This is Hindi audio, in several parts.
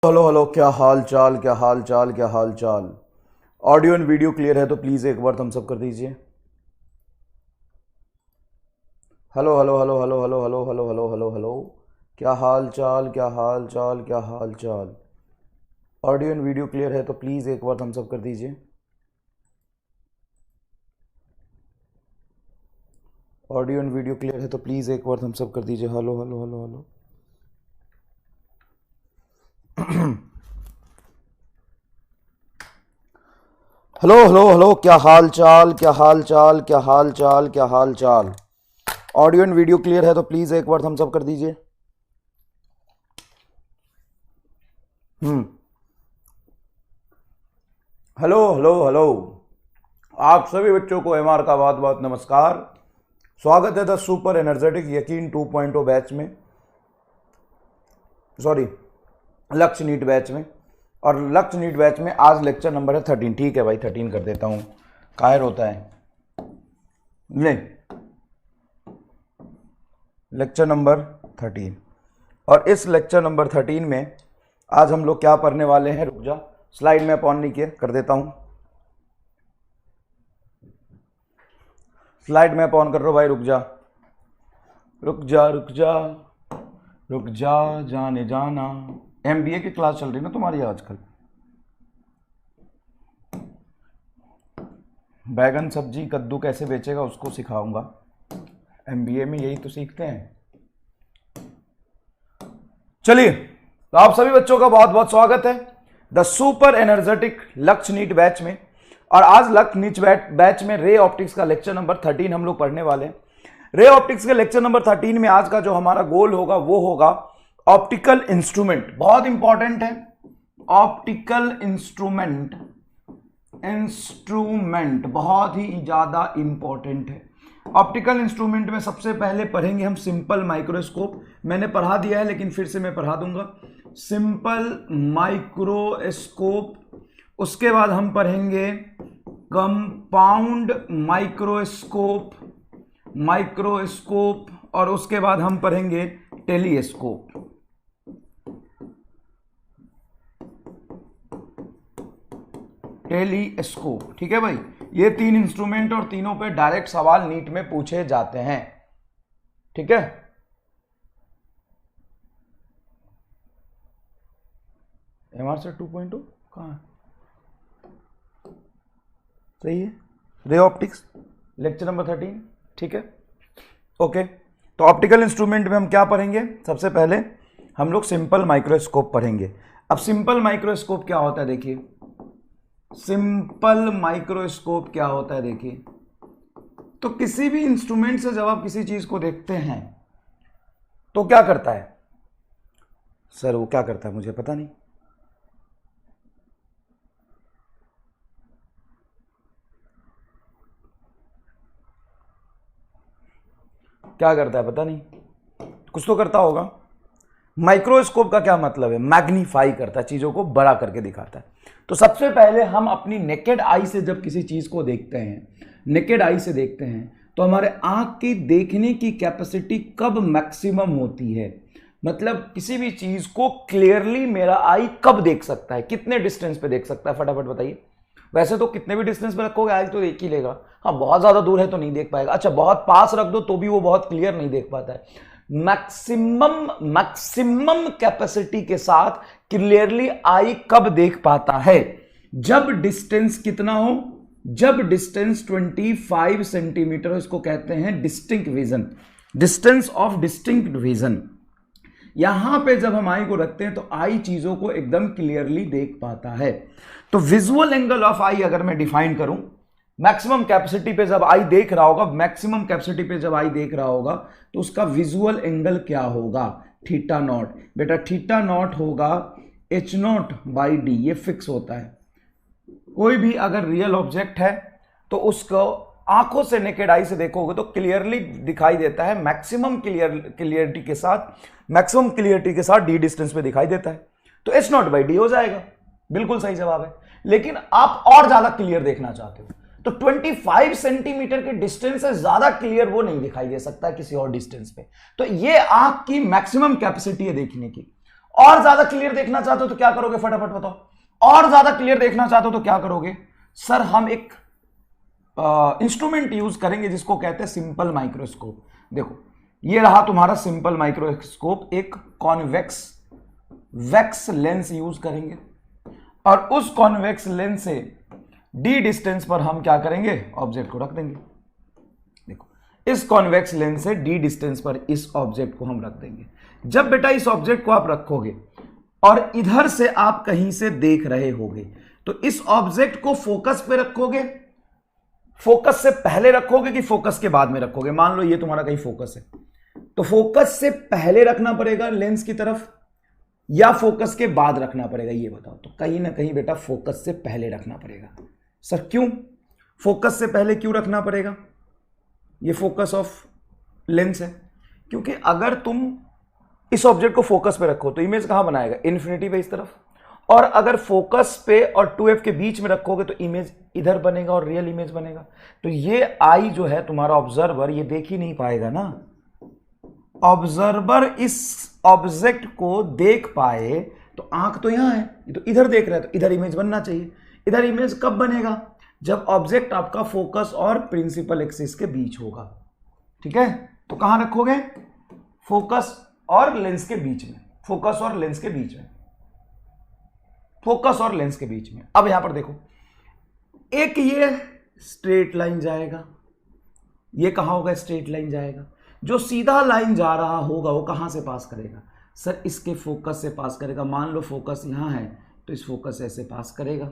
हेलो हेलो, क्या हाल चाल, क्या हाल चाल, क्या हाल चाल। ऑडियो एंड वीडियो क्लियर है तो प्लीज़ एक बार थम्स अप कर दीजिए। Hello hello hello hello hello hello hello hello hello hello, क्या हाल चाल, क्या हाल चाल, क्या हाल चाल। ऑडियो एंड वीडियो क्लियर है तो प्लीज़ एक बार थम्स अप कर दीजिए। ऑडियो एंड वीडियो क्लियर है तो प्लीज़ एक बार थम्स अप कर दीजिए। Hello hello hello hello. Hello hello hello, क्या हाल चाल, क्या हाल चाल, क्या हाल चाल, क्या हाल चाल। ऑडियो एंड वीडियो क्लियर है तो प्लीज़ एक बार थम्स अप कर दीजिए। हेलो हेलो हेलो, आप सभी बच्चों को एमआर का बहुत बहुत नमस्कार। स्वागत है द सुपर एनर्जेटिक यकीन 2.0 बैच में, सॉरी लक्ष्य नीट बैच में। और लक्ष्य नीट बैच में आज लेक्चर नंबर है 13। ठीक है भाई, 13 कर देता हूँ, कायर होता है। ले लेक्चर नंबर 13। और इस लेक्चर नंबर 13 में आज हम लोग क्या पढ़ने वाले हैं, रुक जा, स्लाइड में ऑन नहीं किया, कर देता हूँ। स्लाइड मैप ऑन कर रहा हूँ भाई, रुक जा रुक जा रुक जा रुक जा, जाने जाना। एमबीए की क्लास चल रही ना तुम्हारी आजकल। बैगन सब्जी कद्दू कैसे बेचेगा उसको सिखाऊंगा। एमबीए में यही तो सीखते हैं। चलिए, तो आप सभी बच्चों का बहुत बहुत स्वागत है द सुपर एनर्जेटिक लक्ष्य नीट बैच में। और आज लक्ष्य नीट बैच में रे ऑप्टिक्स का लेक्चर नंबर 13 हम लोग पढ़ने वाले हैं। रे ऑप्टिक्स के लेक्चर नंबर 13 में आज का जो हमारा गोल होगा वो होगा ऑप्टिकल इंस्ट्रूमेंट। बहुत इंपॉर्टेंट है, ऑप्टिकल इंस्ट्रूमेंट बहुत ही ज्यादा इंपॉर्टेंट है। ऑप्टिकल इंस्ट्रूमेंट में सबसे पहले पढ़ेंगे हम सिंपल माइक्रोस्कोप। मैंने पढ़ा दिया है लेकिन फिर से मैं पढ़ा दूंगा, सिंपल माइक्रोस्कोप। उसके बाद हम पढ़ेंगे कंपाउंड माइक्रोस्कोप और उसके बाद हम पढ़ेंगे टेलीस्कोप। टेलीस्कोप, ठीक है भाई। ये तीन इंस्ट्रूमेंट और तीनों पे डायरेक्ट सवाल नीट में पूछे जाते हैं, ठीक है। एमआर से 2.2 कहाँ है? सही है, रे ऑप्टिक्स लेक्चर नंबर 13, ठीक है, ओके। तो ऑप्टिकल इंस्ट्रूमेंट में हम क्या पढ़ेंगे, सबसे पहले हम लोग सिंपल माइक्रोस्कोप पढ़ेंगे। अब सिंपल माइक्रोस्कोप क्या होता है देखिए, सिंपल माइक्रोस्कोप क्या होता है देखिए। तो किसी भी इंस्ट्रूमेंट से जब आप किसी चीज को देखते हैं तो क्या करता है सर, वो क्या करता है मुझे पता नहीं। क्या करता है पता नहीं, कुछ तो करता होगा। माइक्रोस्कोप का क्या मतलब है, मैग्नीफाई करता है, चीजों को बड़ा करके दिखाता है। तो सबसे पहले हम अपनी नेकेड आई से जब किसी चीज को देखते हैं, नेकेड आई से देखते हैं, तो हमारे आंख की देखने की कैपेसिटी कब मैक्सिमम होती है, मतलब किसी भी चीज को क्लियरली मेरा आई कब देख सकता है, कितने डिस्टेंस पे देख सकता है, फटाफट बताइए। वैसे तो कितने भी डिस्टेंस पे रखोगे आई तो देख ही लेगा। हाँ, बहुत ज्यादा दूर है तो नहीं देख पाएगा। अच्छा, बहुत पास रख दो तो भी वो बहुत क्लियर नहीं देख पाता है। मैक्सिमम कैपेसिटी के साथ क्लियरली आई कब देख पाता है, जब डिस्टेंस कितना हो, जब डिस्टेंस 25 सेंटीमीटर हो। इसको कहते हैं distinct vision, distance of distinct vision. यहां पे जब हम आई को रखते हैं तो आई चीजों को एकदम क्लियरली देख पाता है। तो विजुअल एंगल ऑफ आई अगर मैं डिफाइन करूं, मैक्सिमम कैपेसिटी पे जब आई देख रहा होगा, मैक्सिमम कैपेसिटी पे जब आई देख रहा होगा तो उसका विजुअल एंगल क्या होगा, थीटा नॉट। बेटा थीटा नॉट होगा एच नॉट बाई डी, ये फिक्स होता है। कोई भी अगर रियल ऑब्जेक्ट है तो उसको आंखों से नेकेड आई से देखोगे तो क्लियरली दिखाई देता है, मैक्सिमम क्लियरिटी के साथ डी डिस्टेंस पे दिखाई देता है, तो एच नॉट बाई डी हो जाएगा। बिल्कुल सही जवाब है। लेकिन आप और ज्यादा क्लियर देखना चाहते हो तो 25 सेंटीमीटर के डिस्टेंस से ज्यादा क्लियर वो नहीं दिखाई दे सकता किसी और डिस्टेंस पे। तो ये आंख की मैक्सिमम कैपेसिटी है देखने की। और ज्यादा क्लियर देखना चाहते हो तो क्या करोगे, फटाफट बताओ। और ज्यादा क्लियर देखना चाहते हो तो क्या करोगे सर, हम एक इंस्ट्रूमेंट यूज करेंगे जिसको कहते हैं सिंपल माइक्रोस्कोप। देखो ये रहा तुम्हारा सिंपल माइक्रोस्कोप, एक कॉन्वेक्स वैक्स लेंस यूज करेंगे और उस कॉन्वेक्स लेंस से डी डिस्टेंस पर हम क्या करेंगे, ऑब्जेक्ट को रख देंगे। देखो इस कॉन्वेक्स लेंस से डी डिस्टेंस पर इस ऑब्जेक्ट को हम रख देंगे। जब बेटा इस ऑब्जेक्ट को आप रखोगे और इधर से आप कहीं से देख रहे होगे तो इस ऑब्जेक्ट को फोकस पे रखोगे, फोकस से पहले रखोगे कि फोकस के बाद में रखोगे। मान लो ये तुम्हारा कहीं फोकस है तो फोकस से पहले रखना पड़ेगा लेंस की तरफ या फोकस के बाद रखना पड़ेगा, ये बताओ। तो कहीं ना कहीं बेटा फोकस से पहले रखना पड़ेगा। सर क्यों फोकस से पहले क्यों रखना पड़ेगा, ये फोकस ऑफ लेंस है। क्योंकि अगर तुम इस ऑब्जेक्ट को फोकस पे रखो तो इमेज कहां बनाएगा, इन्फिनिटी पे इस तरफ, और अगर फोकस पे और 2f के बीच में रखोगे तो इमेज इधर बनेगा और रियल इमेज बनेगा। तो ये आई जो है तुम्हारा ऑब्जर्वर ये देख ही नहीं पाएगा ना। ऑब्जर्वर इस ऑब्जेक्ट को देख पाए तो आंख तो यहां है, ये तो इधर देख रहा है, तो इधर इमेज बनना चाहिए। इधर इमेज कब बनेगा, जब ऑब्जेक्ट आपका फोकस और प्रिंसिपल एक्सिस के बीच होगा। ठीक है, तो कहां रखोगे, फोकस और लेंस के बीच में, फोकस और लेंस के बीच में, फोकस और लेंस के बीच में। अब यहां पर देखो एक ये स्ट्रेट लाइन जाएगा, ये कहां होगा, स्ट्रेट लाइन जाएगा। जो सीधा लाइन जा रहा होगा वो कहां से पास करेगा, सर इसके फोकस से पास करेगा। मान लो फोकस यहां है तो इस फोकस से ऐसे पास करेगा।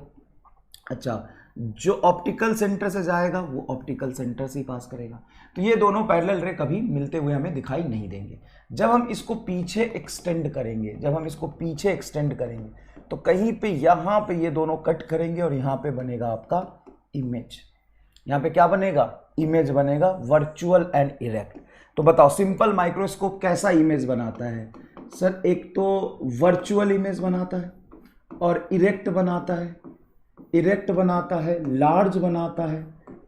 अच्छा, जो ऑप्टिकल सेंटर से जाएगा वो ऑप्टिकल सेंटर से ही पास करेगा। तो ये दोनों पैरेलल रे कभी मिलते हुए हमें दिखाई नहीं देंगे। जब हम इसको पीछे एक्सटेंड करेंगे, जब हम इसको पीछे एक्सटेंड करेंगे तो कहीं पे यहां पे ये दोनों कट करेंगे और यहां पे बनेगा आपका इमेज। यहां पे क्या बनेगा, इमेज बनेगा, वर्चुअल एंड इरेक्ट। तो बताओ सिंपल माइक्रोस्कोप कैसा इमेज बनाता है, सर एक तो वर्चुअल इमेज बनाता है और इरेक्ट बनाता है, इरेक्ट बनाता है, लार्ज बनाता है,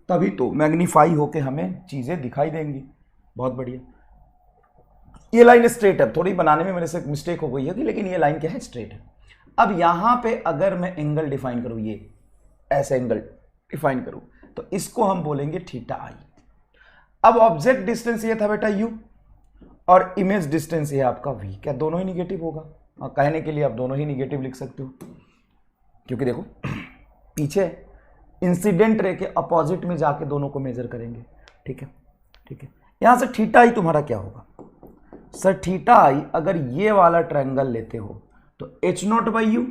तभी तो मैग्नीफाई होके हमें चीजें दिखाई देंगी। बहुत बढ़िया। ये लाइन स्ट्रेट है, थोड़ी बनाने में मेरे से मिस्टेक हो गई है लेकिन ये लाइन क्या है, स्ट्रेट है। अब यहां पे अगर मैं एंगल डिफाइन करूं, ये ऐसे एंगल डिफाइन करूं तो इसको हम बोलेंगे थीटा आई। अब ऑब्जेक्ट डिस्टेंस ये था बेटा u और इमेज डिस्टेंस ये आपका v। क्या दोनों ही निगेटिव होगा, हाँ, कहने के लिए आप दोनों ही निगेटिव लिख सकते हो क्योंकि देखो पीछे इंसिडेंट रे के अपोजिट में जाके दोनों को मेजर करेंगे। ठीक है, ठीक है। यहां से थीटा आई तुम्हारा क्या होगा, सर थीटा आई अगर ये वाला ट्रायंगल लेते हो तो h not by you,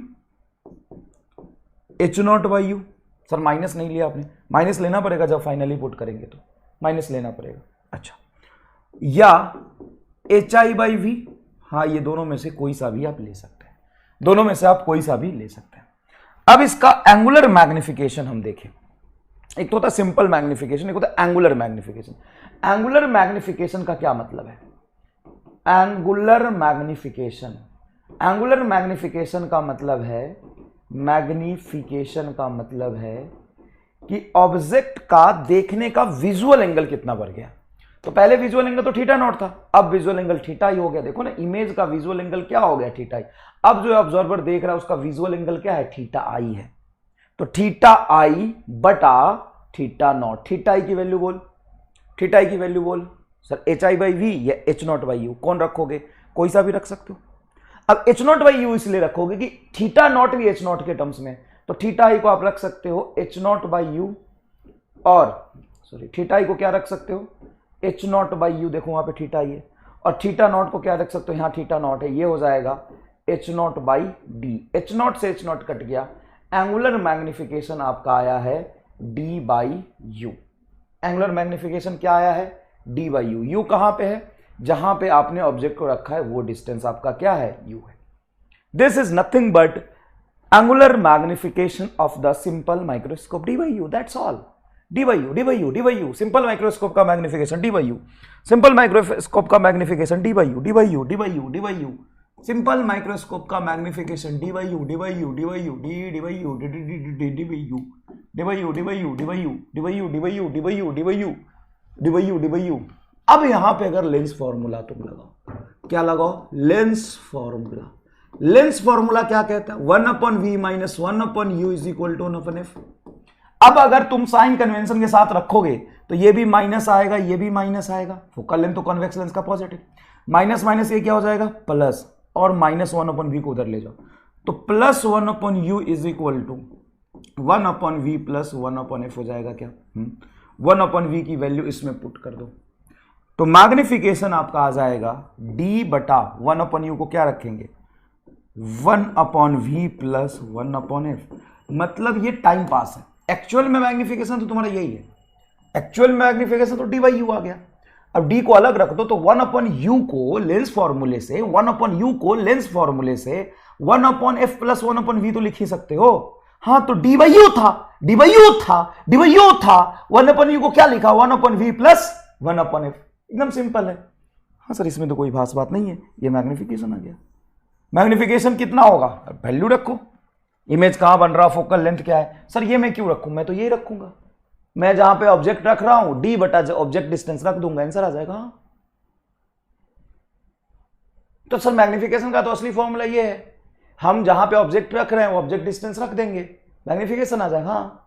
h not by you. Sir minus नहीं लिया आपने, माइनस लेना पड़ेगा जब फाइनली पुट करेंगे तो माइनस लेना पड़ेगा। अच्छा, या एच आई बाई वी, हाँ ये दोनों में से कोई सा भी आप ले सकते हैं, दोनों में से आप कोई सा भी ले सकते हैं। अब इसका एंगुलर मैग्निफिकेशन हम देखें, एक तो होता है सिंपल मैग्निफिकेशन, एक होता है एंगुलर मैग्निफिकेशन। एंगुलर मैग्निफिकेशन का क्या मतलब है, एंगुलर मैग्निफिकेशन, एंगुलर मैग्निफिकेशन का मतलब है, मैग्निफिकेशन का मतलब है कि ऑब्जेक्ट का देखने का विजुअल एंगल कितना बढ़ गया। तो पहले विजुअल एंगल तो थीटा नॉट था, अब विजुअल एंगल थीटा ही हो गया। देखो ना, इमेज का विजुअल एंगल क्या हो गया, थीटा आई। अब जो ऑब्जर्वर देख रहा है उसका विजुअल एंगल क्या है, थीटा आई है। तो थीटा आई बटा थीटा नॉट। थीटा आई की वैल्यू बोल, थीटा आई की वैल्यू बोल sir, H I by we या एच नॉट बाई यू, कौन रखोगे, कोई सा भी रख सकते हो। अब एच नॉट बाई यू इसलिए रखोगे कि थीटा नॉट भी एच नॉट के टर्म्स में, तो थीटा आई को आप रख सकते हो एच नॉट बाई यू, और सॉरी थीटा आई को क्या रख सकते हो, एच नॉट बाई यू। देखो वहां पे थीटा आई है, और थीटा नॉट को क्या रख सकते हो, यहां थीटा नॉट है, ये हो जाएगा H not by D. H not से एच नॉट कट गया, एंगुलर मैग्निफिकेशन आपका आया है D by you. Angular magnification क्या आया है, डी बाई यू। यू कहां पे है, जहां पे आपने ऑब्जेक्ट को रखा है वो डिस्टेंस आपका क्या है, यू है। This is nothing but angular magnification of the simple microscope D by u, that's all. D by u, D by u, D by u, simple microscope का magnification D by u, simple microscope का magnification D by u, D by u, D by u, D by u, simple microscope का magnification D by u, D by u, D by u, D by u, D by u, D by u, D by u, D by u, D by u, D by u, D by u, D by u, D by u, D by u, D by you. अब यहां पे अगर लेंस फॉर्मूला तुम लगाओ, क्या लगाओ, लेंस फॉर्मूला। लेंस फॉर्मूला क्या कहता है? 1/v minus 1/u is equal to 1/f। अब अगर तुम साइन कन्वेंशन के साथ रखोगे तो ये भी माइनस आएगा, ये भी माइनस आएगा, फोकल लेंथ तो कॉन्वेक्स लेंस का पॉजिटिव, माइनस माइनस ये क्या हो जाएगा? प्लस, और माइनस 1/v को उधर ले जाओ तो plus 1/u is equal to 1/v plus 1/f हो जाएगा क्या? 1/v की वैल्यू इसमें पुट कर दो तो मैग्निफिकेशन आपका आ जाएगा d बटा 1/u को क्या रखेंगे? 1/v plus 1/f। मतलब ये टाइम पास है। एक्चुअल में मैग्निफिकेशन तो तुम्हारा यही है, एक्चुअल मैग्निफिकेशन तो d/u आ गया। अब d को अलग रख दो तो 1/u को लेंस फॉर्मूले से 1/u को लेंस फॉर्मूले से 1/f प्लस 1/v तो लिख ही सकते हो। हाँ तो d/u था, d/u था, d/u था, 1/u को क्या लिखा? 1/v plus 1/f। एकदम सिंपल है। हाँ सर इसमें तो कोई खास बात नहीं है, ये मैग्निफिकेशन आ गया। मैग्निफिकेशन कितना होगा? वैल्यू रखो, इमेज कहां बन रहा, फोकल लेंथ क्या है। सर ये मैं क्यों रखूं? मैं तो ये रखूंगा, मैं जहां पे ऑब्जेक्ट रख रहा हूं d बटा ऑब्जेक्ट डिस्टेंस रख दूंगा, आंसर आ जाएगा। तो सर मैग्निफिकेशन का तो असली फॉर्मूला ये है, हम जहां पे ऑब्जेक्ट रख रहे हैं ऑब्जेक्ट डिस्टेंस रख देंगे, मैग्निफिकेशन आ जाएगा। हाँ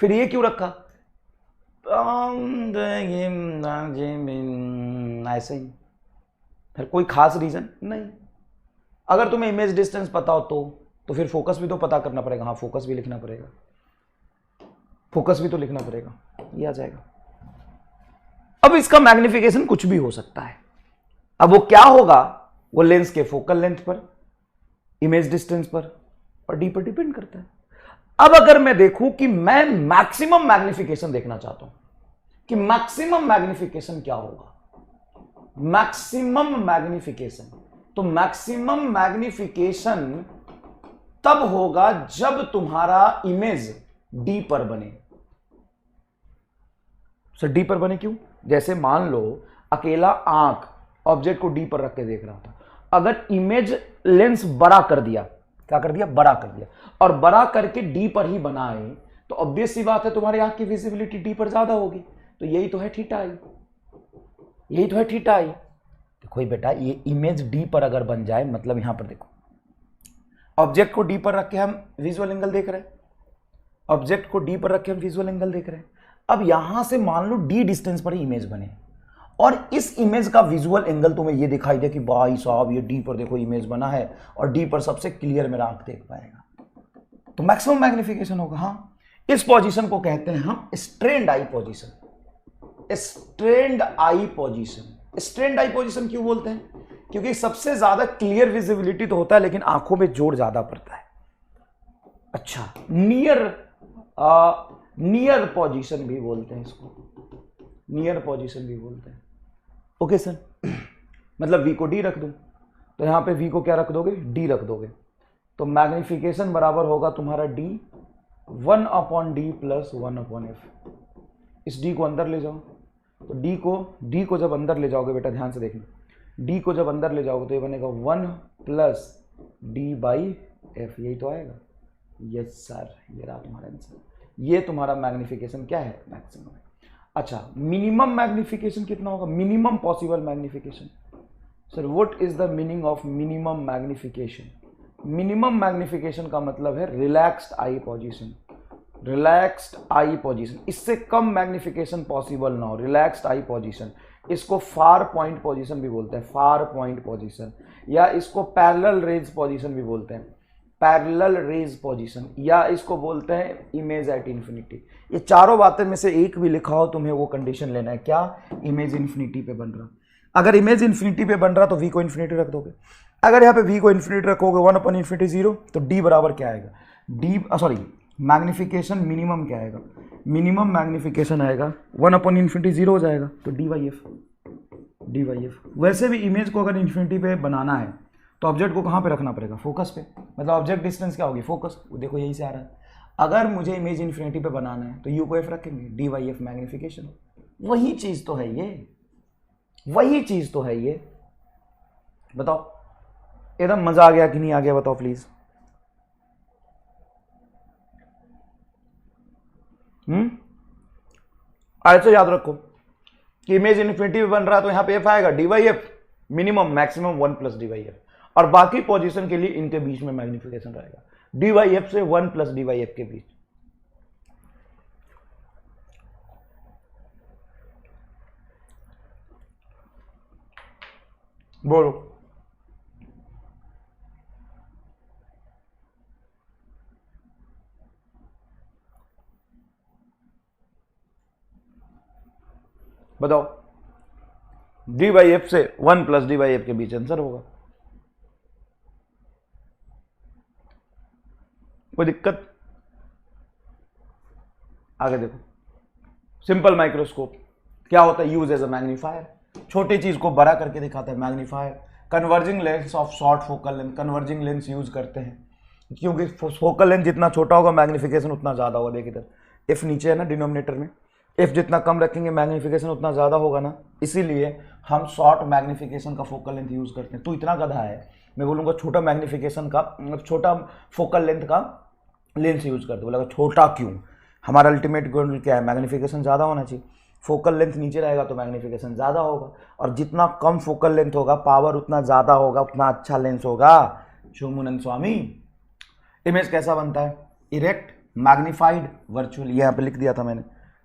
फिर ये क्यों रखा? ऐसे ही, फिर कोई खास रीजन नहीं। अगर तुम्हें इमेज डिस्टेंस पता हो तो फिर फोकस भी तो पता करना पड़ेगा। हाँ फोकस भी लिखना पड़ेगा, फोकस भी तो लिखना पड़ेगा, ये आ जाएगा। अब इसका मैग्निफिकेशन कुछ भी हो सकता है। अब वो क्या होगा? वो लेंस के फोकल लेंथ पर, इमेज डिस्टेंस पर और डी पर डिपेंड करता है। अब अगर मैं देखूं कि मैं मैक्सिमम मैग्निफिकेशन देखना चाहता हूं कि मैक्सिमम मैग्निफिकेशन क्या होगा, मैक्सिमम मैग्निफिकेशन, तो मैक्सिमम मैग्निफिकेशन तब होगा जब तुम्हारा इमेज डी पर बने। सर डी पर बने क्यों? जैसे मान लो अकेला आंख ऑब्जेक्ट को डी पर रख के देख रहा था, अगर इमेज लेंस बड़ा कर दिया, क्या कर दिया? बड़ा कर दिया, और बड़ा करके डी पर ही बनाए तो ऑब्वियस सी बात है तुम्हारी आंख की विजिबिलिटी डी पर ज्यादा होगी। तो यही तो है थीटा आई, यही तो है थीटा आई। देखो बेटा ये इमेज डी पर अगर बन जाए, मतलब यहां पर देखो ऑब्जेक्ट को डी पर रख के हम विजुअल एंगल देख रहे हैं, ऑब्जेक्ट को डी पर रख के हम विजुअल एंगल देख रहे हैं। अब यहां से मान लो डी डिस्टेंस पर ही इमेज बने और इस इमेज का विजुअल एंगल तुम्हें ये दिखाई दे कि भाई साहब ये डी पर देखो इमेज बना है और डी पर सबसे क्लियर मेरा आंख देख पाएगा, तो मैक्सिमम मैग्निफिकेशन होगा। हाँ इस पोजीशन को कहते हैं हम स्ट्रेन्ड आई पोजीशन। स्ट्रेन्ड आई पोजीशन, स्ट्रेन्ड आई पोजीशन क्यों बोलते हैं? क्योंकि सबसे ज्यादा क्लियर विजिबिलिटी तो होता है लेकिन आंखों में जोर ज्यादा पड़ता है। अच्छा नियर पोजीशन भी बोलते हैं इसको, नियर पोजीशन भी बोलते हैं। ओके सर मतलब v को d रख दूं तो यहां पे v को क्या रख दोगे? d रख दोगे, तो मैग्निफिकेशन बराबर होगा तुम्हारा d 1/d प्लस 1/f। इस d को अंदर ले जाओ तो d को जब अंदर ले जाओगे बेटा ध्यान से देखना, d को जब अंदर ले जाओगे तो ये बनेगा 1 प्लस d/f, यही तो आएगा। यस सर ये रहा तुम्हारा आंसर। ये तुम्हारा मैग्निफिकेशन क्या है? मैक्सिमम है। अच्छा मिनिमम मैग्निफिकेशन कितना होगा? Minimum possible magnification. Sir what is the meaning of minimum magnification? Minimum magnification का मतलब है रिलैक्स्ड आई पोजीशन, रिलैक्स्ड आई पोजीशन। इससे कम मैग्निफिकेशन पॉसिबल ना हो, रिलैक्स्ड आई पोजीशन। इसको फार पॉइंट पोजीशन भी बोलते हैं, फार पॉइंट पोजीशन, या इसको पैरेलल रेज पोजीशन भी बोलते हैं, पैरेलल रेज पोजीशन, या इसको बोलते हैं इमेज एट इन्फिनिटी। ये चारों बातें में से एक भी लिखा हो तुम्हें वो कंडीशन लेना है, क्या? इमेज इन्फिनिटी पे बन रहा। अगर इमेज इन्फिनिटी पे बन रहा तो v को इन्फिनिटी रख दोगे। अगर यहाँ पे v को इन्फिनिटी रखोगे 1/∞0 तो d बराबर क्या आएगा? d मैग्निफिकेशन मिनिमम क्या आएगा? मिनिमम मैग्निफिकेशन आएगा 1/∞0 हो जाएगा तो dy/f। वैसे भी इमेज को अगर इन्फिनिटी पे बनाना है तो ऑब्जेक्ट को कहाँ पे रखना पड़ेगा? फोकस पे। मतलब ऑब्जेक्ट डिस्टेंस क्या होगी? फोकस। देखो यही से आ रहा है। अगर मुझे इमेज इन्फिनिटी पे बनाना है तो u को f रखेंगे, dy/f मैग्निफिकेशन। वही चीज तो है ये, वही चीज तो है ये। बताओ एकदम मजा आ गया कि नहीं आ गया? बताओ प्लीज। ऐसे याद रखो कि इमेज इन्फिनिटी पे बन रहा है तो यहां पे f आएगा, dy/f minimum maximum 1 plus dy/f। और बाकी पोजीशन के लिए इनके बीच में मैग्निफिकेशन रहेगा, dy f से 1 प्लस dy f के बीच। बोलो बताओ, डी बाई एफ से 1 प्लस डी बाई एफ के बीच आंसर होगा। कोई दिक्कत? आगे देखो, सिंपल माइक्रोस्कोप क्या होता है? यूज एज अ मैग्नीफायर, छोटी चीज को बड़ा करके दिखाता है, magnifier. Converging lens of short focal length, converging lens use करते हैं क्योंकि फोकल लेंथ जितना छोटा होगा मैग्निफिकेशन उतना ज्यादा होगा। देखिए इधर एफ नीचे है ना डिनोमिनेटर में, एफ जितना कम रखेंगे मैग्निफिकेशन उतना ज्यादा होगा ना, इसीलिए हम शॉर्ट मैग्निफिकेशन का फोकल लेंथ यूज करते हैं। तो इतना गधा है, मैं बोलूंगा छोटा मैग्निफिकेशन का, छोटा फोकल लेंथ का लेंस यूज करते। बोला छोटा क्यों? हमारा अल्टीमेट गोल क्या है? मैग्निफिकेशन ज्यादा होना चाहिए। फोकल लेंथ नीचे रहेगा तो मैग्निफिकेशन ज्यादा होगा, और जितना कम फोकल लेंथ होगा पावर उतना ज्यादा होगा, उतना अच्छा लेंस होगा। शोमुनंद स्वामी। इमेज कैसा बनता है? Erect, magnified, virtual. यहाँ पे लिख दिया था मैंने,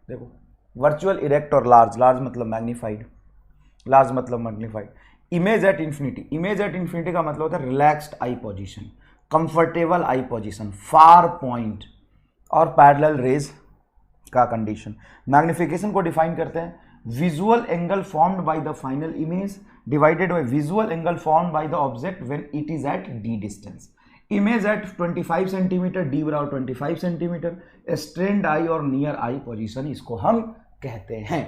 देखो वर्चुअल, इरेक्ट और लार्ज। लार्ज मतलब मैग्नीफाइड, लार्ज मतलब magnified. Image at infinity, image at infinity का मतलब होता है relaxed I position, comfortable I position, far point और पैरेलल रेज का कंडीशन। मैग्निफिकेशन को डिफाइन करते हैं visual angle formed by the final image divided by visual angle formed by the object when it is eight the distance. Image at 25 centimetre, D बराबर 25 सेंटीमीटर, स्ट्रेंड आई और नियर आई पोजीशन इसको हम कहते हैं।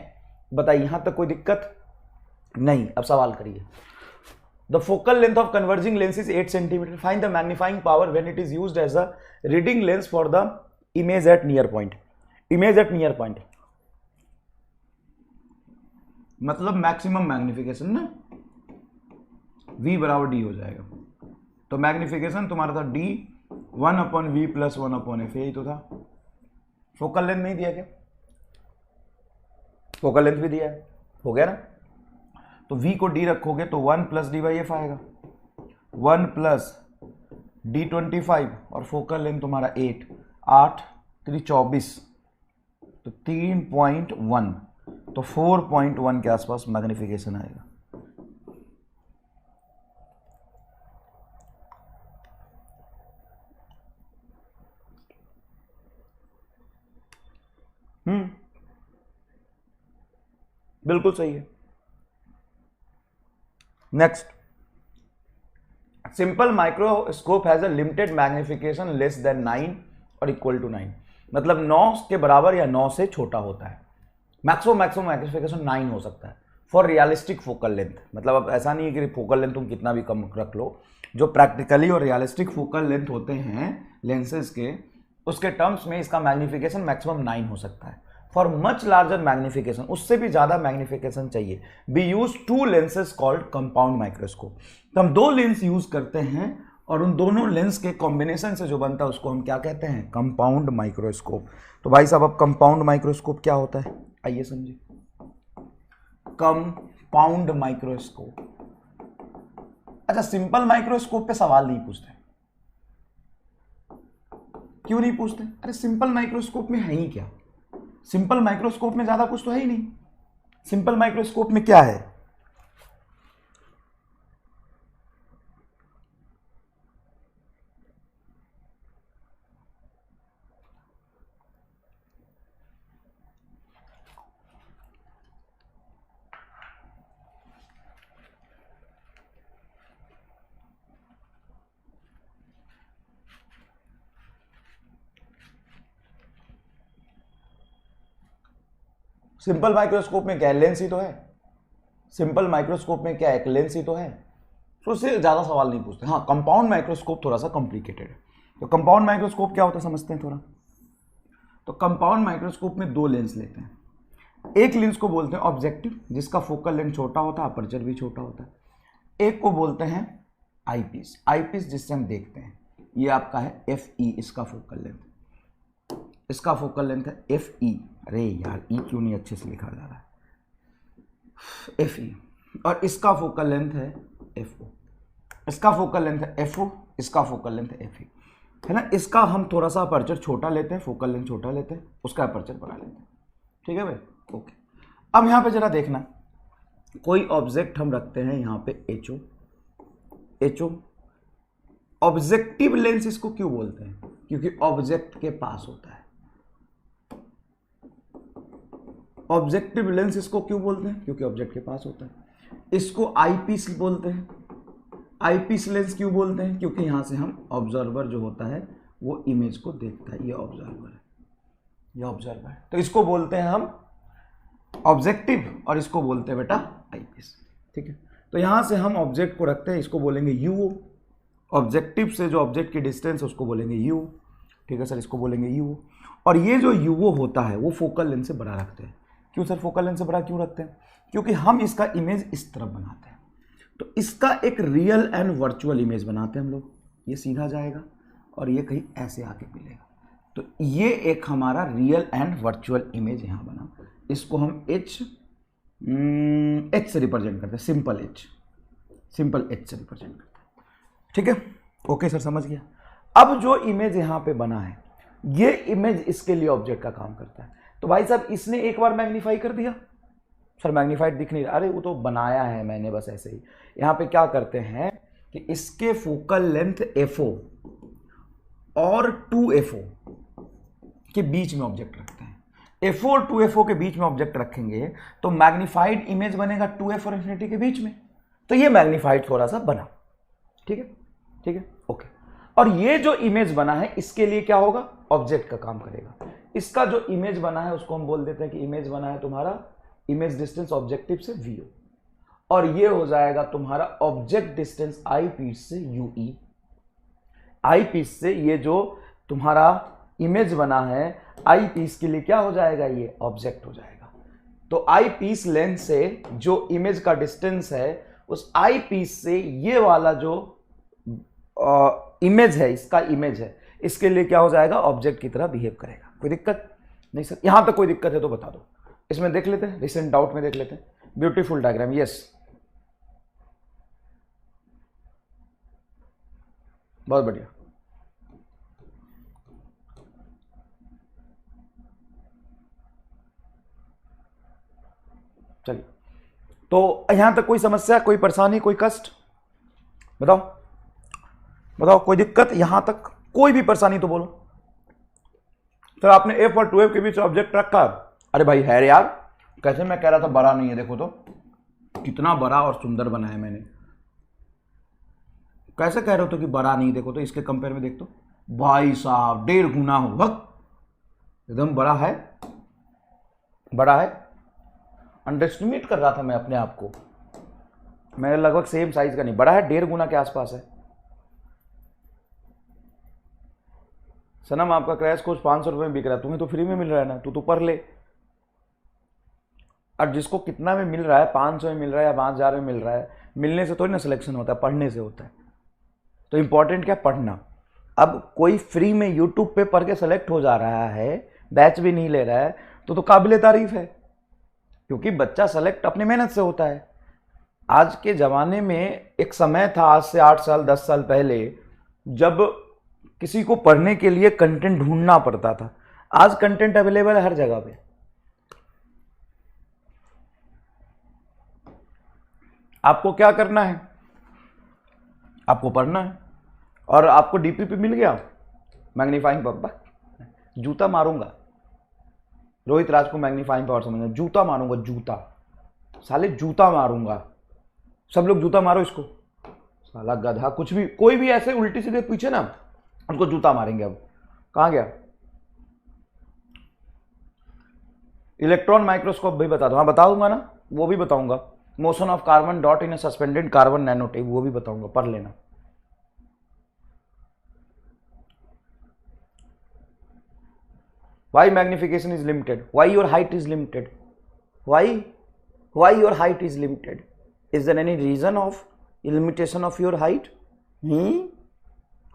बताइए यहां तक कोई दिक्कत नहीं? अब सवाल करिए। The focal length of converging lens is 8 centimetre, find the magnifying power when it is used as a reading lens for the image at near point. Image at near point मतलब मैक्सिमम मैग्निफिकेशन ना, v बराबर d हो जाएगा। तो मैग्निफिकेशन तुम्हारा था d 1/v प्लस 1/f, यही तो था। फोकल लेंथ नहीं दिया क्या? फोकल लेंथ भी दिया है, हो गया ना। तो v को d रखोगे तो 1 प्लस डी बाई एफ आएगा, 1 प्लस d25 और फोकल लेंथ तुम्हारा 8, 8 3 24, तो 3.1, तो 4.1 के आसपास मैग्निफिकेशन आएगा। बिल्कुल सही है। Next, simple microscope has a limited magnification less than 9 और इक्वल टू 9, मतलब 9 के बराबर या 9 से छोटा होता है। मैक्सिमम मैग्निफिकेशन 9 हो सकता है फॉर रियलिस्टिक फोकल लेंथ। मतलब अब ऐसा नहीं है कि फोकल लेंथ तुम कितना भी कम रख लो, जो प्रैक्टिकली और रियलिस्टिक फोकल लेंथ होते हैं लेंसेज के, उसके टर्म्स में इसका मैग्निफिकेशन मैक्सिमम 9 हो सकता है। फॉर मच लार्जर मैग्निफिकेशन, उससे भी ज्यादा मैग्निफिकेशन चाहिए, B use 2 lenses called compound microscope. तो हम 2 लेंस यूज करते हैं और उन दोनों लेंस के कॉम्बिनेशन से जो बनता है उसको हम क्या कहते हैं? Compound microscope. तो भाई साहब अब कंपाउंड माइक्रोस्कोप क्या होता है आइए समझिए। कंपाउंड माइक्रोस्कोप, अच्छा सिंपल माइक्रोस्कोप पे सवाल नहीं पूछते, क्यों नहीं पूछते? अरे सिंपल माइक्रोस्कोप में है ही क्या? सिंपल माइक्रोस्कोप में ज्यादा कुछ तो है ही नहीं। सिंपल माइक्रोस्कोप में क्या है? सिंपल माइक्रोस्कोप में क्या है? लेंस ही तो है। सिंपल माइक्रोस्कोप में क्या है? एक लेंस ही तो है। तो उससे ज्यादा सवाल नहीं पूछते। हाँ, कंपाउंड माइक्रोस्कोप थोड़ा सा कॉम्प्लिकेटेड है। तो कंपाउंड माइक्रोस्कोप क्या होता है समझते हैं थोड़ा। तो कंपाउंड माइक्रोस्कोप में 2 लेंस लेते हैं। एक लेंस को बोलते हैं ऑब्जेक्टिव, जिसका फोकल लेंथ छोटा होता है, अपर्चर भी छोटा होता है। एक को बोलते हैं आईपीस, आईपीस जिससे हम देखते हैं। ये आपका है एफ ई, इसका फोकल लेंथ, इसका फोकल लेंथ है एफ ई। अरे यार ई क्यों नहीं अच्छे से लिखा जा रहा है? F E. और इसका फोकल लेंथ है एफ ओ। इसका फोकल लेंथ है FO, इसका फोकल लेंथ है FE, है ना। इसका हम थोड़ा सा अपर्चर छोटा लेते हैं, फोकल लेंथ छोटा लेते हैं, उसका अपर्चर बड़ा लेते हैं, ठीक है भाई, ओके। अब यहाँ पे जरा देखना, कोई ऑब्जेक्ट हम रखते हैं यहाँ पे HO, ऑब्जेक्टिव लेंस इसको क्यों बोलते हैं? क्योंकि ऑब्जेक्ट के पास होता है। ऑब्जेक्टिव लेंस इसको क्यों बोलते हैं? क्योंकि ऑब्जेक्ट के पास होता है। इसको आईपीस बोलते हैं। आईपीस लेंस क्यों बोलते हैं? क्योंकि यहां से हम ऑब्जर्वर जो होता है वो इमेज को देखता है। ये ऑब्जर्वर है, ये ऑब्जर्वर है, तो इसको बोलते हैं हम ऑब्जेक्टिव और इसको बोलते हैं बेटा आईपीस, ठीक है। तो यहां से हम ऑब्जेक्ट को रखते हैं, इसको बोलेंगे यू। ऑब्जेक्टिव से जो ऑब्जेक्ट की डिस्टेंस है उसको बोलेंगे यू, ठीक है सर, इसको बोलेंगे यू। और ये जो यू होता है वो फोकल लेंथ से बड़ा रखते हैं। क्यों सर फोकल लेंथ से बड़ा क्यों रखते हैं? क्योंकि हम इसका इमेज इस तरफ बनाते हैं, तो इसका एक रियल एंड वर्चुअल इमेज बनाते हैं हम लोग। ये सीधा जाएगा और ये कहीं ऐसे आके मिलेगा, तो ये एक हमारा रियल एंड वर्चुअल इमेज यहाँ बना। इसको हम एच से रिप्रेजेंट करते हैं, सिंपल एच से रिप्रेजेंट करते हैं, ठीक है, ओके सर, समझ गया। अब जो इमेज यहाँ पे बना है ये इमेज इसके लिए ऑब्जेक्ट का काम करता है। तो भाई साहब इसने एक बार मैग्नीफाई कर दिया, सर मैग्नीफाइड दिख नहीं रहा, अरे वो तो बनाया है मैंने बस ऐसे ही। यहाँ पे क्या करते हैं कि इसके फोकल लेंथ FO और 2FO के बीच में ऑब्जेक्ट रखते हैं। FO और 2FO के बीच में ऑब्जेक्ट रखेंगे तो मैग्नीफाइड इमेज बनेगा 2F और इन्फिनिटी के बीच में, तो ये मैग्नीफाइड थोड़ा सा बना, ठीक है, ठीक है, ओके। और ये जो इमेज बना है इसके लिए क्या होगा? ऑब्जेक्ट का काम करेगा। इसका जो इमेज बना है उसको हम बोल देते हैं कि इमेज बना है तुम्हारा इमेज डिस्टेंस ऑब्जेक्टिव से VO, और ये हो जाएगा तुम्हारा ऑब्जेक्ट डिस्टेंस आई पीस से UE। आई पीस से ये जो तुम्हारा इमेज बना है आई पीस के लिए क्या हो जाएगा? ये ऑब्जेक्ट हो जाएगा। तो आई पीस लेंस से जो इमेज का डिस्टेंस है उस आई पीस से ये वाला जो इमेज है, इसका इमेज है, इसके लिए क्या हो जाएगा? ऑब्जेक्ट की तरह बिहेव करेगा। कोई दिक्कत नहीं सर? यहां तक कोई दिक्कत है तो बता दो। इसमें देख लेते हैं, रिसेंट डाउट में देख लेते हैं। ब्यूटीफुल डायग्राम, यस, बहुत बढ़िया। चलिए, तो यहां तक कोई समस्या, कोई परेशानी, कोई कष्ट? बताओ बताओ, कोई दिक्कत? यहां तक कोई भी परेशानी तो बोलो। सर आपने F और 2F के बीच ऑब्जेक्ट रखा, अरे भाई है यार, कैसे? मैं कह रहा था बड़ा नहीं है, देखो तो कितना बड़ा और सुंदर बनाया मैंने। कैसे कह रहे हो तो कि बड़ा नहीं? देखो तो इसके कंपेयर में देख तो भाई साहब 1.5 गुना हो, एकदम बड़ा है, बड़ा है। अंडरएस्टिमेट कर रहा था मैं अपने आप को, मेरे लगभग सेम साइज का नहीं, बड़ा है, 1.5 गुना के आसपास है। सनम आपका क्रैश कोर्स 500 रुपये में बिक रहा है, तुम्हें तो फ्री में मिल रहा है ना, तू तो पढ़ ले। और जिसको कितना में मिल रहा है, 500 में मिल रहा है या 5000 में मिल रहा है, मिलने से थोड़ी ना सिलेक्शन होता है, पढ़ने से होता है। तो इंपॉर्टेंट क्या? पढ़ना। अब कोई फ्री में यूट्यूब पे पढ़ के सेलेक्ट हो जा रहा है, बैच भी नहीं ले रहा है, तो काबिल तारीफ है, क्योंकि बच्चा सेलेक्ट अपनी मेहनत से होता है। आज के ज़माने में एक समय था, आज से 8 साल 10 साल पहले, जब किसी को पढ़ने के लिए कंटेंट ढूंढना पड़ता था। आज कंटेंट अवेलेबल है हर जगह पे। आपको क्या करना है? आपको पढ़ना है। और आपको डीपीपी मिल गया, मैग्नीफाइंग पावर, जूता मारूंगा रोहित राज को, मैग्नीफाइंग पावर समझना, जूता मारूंगा, जूता, साले जूता मारूंगा। सब लोग जूता मारो इसको, साला गधा, कुछ भी, कोई भी ऐसे उल्टी सीधे पीछे ना, उनको जूता मारेंगे। अब कहां गया? इलेक्ट्रॉन माइक्रोस्कोप भी बता दो। हाँ बता दूंगा ना, वो भी बताऊंगा। Motion of carbon dot in A suspended carbon nanotube, वो भी बताऊंगा, पढ़ लेना। Why magnification is limited? Why your height is limited? Why your height is limited? Is there any reason of limitation of your height?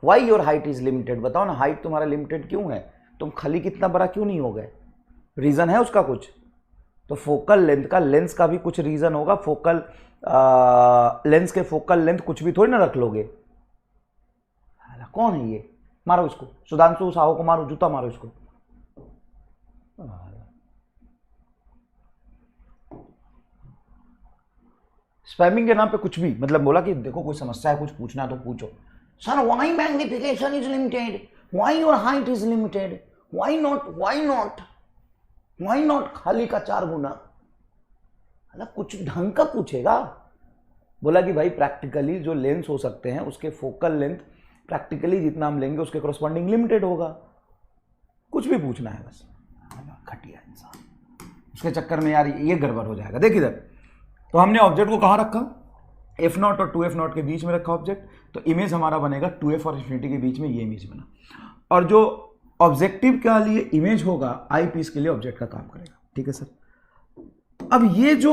Why your height is limited? बताओ ना, हाइट तुम्हारा लिमिटेड क्यों है? तुम खाली कितना बड़ा क्यों नहीं हो गए? रीजन है उसका कुछ? तो फोकल लेंथ का, लेंस का भी कुछ रीजन होगा। फोकल लेंस के फोकल लेंथ कुछ भी थोड़ी ना रख लोगे। कौन है ये? मारो इसको, सुधांशु साहू को मारो, जूता मारो इसको। स्पैमिंग के नाम पे कुछ भी, मतलब बोला कि देखो कोई समस्या है, कुछ पूछना है तो पूछो। Sir why magnification is limited, why your height is limited, why not, why not, why not, खाली का 4 गुना। मतलब कुछ ढंग का पूछेगा। बोला कि भाई प्रैक्टिकली जो लेंस हो सकते हैं उसके फोकल लेंथ प्रैक्टिकली जितना हम लेंगे उसके करस्पॉन्डिंग लिमिटेड होगा। कुछ भी पूछना है बस। घटिया इंसान, उसके चक्कर में यार ये गड़बड़ हो जाएगा। देख इधर, तो हमने ऑब्जेक्ट को कहाँ रखा? f0 और 2f0 के बीच में रखा ऑब्जेक्ट, तो इमेज हमारा बनेगा 2f और इंफिनिटी के बीच में, ये इमेज बना। और जो ऑब्जेक्टिव के लिए इमेज होगा आई पीस के लिए ऑब्जेक्ट का काम करेगा। ठीक है सर। अब ये जो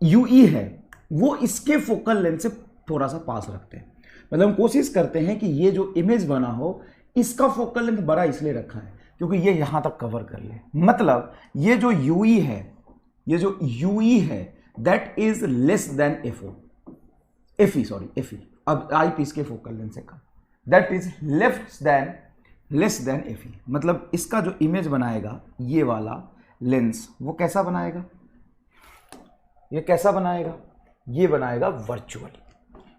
यूई है वो इसके फोकल लेंथ से थोड़ा सा पास रखते हैं, मतलब हम कोशिश करते हैं कि ये जो इमेज बना हो इसका फोकल लेंथ बड़ा इसलिए रखा है क्योंकि ये यहां तक कवर कर ले। मतलब ये जो यूई है, ये जो यूई है that is less than f e, अब आई पीस के फोकल लेंथ से कम, that is less than f e. मतलब इसका जो इमेज बनाएगा ये वाला लेंस, वो कैसा बनाएगा? ये कैसा बनाएगा? ये बनाएगा वर्चुअल।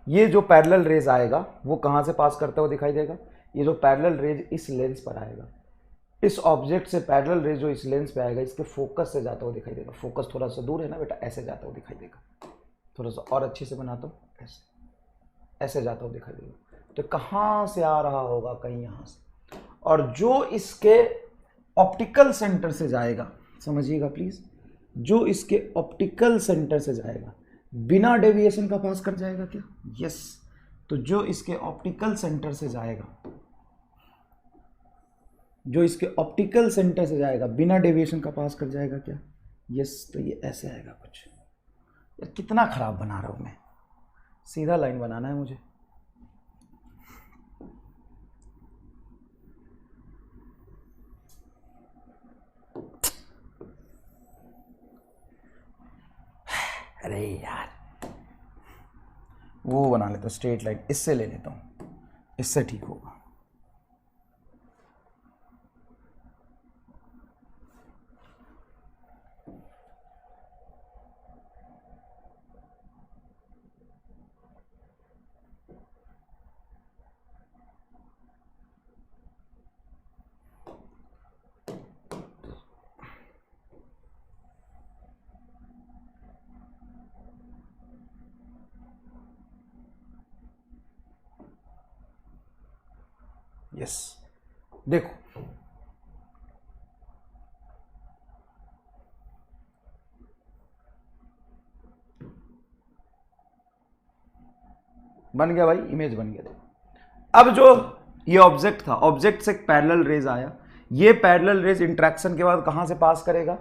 ये जो पैरेलल रेज आएगा वो कहां से पास करता हुआ दिखाई देगा? ये जो पैरेलल रेज इस लेंस पर आएगा, इस ऑब्जेक्ट से पैरेलल रेज जो इस लेंस पे आएगा इसके फोकस से जाता हुआ दिखाई देगा। फोकस थोड़ा सा दूर है ना बेटा, ऐसे जाता हुआ दिखाई देगा। थोड़ा सा और अच्छे से बनाता हूँ, ऐसे जाता हुआ दिखाई देगा। तो कहाँ से आ रहा होगा? कहीं यहाँ से। और जो इसके ऑप्टिकल सेंटर से जाएगा, समझिएगा प्लीज, जो इसके ऑप्टिकल सेंटर से जाएगा बिना डेविएशन का पास कर जाएगा क्या? यस। तो जो इसके ऑप्टिकल सेंटर से जाएगा, जो इसके ऑप्टिकल सेंटर से जाएगा बिना डेविएशन का पास कर जाएगा क्या? यस। तो ये ऐसे आएगा कुछ। यार कितना खराब बना रहा हूं मैं, सीधा लाइन बनाना है मुझे। अरे यार वो बना लेता हूँ, स्ट्रेट लाइन इससे ले लेता हूँ, इससे ठीक होगा। यस, देखो बन गया भाई, इमेज बन गया। अब जो ये ऑब्जेक्ट था, ऑब्जेक्ट से एक पैरेलल रेज आया, ये पैरेलल रेज इंटरेक्शन के बाद कहां से पास करेगा?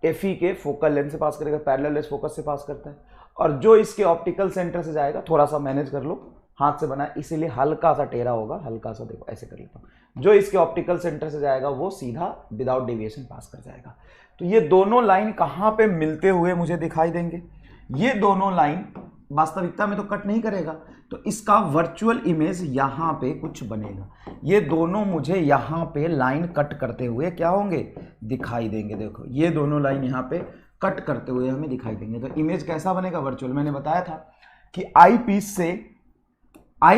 एफई के फोकल लेंथ से पास करेगा। पैरेलल रेज फोकस से पास करता है। और जो इसके ऑप्टिकल सेंटर से जाएगा, थोड़ा सा मैनेज कर लो, हाथ से बना इसीलिए हल्का सा टेढ़ा होगा, हल्का सा देखो ऐसे कर लेता हूं। जो इसके ऑप्टिकल सेंटर से जाएगा वो सीधा विदाउट डेविएशन पास कर जाएगा। तो ये दोनों लाइन कहां पे मिलते हुए मुझे दिखाई देंगे? ये दोनों लाइन वास्तविकता में तो कट नहीं करेगा, तो इसका वर्चुअल इमेज यहां पे कुछ बनेगा। ये दोनों मुझे यहां पे लाइन कट करते हुए क्या होंगे? दिखाई देंगे। देखो ये दोनों लाइन यहां पे कट करते हुए हमें दिखाई देंगे। तो इमेज कैसा बनेगा? वर्चुअल। मैंने बताया था कि आई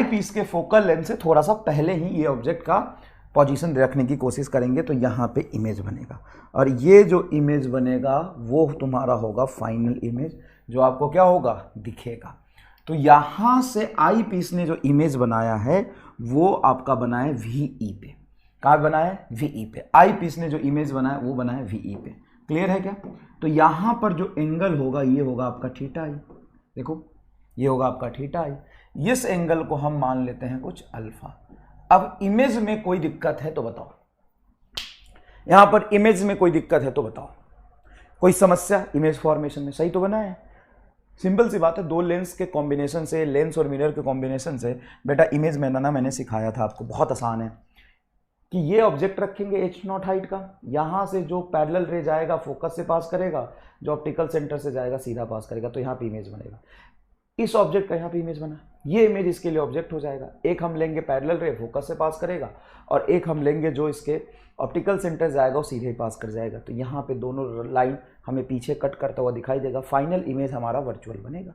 पीस के फोकल लेंथ से थोड़ा सा पहले ही ये ऑब्जेक्ट का पोजीशन रखने की कोशिश करेंगे तो यहाँ पे इमेज बनेगा। और ये जो इमेज बनेगा वो तुम्हारा होगा फाइनल इमेज, जो आपको क्या होगा? दिखेगा। तो यहाँ से आई पीस ने जो इमेज बनाया है वो आपका बना है VE पे। कहाँ बना है? VE पे। आई पीस ने जो इमेज बनाया वो बना है VE पे। क्लियर है क्या? तो यहाँ पर जो एंगल होगा ये होगा आपका थीटा आई। देखो ये होगा आपका थीटा आई। इस एंगल को हम मान लेते हैं कुछ अल्फा। अब इमेज में कोई दिक्कत है तो बताओ, यहां पर इमेज में कोई दिक्कत है तो बताओ, कोई समस्या इमेज फॉर्मेशन में? सही तो बना है, सिंपल सी बात है। दो लेंस के कॉम्बिनेशन से, लेंस और मिरर के कॉम्बिनेशन से बेटा इमेज बनाना मैंने सिखाया था आपको, बहुत आसान है। कि ये ऑब्जेक्ट रखेंगे h0 हाइट का, यहां से जो पैरेलल रे जाएगा फोकस से पास करेगा, जो ऑप्टिकल सेंटर से जाएगा सीधा पास करेगा, तो यहाँ पे इमेज बनेगा। इस ऑब्जेक्ट का यहाँ पे इमेज बना, ये इमेज इसके लिए ऑब्जेक्ट हो जाएगा। एक हम लेंगे पैरेलल रे, फोकस से पास करेगा, और एक हम लेंगे जो इसके ऑप्टिकल सेंटर जाएगा वो सीधे पास कर जाएगा। तो यहाँ पे दोनों लाइन हमें पीछे कट करता हुआ दिखाई देगा, फाइनल इमेज हमारा वर्चुअल बनेगा।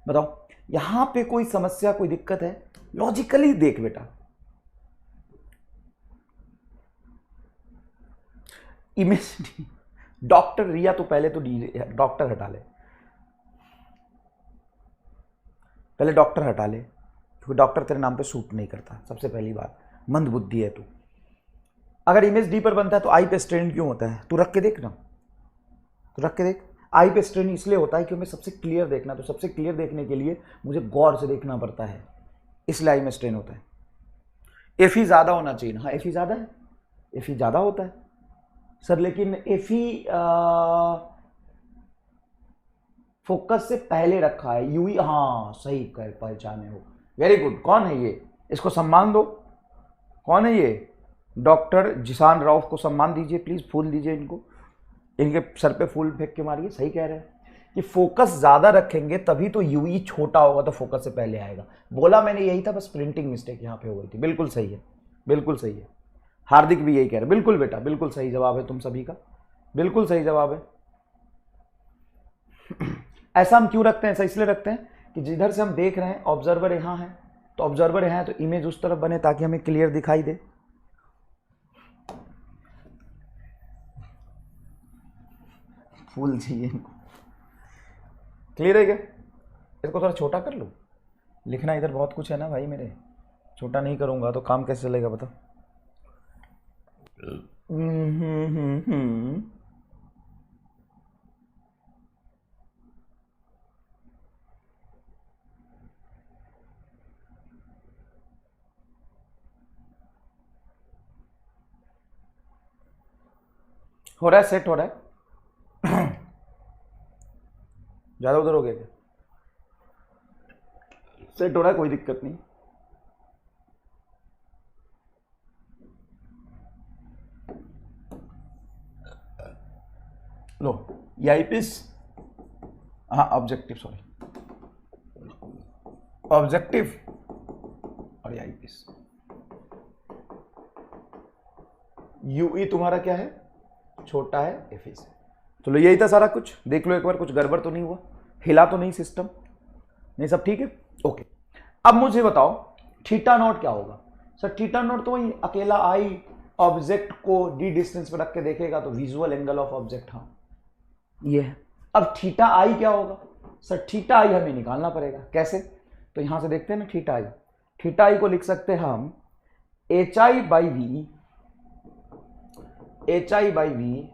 बताओ यहाँ पे कोई समस्या, कोई दिक्कत है? लॉजिकली देख बेटा, इमेज डॉक्टर रिया, तो पहले तो डॉक्टर हटा ले, पहले डॉक्टर हटा ले, क्योंकि डॉक्टर तेरे नाम पे सूट नहीं करता। सबसे पहली बात, मंद बुद्धि है तू। अगर इमेज डी पर बनता है तो आई पे स्ट्रेन क्यों होता है? तू रख के देख ना, तू रख के देख। आई पे स्ट्रेन इसलिए होता है क्योंकि सबसे क्लियर देखना, तो सबसे क्लियर देखने के लिए मुझे गौर से देखना पड़ता है, इसलिए आई में स्ट्रेन होता है। एफ ई ज़्यादा होना चाहिए ना, हाँ एफ ई ज़्यादा है, एफ ई ज़्यादा होता है सर, लेकिन एफ ई फोकस से पहले रखा है, यूई, हाँ सही कर पहचाने हो, वेरी गुड। कौन है ये? इसको सम्मान दो। कौन है ये? डॉक्टर जिशान राउफ को सम्मान दीजिए प्लीज, फूल दीजिए इनको, इनके सर पे फूल फेंक के मारिए। सही कह रहे हैं कि फोकस ज्यादा रखेंगे तभी तो यूई छोटा होगा, तो फोकस से पहले आएगा। बोला मैंने यही था, बस प्रिंटिंग मिस्टेक यहाँ पे हो गई थी। बिल्कुल सही है, बिल्कुल सही है। हार्दिक भी यही कह रहे, बिल्कुल बेटा, बिल्कुल सही जवाब है तुम सभी का, बिल्कुल सही जवाब है। ऐसा हम क्यों रखते हैं? ऐसा इसलिए रखते हैं कि जिधर से हम देख रहे हैं ऑब्जर्वर यहाँ है, तो ऑब्जर्वर यहाँ है तो इमेज उस तरफ बने ताकि हमें क्लियर दिखाई दे। फूल चाहिए इनको, क्लियर है क्या? इसको थोड़ा छोटा कर लो, लिखना इधर बहुत कुछ है ना भाई मेरे, छोटा नहीं करूंगा तो काम कैसे चलेगा बता। हो रहा है, सेट हो रहा है। ज्यादा उधर हो गया क्या? सेट हो रहा है, कोई दिक्कत नहीं। लो ये आईपीस, हाँ ऑब्जेक्टिव, सॉरी ऑब्जेक्टिव, और ये आईपीस। यूई तुम्हारा क्या है? छोटा है एफई से। चलो यही था सारा कुछ, देख लो एक बार, कुछ गड़बड़ तो नहीं हुआ, हिला तो नहीं सिस्टम, नहीं सब ठीक है, ओके। अब मुझे बताओ थीटा नॉट क्या होगा? सर थीटा नॉट तो वही अकेला आई ऑब्जेक्ट को डी डिस्टेंस पर रख के देखेगा तो विजुअल एंगल ऑफ ऑब्जेक्ट, हाँ ये है। अब थीटा आई क्या होगा? सर थीटा आई हमें निकालना पड़ेगा, कैसे? तो यहां से देखते हैं ना, थीटा आई, थीटा आई को लिख सकते हैं हम H I by we, H I by we,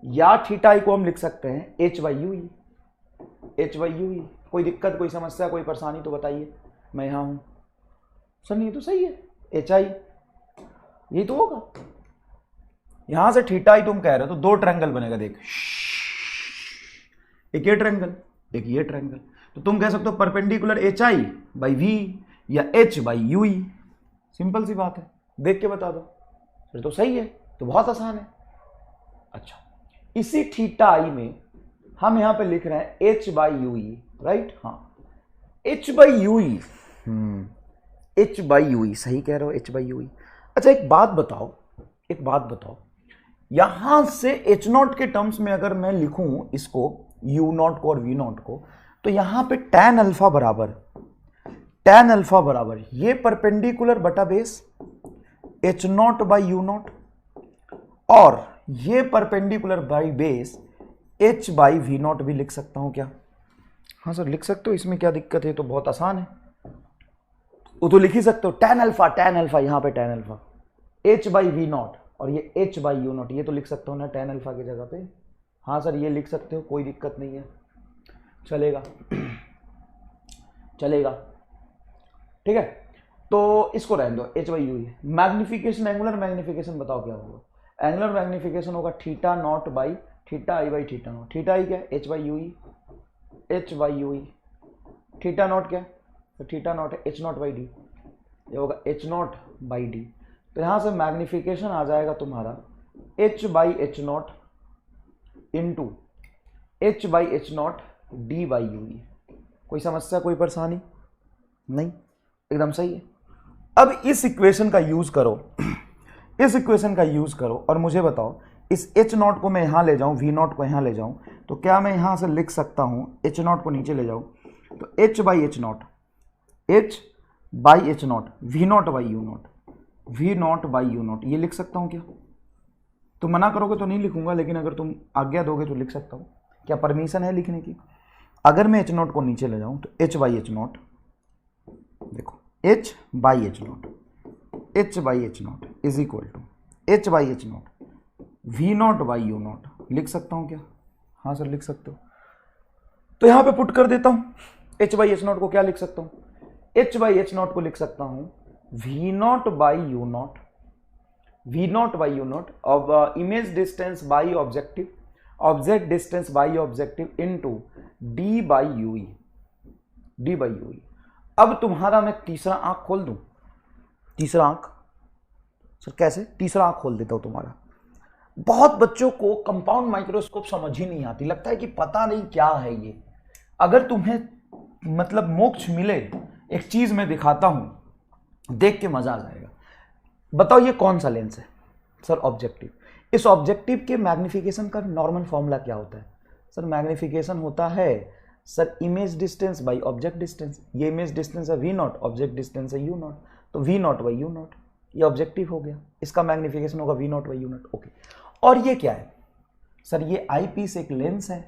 या थीटा आई को हम लिख सकते हैं H by you E, H by you E. कोई दिक्कत, कोई समस्या, कोई परेशानी तो बताइए, मैं यहां हूं। सर नहीं तो सही है, एच आई यही तो होगा। यहां से थीटा आई तुम कह रहे हो तो दो ट्रायंगल बनेगा, देख, एक ये ट्रायंगल, एक ये ट्रायंगल। तो तुम कह सकते हो perpendicular h I by we या h by you e. Simple सी बात है, देख के बता दो, फिर तो सही है, तो बहुत आसान है। अच्छा, इसी थीटा आई में हम यहां पे लिख रहे हैं H by you e, right? हाँ h by you E, H by you e, सही कह रहे हो, एच बाई यू ई। अच्छा एक बात बताओ, एक बात बताओ, यहां से एच नॉट के टर्म्स में अगर मैं लिखूं इसको, यू नॉट को और वी नॉट को, तो यहां पे tan अल्फा बराबर, tan अल्फा बराबर ये परपेंडिकुलर बटा base H not by you not, और ये perpendicular by base H by V not भी लिख सकता हूं क्या? हाँ सर लिख सकते हो, इसमें क्या दिक्कत है? तो बहुत आसान है, वो तो लिख ही सकते हो। tan अल्फा यहां पे tan alpha H by V not, और ये एच बाई यू नॉट, ये तो लिख सकते हो ना tan अल्फा की जगह पे। हाँ सर ये लिख सकते हो, कोई दिक्कत नहीं है, चलेगा चलेगा, ठीक है। तो इसको रहने दो, h by you e. Magnification, angular magnification बताओ क्या होगा? एंगुलर मैग्निफिकेशन होगा theta not by theta i by theta not. Theta i क्या है? H by you E, H by you e. Theta not क्या है? तो थीटा नॉट है एच नॉट बाई डी, ये होगा एच नॉट बाई डी। तो यहां से मैग्निफिकेशन आ जाएगा तुम्हारा H by H not into H by H not D by you E, कोई समस्या, कोई परेशानी नहीं, एकदम सही है। अब इस इक्वेशन का यूज करो, इस इक्वेशन का यूज करो और मुझे बताओ, इस एच नॉट को मैं यहां ले जाऊं, वी नॉट को यहां ले जाऊं, तो क्या मैं यहां से लिख सकता हूं, एच नॉट को नीचे ले जाऊं तो H by H not, H by H not, V not by you not, V not by you not, ये लिख सकता हूं क्या? तुम मना करोगे तो नहीं लिखूंगा, लेकिन अगर तुम आज्ञा दोगे तो लिख सकता हूं। क्या परमिशन है लिखने की? अगर मैं एच नॉट को नीचे ले जाऊं तो एच बाई एच नॉट, देखो H by H not, H by H not is equal to H by H not V not by you not, लिख सकता हूं क्या? हाँ सर लिख सकते हो। तो यहां पे पुट कर देता हूं, एच बाई एच नॉट को क्या लिख सकता हूं? एच बाई एच नॉट को लिख सकता हूं V not by you not, V not by you not of image distance by objective, object distance by objective into D by you E, D by you E. अब तुम्हारा मैं तीसरा आंख खोल दूं, तीसरा आंख, सर कैसे? तीसरा आंख खोल देता हूं तुम्हारा। बहुत बच्चों को कंपाउंड माइक्रोस्कोप समझ ही नहीं आती, लगता है कि पता नहीं क्या है ये। अगर तुम्हें मतलब मोक्ष मिले, एक चीज मैं दिखाता हूं, देख के मजा आ जाएगा। बताओ ये कौन सा लेंस है? Sir objective. इस ऑब्जेक्टिव के मैग्निफिकेशन का नॉर्मल फॉर्मूला क्या होता है? सर मैग्निफिकेशन होता है sir image distance by object distance. ये इमेज डिस्टेंस है वी नॉट, ऑब्जेक्ट डिस्टेंस है यू नॉट, तो V not by you not, ये ऑब्जेक्टिव हो गया, इसका मैग्निफिकेशन होगा V not by you not. Okay, और ये क्या है? सर ये आई पीस एक लेंस है।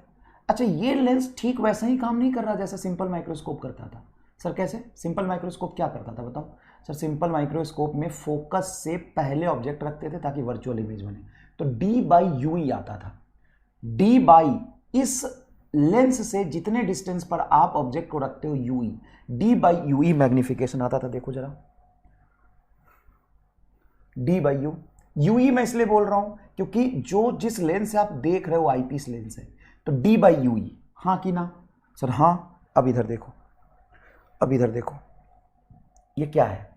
अच्छा, ये लेंस ठीक वैसा ही काम नहीं कर रहा जैसा सिंपल माइक्रोस्कोप करता था। सर कैसे? सिंपल माइक्रोस्कोप क्या करता था बताओ? सर सिंपल माइक्रोस्कोप में फोकस से पहले ऑब्जेक्ट रखते थे ताकि वर्चुअल इमेज बने, तो डी बाई यू ई आता था। डी बाई, इस लेंस से जितने डिस्टेंस पर आप ऑब्जेक्ट को रखते हो you E, D by you e magnification आता था। देखो जरा, डी बाई यू, यू ई मैं इसलिए बोल रहा हूं क्योंकि जो जिस लेंस से आप देख रहे हो आईपीस लेंस है, तो डी बाई यू ई, हाँ कि ना? सर हाँ। अब इधर देखो, अब इधर देखो, ये क्या है?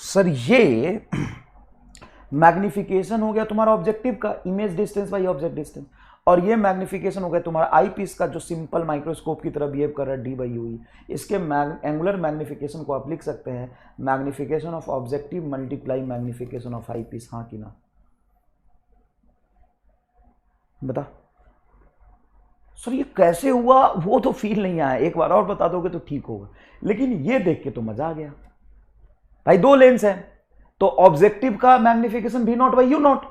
सर ये मैग्निफिकेशन हो गया तुम्हारा ऑब्जेक्टिव का, image distance by object distance, और ये मैग्निफिकेशन हो गया तुम्हारा आई पीस का जो सिंपल माइक्रोस्कोप की तरह बिहेव कर रहा है, डी बाई यू ई। इसके एंगुलर मैग्निफिकेशन को आप लिख सकते हैं magnification of objective multiply magnification of I piece, हाँ कि ना? बता सर ये कैसे हुआ, वो तो फील नहीं आया, एक बार और बता दोगे तो ठीक होगा, लेकिन ये देख के तो मजा आ गया भाई। दो लेंस है तो ऑब्जेक्टिव का magnification V not by you not,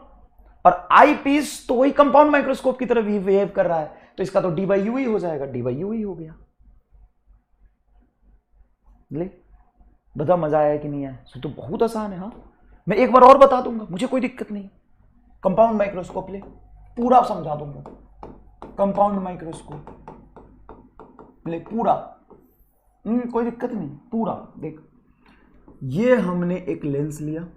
और आई पीस तो वही कंपाउंड माइक्रोस्कोप की तरह बिहेव कर रहा है, तो इसका तो डी बाई यू ही हो जाएगा, डी बाई यू ही हो गया। ले बता मजा आया कि नहीं आया? तो बहुत आसान है। हाँ मैं एक बार और बता दूंगा, मुझे कोई दिक्कत नहीं। कंपाउंड माइक्रोस्कोप ले, पूरा समझा दूंगा। कंपाउंड माइक्रोस्कोप ले पूरा, कोई दिक्कत नहीं, पूरा देख। ये हमने एक लेंस लिया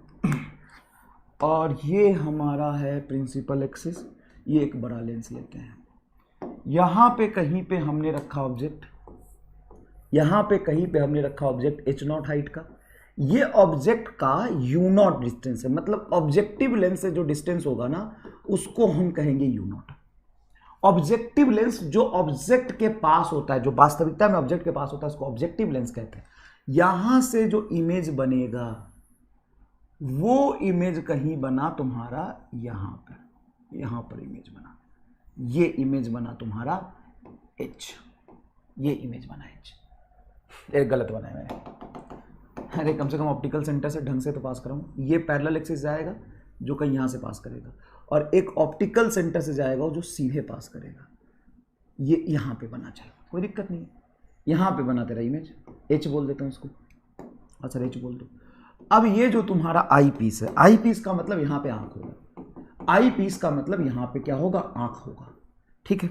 और ये हमारा है प्रिंसिपल एक्सिस, ये एक बड़ा लेंस लेते हैं। यहां पे कहीं पे हमने रखा ऑब्जेक्ट, यहां पे कहीं पे हमने रखा ऑब्जेक्ट एच नॉट हाइट का। ये ऑब्जेक्ट का यू नॉट डिस्टेंस है, मतलब ऑब्जेक्टिव लेंस से जो डिस्टेंस होगा ना उसको हम कहेंगे यू नॉट। ऑब्जेक्टिव लेंस जो ऑब्जेक्ट के पास होता है, जो वास्तविकता में ऑब्जेक्ट के पास होता है, उसको ऑब्जेक्टिव लेंस कहते हैं। यहां से जो इमेज बनेगा वो इमेज कहीं बना तुम्हारा यहां पर इमेज बना, ये इमेज बना तुम्हारा एच, ये इमेज बना एच। एक गलत बनाया मैंने, अरे कम से कम ऑप्टिकल सेंटर से ढंग से तो पास कराऊं। ये पैरेलल एक्सिस जाएगा जो कहीं यहां से पास करेगा, और एक ऑप्टिकल सेंटर से जाएगा जो सीधे पास करेगा। ये यहां पे बना, चल कोई दिक्कत नहीं, यहां पे बना तेरा इमेज, एच बोल देता हूं इसको। अच्छा एच बोल दो। अब ये जो तुम्हारा आई पीस है, आई पीस का मतलब यहां पे आंख होगा, आई पीस का मतलब यहां पे क्या होगा, आंख होगा, ठीक है।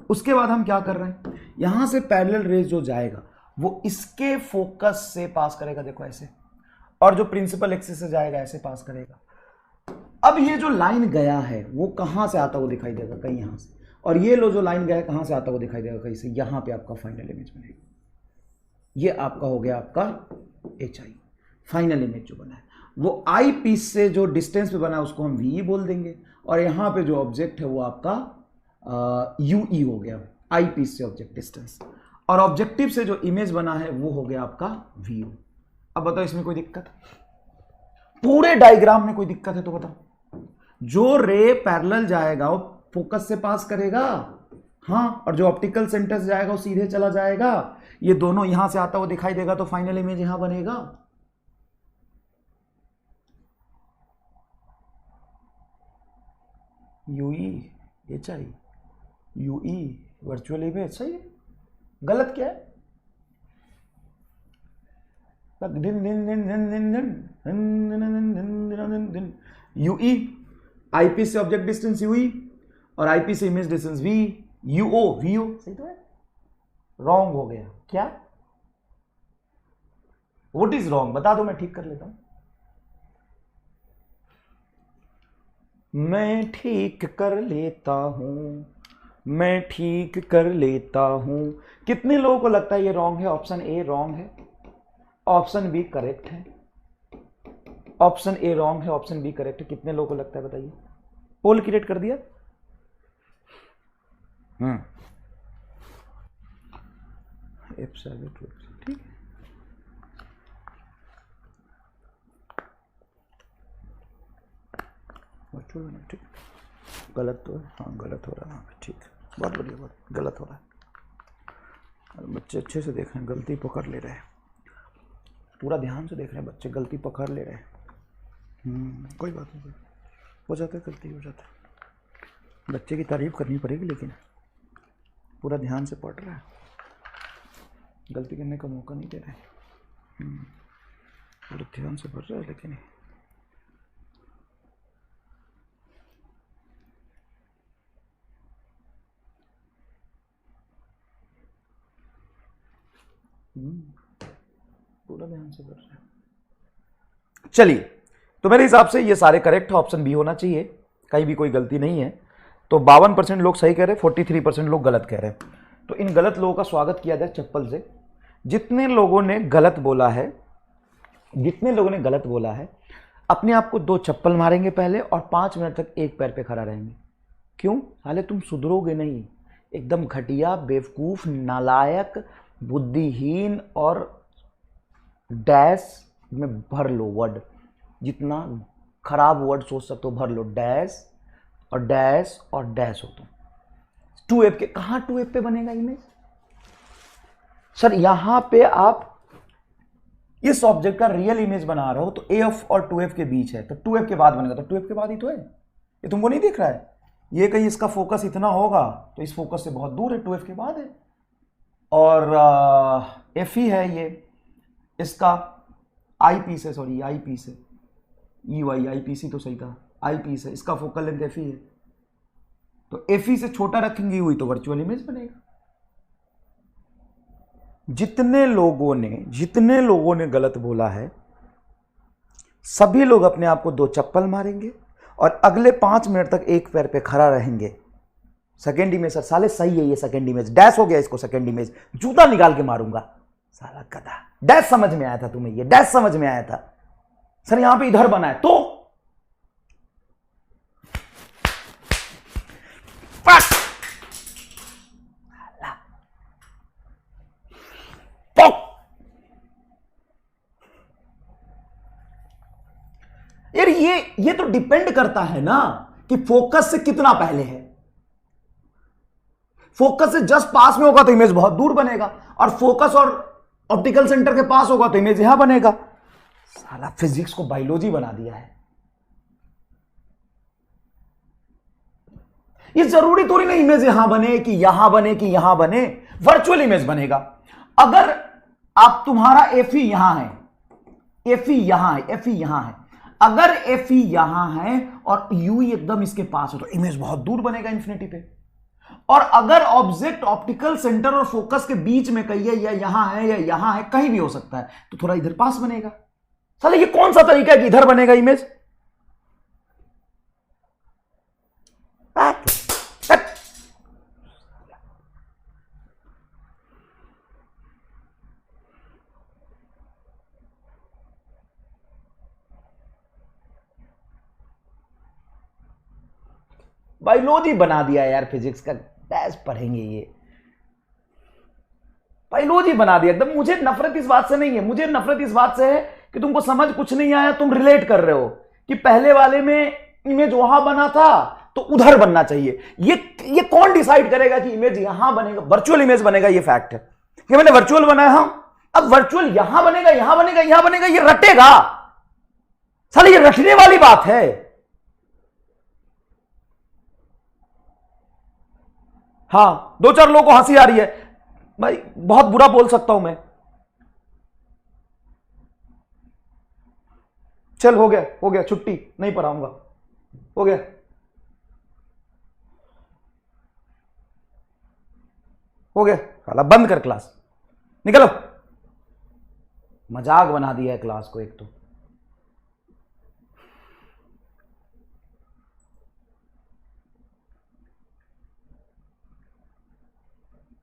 उसके बाद हम क्या कर रहे हैं, यहां से पैरेलल रेज जो जाएगा वो इसके फोकस से पास करेगा, देखो ऐसे, और जो प्रिंसिपल एक्सिस से जाएगा ऐसे पास करेगा। अब ये जो लाइन गया है वो कहां से आता हुआ दिखाई देगा, कहीं यहां से, और ये लो जो लाइन गया है कहां से आता हुआ दिखाई देगा, कहीं से। यहां पे आपका फाइनल इमेज बनेगा, ये आपका हो गया आपका एच आई, फाइनल इमेज जो बना है वो आई पीस से जो डिस्टेंस पे बना है उसको हम वी बोल देंगे, और यहां पे जो ऑब्जेक्ट है वो आपका यू ई हो गया, आई पीस से ऑब्जेक्ट डिस्टेंस। और ऑब्जेक्टिव से जो इमेज बना है वो हो गया आपका व्यू। अब बताओ इसमें कोई दिक्कत? पूरे डायग्राम में कोई दिक्कत है तो बताओ। जो रे पैरेलल जाएगा वो फोकस से पास करेगा, हाँ, और जो ऑप्टिकल सेंटर से जाएगा वो सीधे चला जाएगा। ये दोनों यहां से आता हुआ दिखाई देगा तो फाइनल इमेज यहां बनेगा। U E H I U E virtual image सही है। गलत क्या है? यूई आईपी से ऑब्जेक्ट डिस्टेंस यूई और आईपी से image distance V, U O V O सही तो है। रॉन्ग हो गया क्या? व्हाट इज रॉन्ग बता दो, मैं ठीक कर लेता हूं। मैं ठीक कर लेता हूं, मैं ठीक कर लेता हूं। कितने लोगों को लगता है ये रॉन्ग है? ऑप्शन ए रॉन्ग है, ऑप्शन बी करेक्ट है। ऑप्शन ए रॉन्ग है, ऑप्शन बी करेक्ट है। कितने लोगों को लगता है बताइए? पोल क्रिएट कर दिया। ठीक है। ठीक, गलत तो है, हाँ गलत हो रहा है, ठीक, बहुत बढ़िया, बहुत गलत हो रहा है। बच्चे अच्छे से देख रहे हैं, गलती पकड़ ले रहे हैं, पूरा ध्यान से देख रहे हैं बच्चे, गलती पकड़ ले रहे हैं। कोई बात नहीं, हो जाता है, गलती हो जाता है। बच्चे की तारीफ करनी पड़ेगी, लेकिन पूरा ध्यान से पढ़ रहा है, गलती करने का मौका नहीं दे रहा है, पूरे ध्यान से पढ़ रहा है। लेकिन पूरा ध्यान से पढ़ रहा है। चलिए, तो मेरे हिसाब से ये सारे करेक्ट है, ऑप्शन बी होना चाहिए, कहीं भी कोई गलती नहीं है। तो 52% लोग सही कह रहे हैं, 43% लोग गलत कह रहे हैं। तो इन गलत लोगों का स्वागत किया जाए चप्पल से। जितने लोगों ने गलत बोला है, जितने लोगों ने गलत बोला है, अपने आप को 2 चप्पल मारेंगे पहले और 5 मिनट तक एक पैर पे खड़ा रहेंगे। क्यों? हाले तुम सुधरोगे नहीं, एकदम घटिया, बेवकूफ, नालायक, बुद्धिहीन और डैश में भर लो वर्ड, जितना खराब वर्ड सोच सकते हो भर लो, डैश और डैश और डैश हो। तुम 2F के कहां 2F पे बनेगा इमेज? सर यहां पे आप इस ऑब्जेक्ट का रियल इमेज बना रहे हो तो AF और 2F के बीच है, तो 2F के बाद बनेगा, तो 2F के बाद ही तो है। ये तुमको नहीं दिख रहा है? ये कहीं इसका फोकस इतना होगा तो इस फोकस से बहुत दूर है, 2F के बाद है। और F ही है ये, इसका IP से, सॉरी IP से, EY IPC तो सही था, IP से इसका फोकल लेंथ FE है, तो FE से छोटा रखेंगे हुई तो वर्चुअल इमेज बनेगा। जितने लोगों ने गलत बोला है, सभी लोग अपने आप को 2 चप्पल मारेंगे और अगले 5 मिनट तक एक पैर पे खड़ा रहेंगे। सेकेंड इमेज सर साले सही है, ये सेकेंड इमेज, डैश हो गया इसको, सेकेंड इमेज जूता निकाल के मारूंगा साला गधा। डैश समझ में आया था तुम्हें? ये डैश समझ में आया था? सर यहां पे इधर बना है तो यार ये तो डिपेंड करता है ना कि फोकस से कितना पहले है। फोकस से जस्ट पास में होगा तो इमेज बहुत दूर बनेगा, और फोकस और ऑप्टिकल सेंटर के पास होगा तो इमेज यहां बनेगा। साला फिजिक्स को बायोलॉजी बना दिया है। ये जरूरी थोड़ी ना इमेज यहां बने कि यहां बने कि यहां बने, वर्चुअल इमेज बनेगा। अगर आप तुम्हारा FE यहां है, FE यहां है, FE यहां है, अगर FE यहां है और UE एकदम इसके पास हो तो इमेज बहुत दूर बनेगा इंफिनिटी पे। और अगर ऑब्जेक्ट ऑप्टिकल सेंटर और फोकस के बीच में कहीं है, या यहां है या यहां है, कहीं भी हो सकता है, तो थोड़ा इधर पास बनेगा। साले ये कौन सा तरीका है कि इधर बनेगा इमेज? बायोलॉजी बना दिया यार फिजिक्स का, डैश पढ़ेंगे ये। बायोलॉजी बना दिया एकदम। मुझे नफरत इस बात से नहीं है, मुझे नफरत इस बात से है कि तुमको समझ कुछ नहीं आया, तुम रिलेट कर रहे हो कि पहले वाले में इमेज वहां बना था तो उधर बनना चाहिए। ये कौन डिसाइड करेगा कि इमेज यहां बनेगा, वर्चुअल इमेज बनेगा, ये फैक्ट है कि मैंने वर्चुअल बनाया। हाँ, अब वर्चुअल यहां बनेगा, यहां बनेगा, यहां बनेगा, ये रटेगा साले, ये रटने वाली बात है। हाँ, दो चार लोगों को हंसी आ रही है भाई, बहुत बुरा बोल सकता हूं मैं। चल हो गया, हो गया, छुट्टी नहीं पढ़ाऊंगा, हो गया। हो गया, साला बंद कर क्लास, निकलो। मजाक बना दिया है क्लास को एक तो।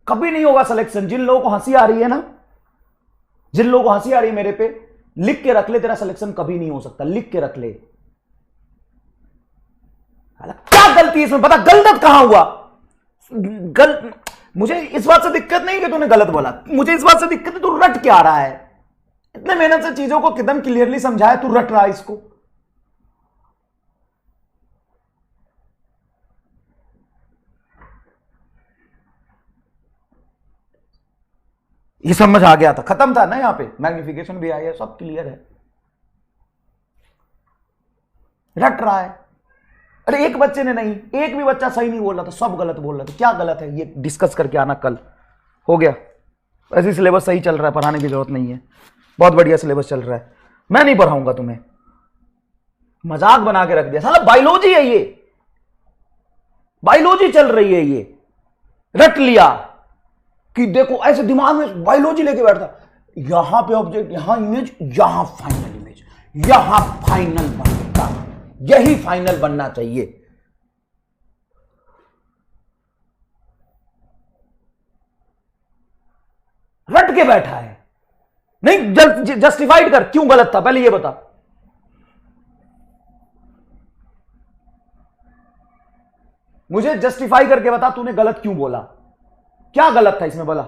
कभी नहीं होगा सिलेक्शन। जिन लोगों को हंसी आ रही है ना, जिन लोगों को हंसी आ रही है मेरे पे, लिख के रख ले, तेरा सिलेक्शन कभी नहीं हो सकता, लिख के रख ले। क्या गलती है इसमें, बता गलत कहां हुआ? मुझे इस बात से दिक्कत नहीं कि तूने गलत बोला, मुझे इस बात से दिक्कत है तू रट क्या रहा है। इतने मेहनत से चीजों को कितना क्लियरली समझाया, तू रट रहा है इसको। ये समझ आ गया था, खत्म था ना, यहां पे मैग्निफिकेशन भी आई है, सब क्लियर है। रट रहा है। अरे एक बच्चे ने नहीं, एक भी बच्चा सही नहीं बोल रहा था, सब गलत बोल रहा था। क्या गलत है ये डिस्कस करके आना कल। हो गया, ऐसे सिलेबस सही चल रहा है, पढ़ाने की जरूरत नहीं है, बहुत बढ़िया सिलेबस चल रहा है। मैं नहीं पढ़ाऊंगा तुम्हें, मजाक बना के रख दिया साला। बायोलॉजी है ये, बायोलॉजी चल रही है, ये रट लिया कि देखो, ऐसे दिमाग में बायोलॉजी लेके बैठता, यहां पे ऑब्जेक्ट, यहां इमेज, यहां फाइनल इमेज, यहां फाइनल बनता, यही फाइनल बनना चाहिए। रट के बैठा है। नहीं, जस्टिफाइड कर, क्यों गलत था पहले ये बता। मुझे जस्टिफाई करके बता, तूने गलत क्यों बोला, क्या गलत था इसमें बोला।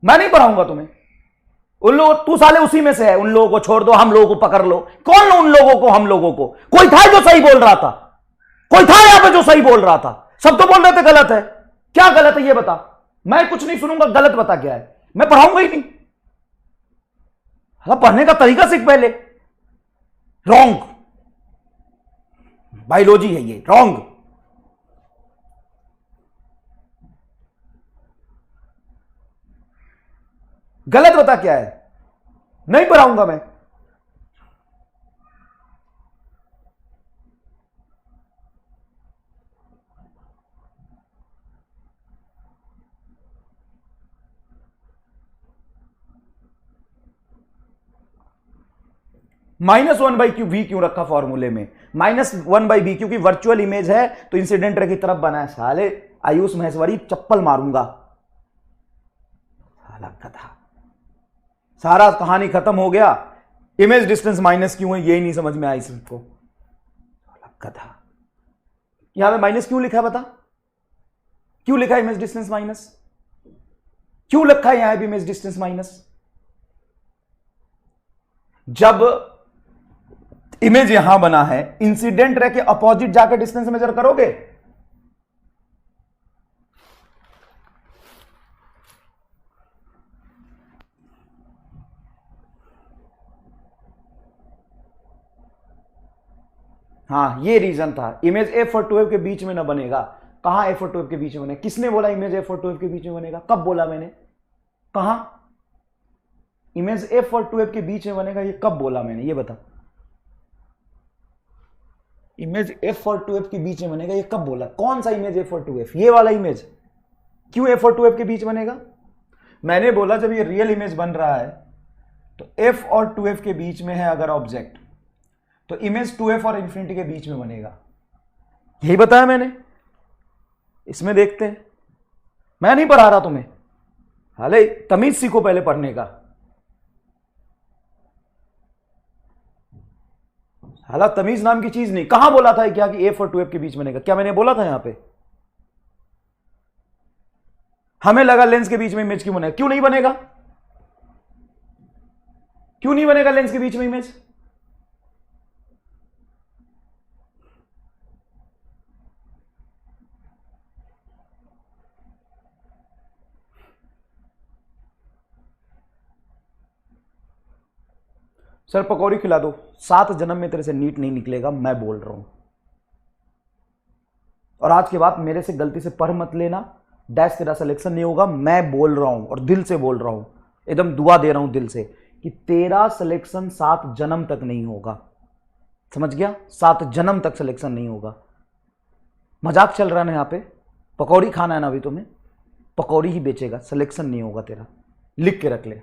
मैं नहीं पढ़ाऊंगा तुम्हें। उन लोग, तू साले उसी में से है, उन लोगों को छोड़ दो, हम लोगों को पकड़ लो। कौन उन लोगों को, हम लोगों को? कोई था जो सही बोल रहा था, कोई था यहां पे जो सही बोल रहा था, सब तो बोल रहे थे गलत है। क्या गलत है ये बता, मैं कुछ नहीं सुनूंगा, गलत बता क्या है, मैं पढ़ाऊंगा ही नहीं। पढ़ने का तरीका सीख पहले। रॉन्ग, बायोलॉजी है ये, रॉन्ग। गलत बता क्या है, नहीं पढ़ाऊंगा मैं। -1/q v क्यों रखा फॉर्मूले में? -1/b क्योंकि वर्चुअल इमेज है तो इंसिडेंट रे की तरफ बना है। साले आयुष महेश्वरी, चप्पल मारूंगा साला कथा। सारा कहानी खत्म हो गया। इमेज डिस्टेंस माइनस क्यों है यही नहीं समझ में आई सबको, कथा। यहां पे माइनस क्यों लिखा है बता, क्यों लिखा है इमेज डिस्टेंस माइनस, क्यों लिखा है यहां पे इमेज डिस्टेंस माइनस? जब इमेज यहां बना है, इंसिडेंट रे के अपोजिट जाकर डिस्टेंस मेजर करोगे। हाँ, ये रीजन था, इमेज f और 2f के बीच में ना बनेगा। कहां f और 2f के बीच में बनेगा? किसने बोला इमेज f और 2f के बीच में बनेगा? कब बोला मैंने? कहां इमेज f और 2f के बीच में बनेगा, ये कब बोला मैंने, ये बता। इमेज f और 2f के बीच में बनेगा, ये कब बोला? कौन सा इमेज f और 2f? ये वाला इमेज। क्यों f और 2f के बीच बनेगा? मैंने बोला जब ये रियल इमेज बन रहा है तो f और 2f के बीच में है अगर ऑब्जेक्ट, तो इमेज 2f और इंफिनिटी के बीच में बनेगा। यही बताया मैंने। इसमें देखते हैं, मैं नहीं पढ़ा रहा तुम्हें, हाले तमीज सीखो पहले पढ़ने का। हालांकि तमीज नाम की चीज नहीं। कहां बोला था क्या कि f और 2f के बीच बनेगा? क्या मैंने बोला था यहां पे? हमें लगा लेंस के बीच में इमेज क्यों बनेगा, क्यों नहीं बनेगा, क्यों नहीं बनेगा लेंस के बीच में इमेज? सर पकौड़ी खिला दो, 7 जन्म में तेरे से नीट नहीं निकलेगा, मैं बोल रहा हूं। और आज के बाद मेरे से गलती से पर मत लेना, डैश तेरा सिलेक्शन नहीं होगा, मैं बोल रहा हूं और दिल से बोल रहा हूं, एकदम दुआ दे रहा हूं दिल से कि तेरा सिलेक्शन 7 जन्म तक नहीं होगा, समझ गया? 7 जन्म तक सिलेक्शन नहीं होगा। मजाक चल रहा है ना यहाँ पे? पकौड़ी खाना है ना अभी तुम्हें, पकौड़ी ही बेचेगा, सिलेक्शन नहीं होगा तेरा, लिख के रख ले।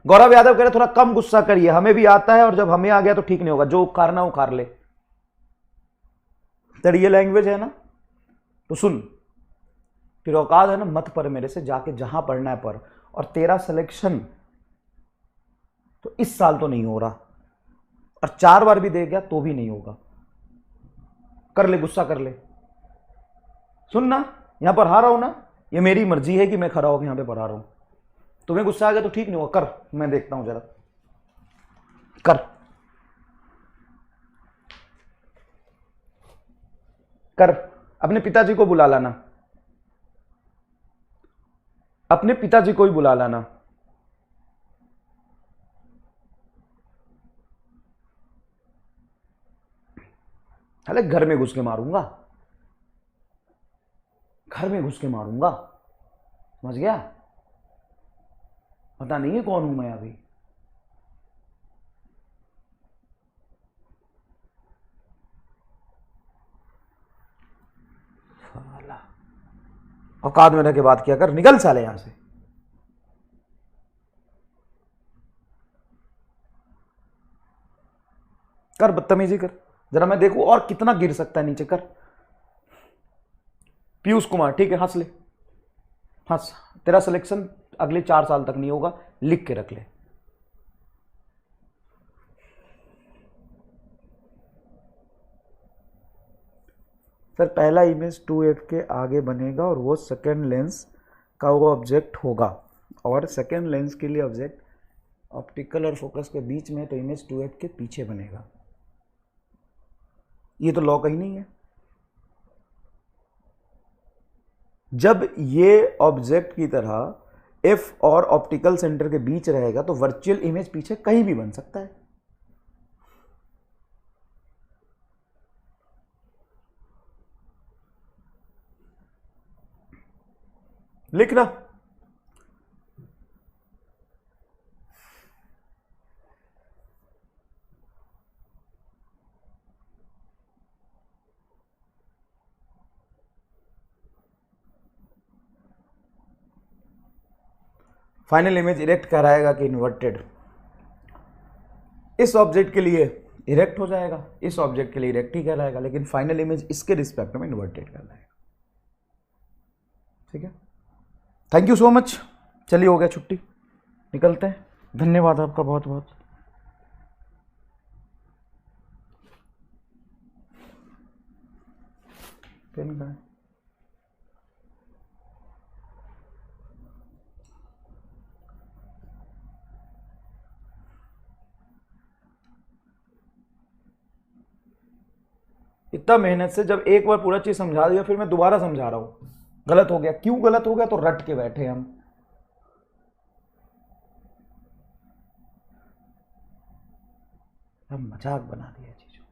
गौरव यादव कह रहे थोड़ा कम गुस्सा करिए, हमें भी आता है और जब हमें आ गया तो ठीक नहीं होगा, जो उखाड़ना उखाड़ ले। तेरी ये लैंग्वेज है ना, तो सुन, तेरा औकात है ना, मत पढ़ मेरे से, जाके जहां पढ़ना है पढ़। और तेरा सिलेक्शन तो इस साल तो नहीं हो रहा, और 4 बार भी दे गया तो भी नहीं होगा। कर ले, गुस्सा कर ले। सुन ना, यहां पर हारा हूं ना, ये मेरी मर्जी है कि मैं खड़ा होकर यहां पे पढ़ा रहा हूं। तुम्हें गुस्सा आ गया तो ठीक नहीं होगा, कर, मैं देखता हूं जरा, कर कर। अपने पिताजी को बुला लाना, अपने पिताजी को ही बुला लाना। अरे घर में घुस के मारूंगा, घर में घुस के मारूंगा, समझ गया? पता नहीं है कौन हूं मैं अभी। औकात में रह के बात किया कर, निकल साले यहां से। कर बदतमीजी कर, जरा मैं देखूं और कितना गिर सकता है नीचे, कर। पीयूष कुमार, ठीक है, हंस ले, हंस। तेरा सिलेक्शन अगले 4 साल तक नहीं होगा, लिख के रख ले। सर पहला इमेज 2f के आगे बनेगा और वो सेकेंड लेंस का वो ऑब्जेक्ट होगा, और सेकेंड लेंस के लिए ऑब्जेक्ट ऑप्टिकल और फोकस के बीच में, तो इमेज 2f के पीछे बनेगा। ये तो लॉ कहीं नहीं है। जब ये ऑब्जेक्ट की तरह f और ऑप्टिकल सेंटर के बीच रहेगा तो वर्चुअल इमेज पीछे कहीं भी बन सकता है। लिखना, फाइनल इमेज इरेक्ट कराएगा कि इन्वर्टेड? इस ऑब्जेक्ट के लिए इरेक्ट हो जाएगा, इस ऑब्जेक्ट के लिए इरेक्ट ही कहलाएगा, लेकिन फाइनल इमेज इसके रिस्पेक्ट में इन्वर्टेड कहलाएगा। ठीक है, थैंक यू सो मच। चलिए हो गया छुट्टी, निकलते हैं। धन्यवाद आपका बहुत बहुत। पेन का इतना मेहनत से जब एक बार पूरा चीज समझा दिया, फिर मैं दोबारा समझा रहा हूं, गलत हो गया। क्यों गलत हो गया? तो रट के बैठे हम मजाक बना दिया चीजों।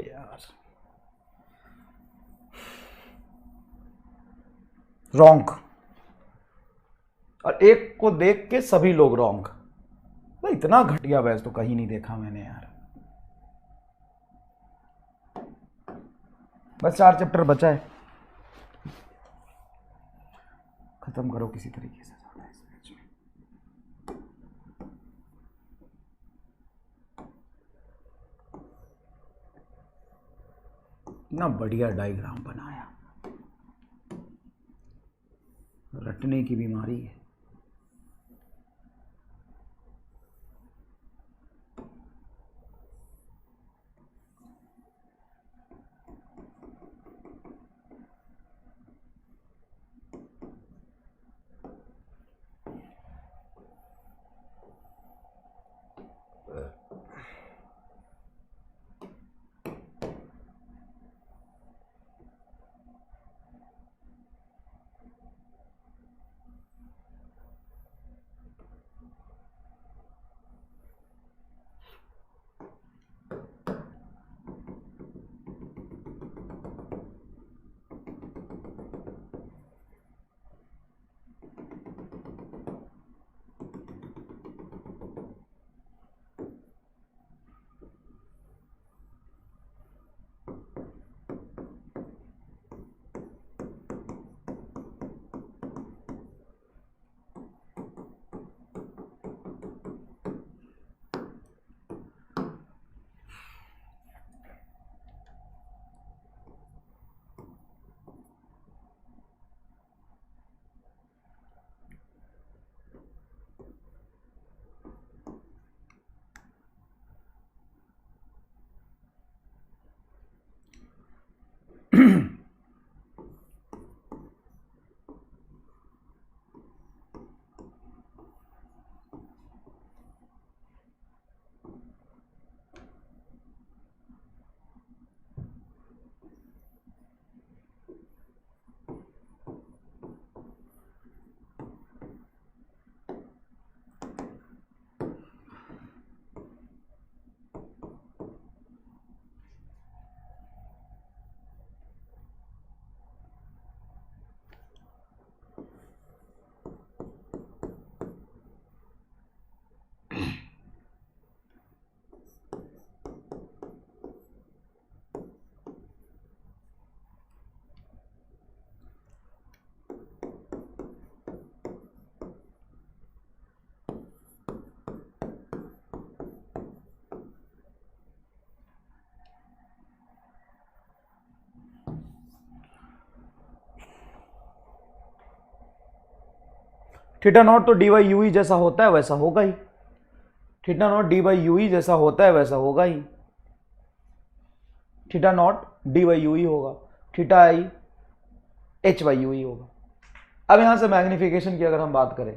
यार रॉन्ग, और एक को देख के सभी लोग रॉन्ग। इतना घटिया बहस तो कहीं नहीं देखा मैंने यार। बस 4 चैप्टर बचा है, खत्म करो किसी तरीके से। इतना बढ़िया डायग्राम बनाया, रटने की बीमारी है। थीटा नॉट तो डी बाई यू जैसा होता है वैसा होगा ही, theta not D by u जैसा होता है वैसा होगा ही, theta not D by u होगा, theta i h by u होगा। अब यहां से मैग्निफिकेशन की अगर हम बात करें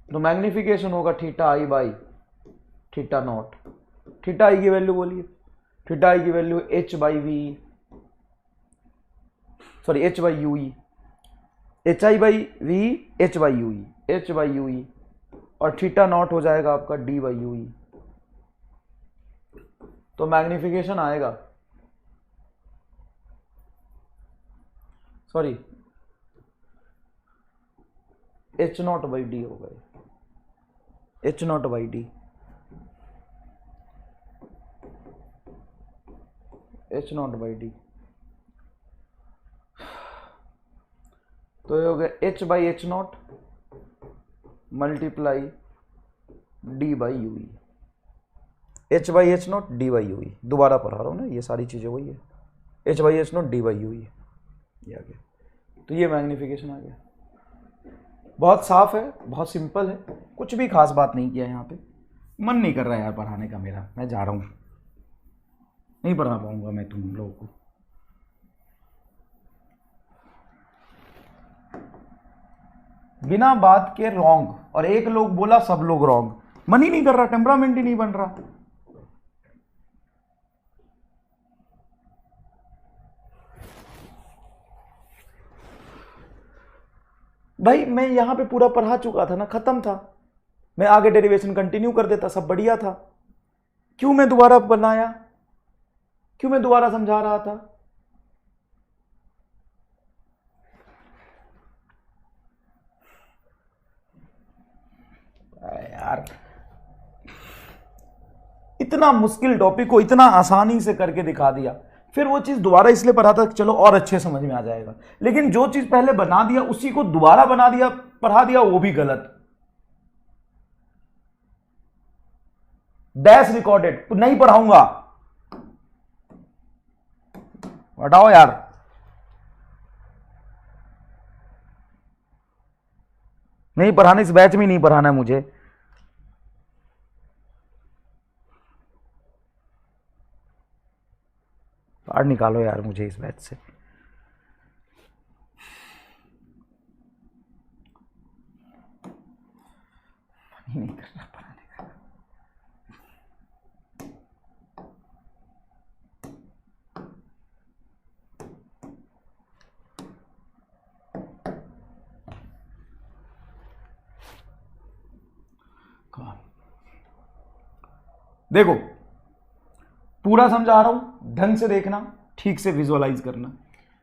तो मैग्निफिकेशन होगा theta i by theta not. Theta i की वैल्यू बोलिए, थीटा आई की value h by v, sorry h by you E, h I by we h by you E, H by you e, और थीटा नॉट हो जाएगा आपका डी बाई यू ई। तो मैग्निफिकेशन आएगा, sorry H not by D हो गए, H not by D, H not by D, तो ये हो गया H by H not multiply D by you E, H by H not D by you ई, दोबारा पढ़ा रहा हूँ ना, ये सारी चीज़ें वही है, h by H not D by you ई, ये आ गया। तो ये मैग्निफिकेशन आ गया, बहुत साफ है, बहुत सिंपल है, कुछ भी खास बात नहीं किया यहाँ पे। मन नहीं कर रहा है यार पढ़ाने का मेरा, मैं जा रहा हूँ, नहीं पढ़ा पाऊंगा मैं तुम लोगों को। बिना बात के रॉन्ग, और एक लोग बोला सब लोग रॉन्ग, मन ही नहीं कर रहा, टेम्परामेंट ही नहीं बन रहा। भाई मैं यहां पे पूरा पढ़ा चुका था ना, खत्म था, मैं आगे डेरिवेशन कंटिन्यू कर देता, सब बढ़िया था। क्यों मैं दोबारा बनाया, क्यों मैं दोबारा समझा रहा था? यार इतना मुश्किल टॉपिक को इतना आसानी से करके दिखा दिया, फिर वो चीज दोबारा इसलिए पढ़ा था चलो और अच्छे समझ में आ जाएगा, लेकिन जो चीज पहले बना दिया उसी को दोबारा बना दिया, पढ़ा दिया, वो भी गलत। डैश रिकॉर्डेड नहीं पढ़ाऊंगा, हटाओ यार, नहीं पढ़ाना, इस बैच में नहीं पढ़ाना है मुझे। बाहर निकालो यार मुझे इस बैच से। नहीं कर रहा पढ़ाने का। देखो पूरा समझा रहा हूं, ढंग से देखना, ठीक से विजुअलाइज करना,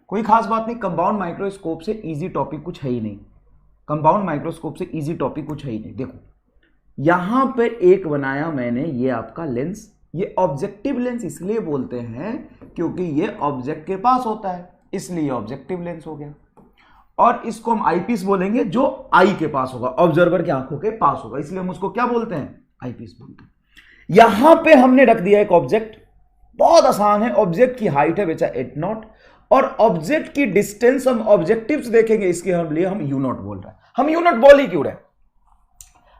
कोई खास बात नहीं। कंपाउंड माइक्रोस्कोप से इजी टॉपिक कुछ है ही नहीं, कंपाउंड माइक्रोस्कोप से इजी टॉपिक कुछ है ही नहीं। देखो यहां पे एक बनाया मैंने, ये आपका लेंस, ये ऑब्जेक्टिव लेंस इसलिए बोलते हैं क्योंकि ये ऑब्जेक्ट के पास होता है, इसलिए ऑब्जेक्टिव लेंस हो गया। और इसको हम आईपीस बोलेंगे जो आई के पास होगा, ऑब्जर्वर की आंखों के पास होगा, इसलिए हम उसको क्या बोलते हैं, आईपीस बोलते हैं। यहां पे हमने रख दिया एक ऑब्जेक्ट, बहुत आसान है। ऑब्जेक्ट की हाइट है बेचा 8 नॉट, और ऑब्जेक्ट की डिस्टेंस हम ऑब्जेक्टिव्स देखेंगे, इसके हम लिए हम यू नॉट बोल रहे हैं। हम यू नॉट बोल ही क्यों रहे,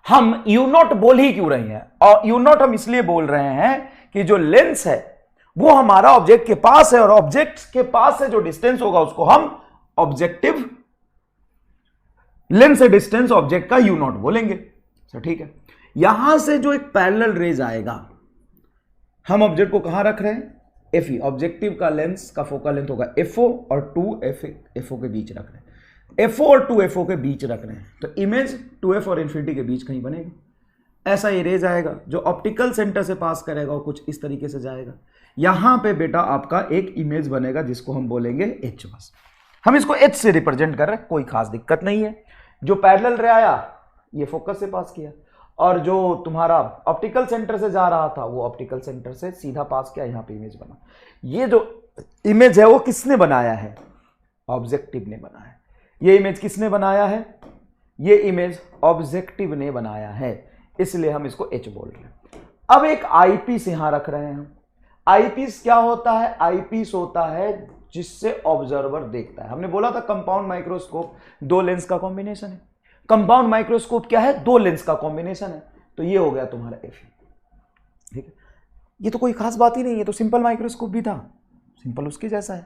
हम यू नॉट बोल ही क्यों रहे हैं, और यू नॉट हम इसलिए बोल रहे हैं कि जो लेंस है वो हमारा ऑब्जेक्ट के पास है, और ऑब्जेक्ट के पास से जो डिस्टेंस होगा उसको हम ऑब्जेक्टिव लेंस से डिस्टेंस ऑब्जेक्ट का यू नॉट बोलेंगे। ठीक है, यहां से जो एक पैरेलल रेज आएगा, हम ऑब्जेक्ट को कहां रख रहे हैं, एफ ई, ऑब्जेक्टिव का लेंस का फोकल लेंथ होगा एफओ, और 2 के बीच रख रहे हैं, एफओ और 2 के बीच रख रहे हैं, तो इमेज 2f और इन्फिनिटी के बीच कहीं बनेगी। ऐसा ये रेज आएगा जो ऑप्टिकल सेंटर से पास करेगा और कुछ इस तरीके से जाएगा। यहां पे बेटा आपका एक इमेज बनेगा जिसको हम बोलेंगे एच। बस हम इसको एच से रिप्रेजेंट कर रहे हैं, कोई खास दिक्कत नहीं है। जो पैरेलल रे आया ये फोकस से पास किया, और जो तुम्हारा ऑप्टिकल सेंटर से जा रहा था वो ऑप्टिकल सेंटर से सीधा पास किया, यहां पे इमेज बना। ये जो इमेज है वो किसने बनाया है, ऑब्जेक्टिव ने बनाया है। ये इमेज किसने बनाया है, ये इमेज ऑब्जेक्टिव ने बनाया है, इसलिए हम इसको एच बोल रहे हैं। अब एक आईपीस यहां रख रहे हैं हम। आईपीस क्या होता है, आईपीस होता है जिससे ऑब्जर्वर देखता है। हमने बोला था कंपाउंड माइक्रोस्कोप 2 लेंस का कॉम्बिनेशन है। कंपाउंड माइक्रोस्कोप क्या है, 2 लेंस का कॉम्बिनेशन है। तो ये हो गया तुम्हारा एफ। ठीक है, ये तो कोई खास बात ही नहीं है, तो सिंपल माइक्रोस्कोप भी था, सिंपल उसके जैसा है।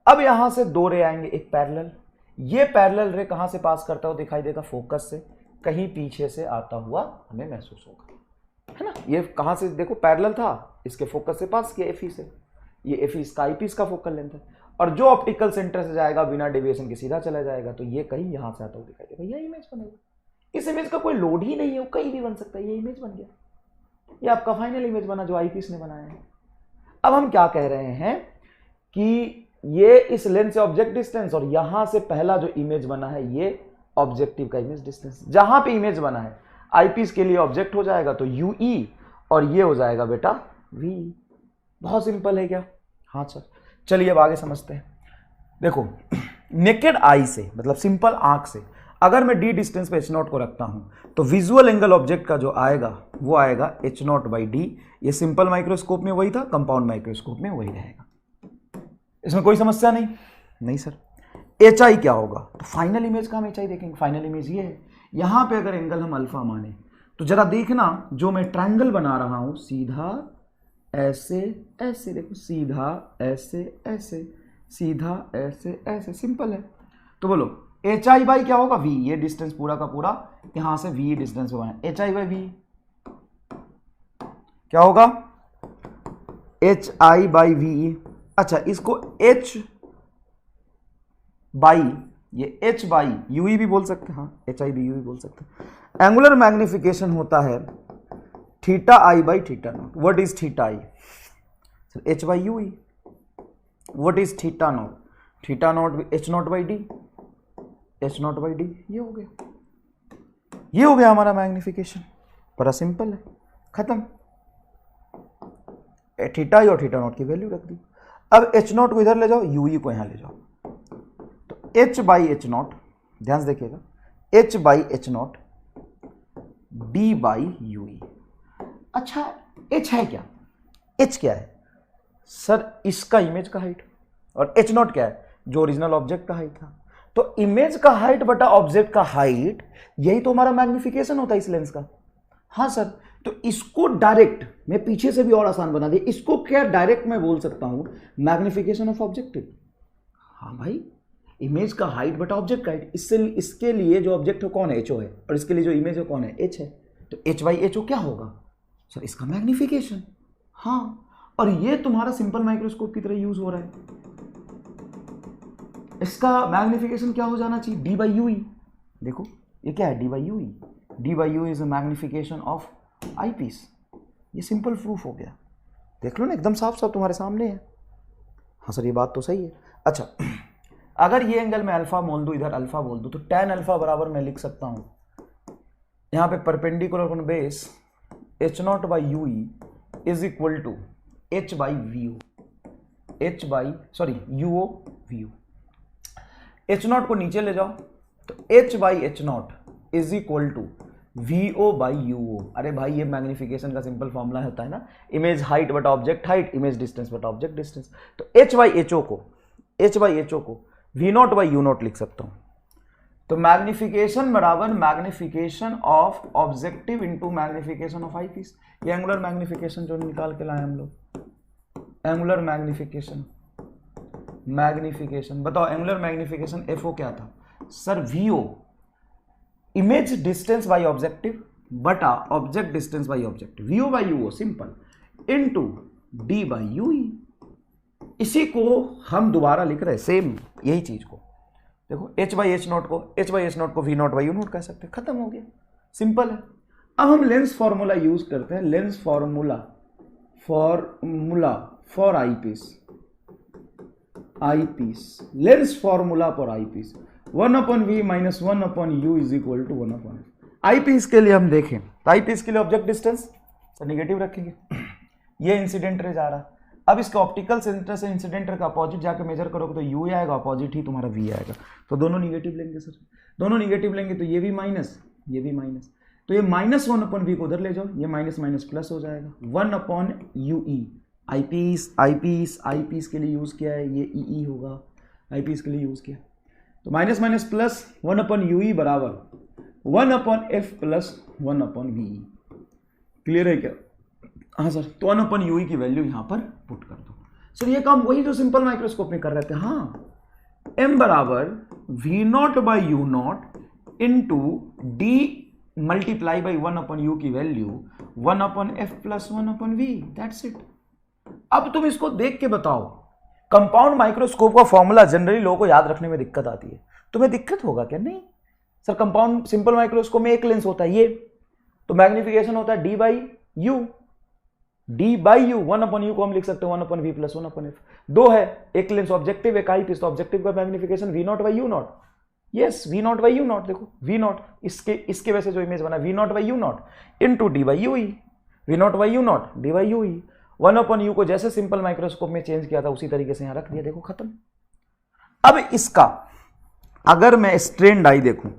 अब यहां से 2 रे आएंगे, एक पैरेलल, ये पैरेलल रे कहां से पास करता हुआ दिखाई देगा, फोकस से, कहीं पीछे से आता हुआ हमें महसूस होगा, है ना। ये कहां से, देखो पैरेलल था, इसके फोकस से पास किया एफई से, ये एफई इसका आईपीस का फोकल लेंथ है, और जो ऑप्टिकल सेंटर से जाएगा बिना डेविएशन के सीधा चला जाएगा, तो ये कहीं यहां से आता हुआ दिखाई देगा, ये इमेज बनेगा। इस इमेज का कोई लोड ही नहीं है, वो कहीं भी बन सकता है, ये इमेज बन गया, ये आपका फाइनल इमेज बना जो आईपीस ने बनाया है। अब हम क्या कह रहे हैं कि ये इस लेंस से ऑब्जेक्ट डिस्टेंस, और यहां से पहला जो इमेज बना है ये ऑब्जेक्टिव का इमेज डिस्टेंस, जहां पे इमेज बना है आईपीस के लिए ऑब्जेक्ट हो जाएगा तो यूई, और ये हो जाएगा बेटा वी। बहुत सिंपल है क्या, हाँ सर। चलिए अब आगे समझते हैं। देखो नेकेड आई से, मतलब सिंपल आंख से, अगर मैं डी डिस्टेंस पे एच नॉट को रखता हूं तो विजुअल एंगल ऑब्जेक्ट का जो आएगा वो आएगा एच नॉट बाई डी। ये सिंपल माइक्रोस्कोप में वही था, कंपाउंड माइक्रोस्कोप में वही रहेगा, इसमें कोई समस्या नहीं। नहीं सर, एच आई क्या होगा, तो फाइनल इमेज का हम एच आई देखेंगे। फाइनल इमेज ये है, यहां पे अगर एंगल हम अल्फा माने तो जरा देखना, जो मैं ट्रायंगल बना रहा हूं, सीधा ऐसे ऐसे, देखो सीधा ऐसे ऐसे, सीधा ऐसे ऐसे, सिंपल है। तो बोलो एच आई बाई क्या होगा, वी, ये डिस्टेंस पूरा का पूरा यहां से वी डिस्टेंस होगा, एच आई बाई वी क्या होगा, एच आई बाई वी। अच्छा, इसको एच बाई, ये एच बाई यू भी बोल सकते हैं, हाँ एच आई बी यू भी बोल सकते हैं। एंगुलर मैग्निफिकेशन होता है theta i by theta not. What is theta i, h by you. What is theta not, theta naught H not by D, H not by D. ये हो गया, ये हो गया हमारा मैग्निफिकेशन, बड़ा सिंपल है, खत्म। थीटा आई और थीटा नॉट की वैल्यू रख दी। अब एच नॉट को इधर ले जाओ, यू को यहां ले जाओ, तो एच बाई एच नॉट, ध्यान से देखिएगा, H by H not D by you. अच्छा एच है क्या, एच क्या है सर, इसका इमेज का हाइट, और एच नॉट क्या है, जो ओरिजिनल ऑब्जेक्ट का हाइट था। तो इमेज का हाइट बटा ऑब्जेक्ट का हाइट, यही तो हमारा मैग्निफिकेशन होता है इस लेंस का। हाँ सर, तो इसको डायरेक्ट मैं पीछे से भी और आसान बना दिया, इसको क्या डायरेक्ट मैं बोल सकता हूं मैग्निफिकेशन ऑफ ऑब्जेक्टिव। हाँ भाई, इमेज का हाइट बटा ऑब्जेक्ट का हाइट, इससे इसके लिए जो ऑब्जेक्ट है कौन है, एचओ है, और इसके लिए जो इमेज है कौन है, एच है। तो एच बाई एचओ क्या होगा सर, इसका मैग्निफिकेशन। हाँ, और ये तुम्हारा सिंपल माइक्रोस्कोप की तरह यूज हो रहा है, इसका मैग्निफिकेशन क्या हो जाना चाहिए, डी बाई यू ई। देखो ये क्या है, D by you E, D by U is a magnification of I piece. ये सिंपल प्रूफ हो गया, देख लो ना, एकदम साफ साफ तुम्हारे सामने है। हाँ सर, ये बात तो सही है। अच्छा, अगर ये एंगल में अल्फा बोल दूं, इधर अल्फा बोल दूं, तो tan अल्फा बराबर मैं लिख सकता हूं यहां पे perpendicular on base H not by you e is equal to H by v u, h by you o v u. H not को नीचे ले जाओ तो H by H not is equal to v o by you o. अरे भाई, ये मैग्निफिकेशन का सिंपल फॉर्मूला होता है ना, इमेज हाइट बटा ऑब्जेक्ट हाइट, इमेज डिस्टेंस बटा ऑब्जेक्ट डिस्टेंस। तो एच बाई एच ओ को we not by you not लिख सकता हूं। तो मैग्निफिकेशन बराबर magnification of objective into magnification of I piece. ये एंगुलर मैग्निफिकेशन जो निकाल के लाए हम लोग, एंगुलर मैग्निफिकेशन बताओ, एंगुलर मैग्निफिकेशन एफ ओ क्या था sir, v o image distance by objective बटा object distance by objective, we o by you O simple, into D by you E. इसी को हम दोबारा लिख रहे हैं, सेम यही चीज को। देखो एच बाई एच नॉट को we not by you not कह सकते हैं, खत्म हो गया, सिंपल है। अब हम लेंस फॉर्मूला यूज करते हैं, lens formula for eyepiece, lens formula for eyepiece 1/v minus 1/u is equal to 1/f। I piece के लिए हम देखें तो आई पीस के लिए ऑब्जेक्ट डिस्टेंस तो निगेटिव रखेंगे, ये इंसिडेंट रे जा रहा है। अब इसके ऑप्टिकल सेंटर से इंसिडेंट रे का अपोजिट जाके मेजर करोगे तो u आएगा, अपोजिट ही तुम्हारा v आएगा। तो दोनों निगेटिव लेंगे सर, दोनों निगेटिव लेंगे तो ये भी माइनस, ये भी माइनस, तो ये माइनस 1/v को उधर ले जाओ, ये माइनस माइनस प्लस हो जाएगा 1/ue। आई पीस के लिए यूज किया है, ये ई होगा, आई पीस के लिए यूज किया, तो माइनस माइनस प्लस 1/ue बराबर 1/f प्लस 1/ve। क्लियर है क्या? हाँ सर, तो 1/ue की वैल्यू यहां पर पुट कर दो। सर ये काम वही जो सिंपल माइक्रोस्कोप में कर रहे थे। हाँ, m बराबर v not by you not into D multiply by 1/u की value 1/f plus 1/v, that's it. अब तुम इसको देख के बताओ, कंपाउंड माइक्रोस्कोप का फॉर्मूला जनरली लोगों को याद रखने में दिक्कत आती है, तुम्हें दिक्कत होगा क्या? नहीं सर, कंपाउंड सिंपल माइक्रोस्कोप में एक लेंस होता है ये, तो मैग्निफिकेशन होता है डी बाई यू, 1/u को हम लिख सकते हैं 1/v प्लस 1/f। दो है, एक लेंस ऑब्जेक्टिव एक आई पीस, तो ऑब्जेक्टिव का magnification V not by you not, yes V not by you not. देखो वी नॉट इसके वजह से जो इमेज बना V not by you not into D by you E, V not by you not D by you E. 1/u को जैसे सिंपल माइक्रोस्कोप में चेंज किया था उसी तरीके से यहां रख दिया, देखो खत्म। अब इसका अगर मैं स्ट्रेन आई देखूं,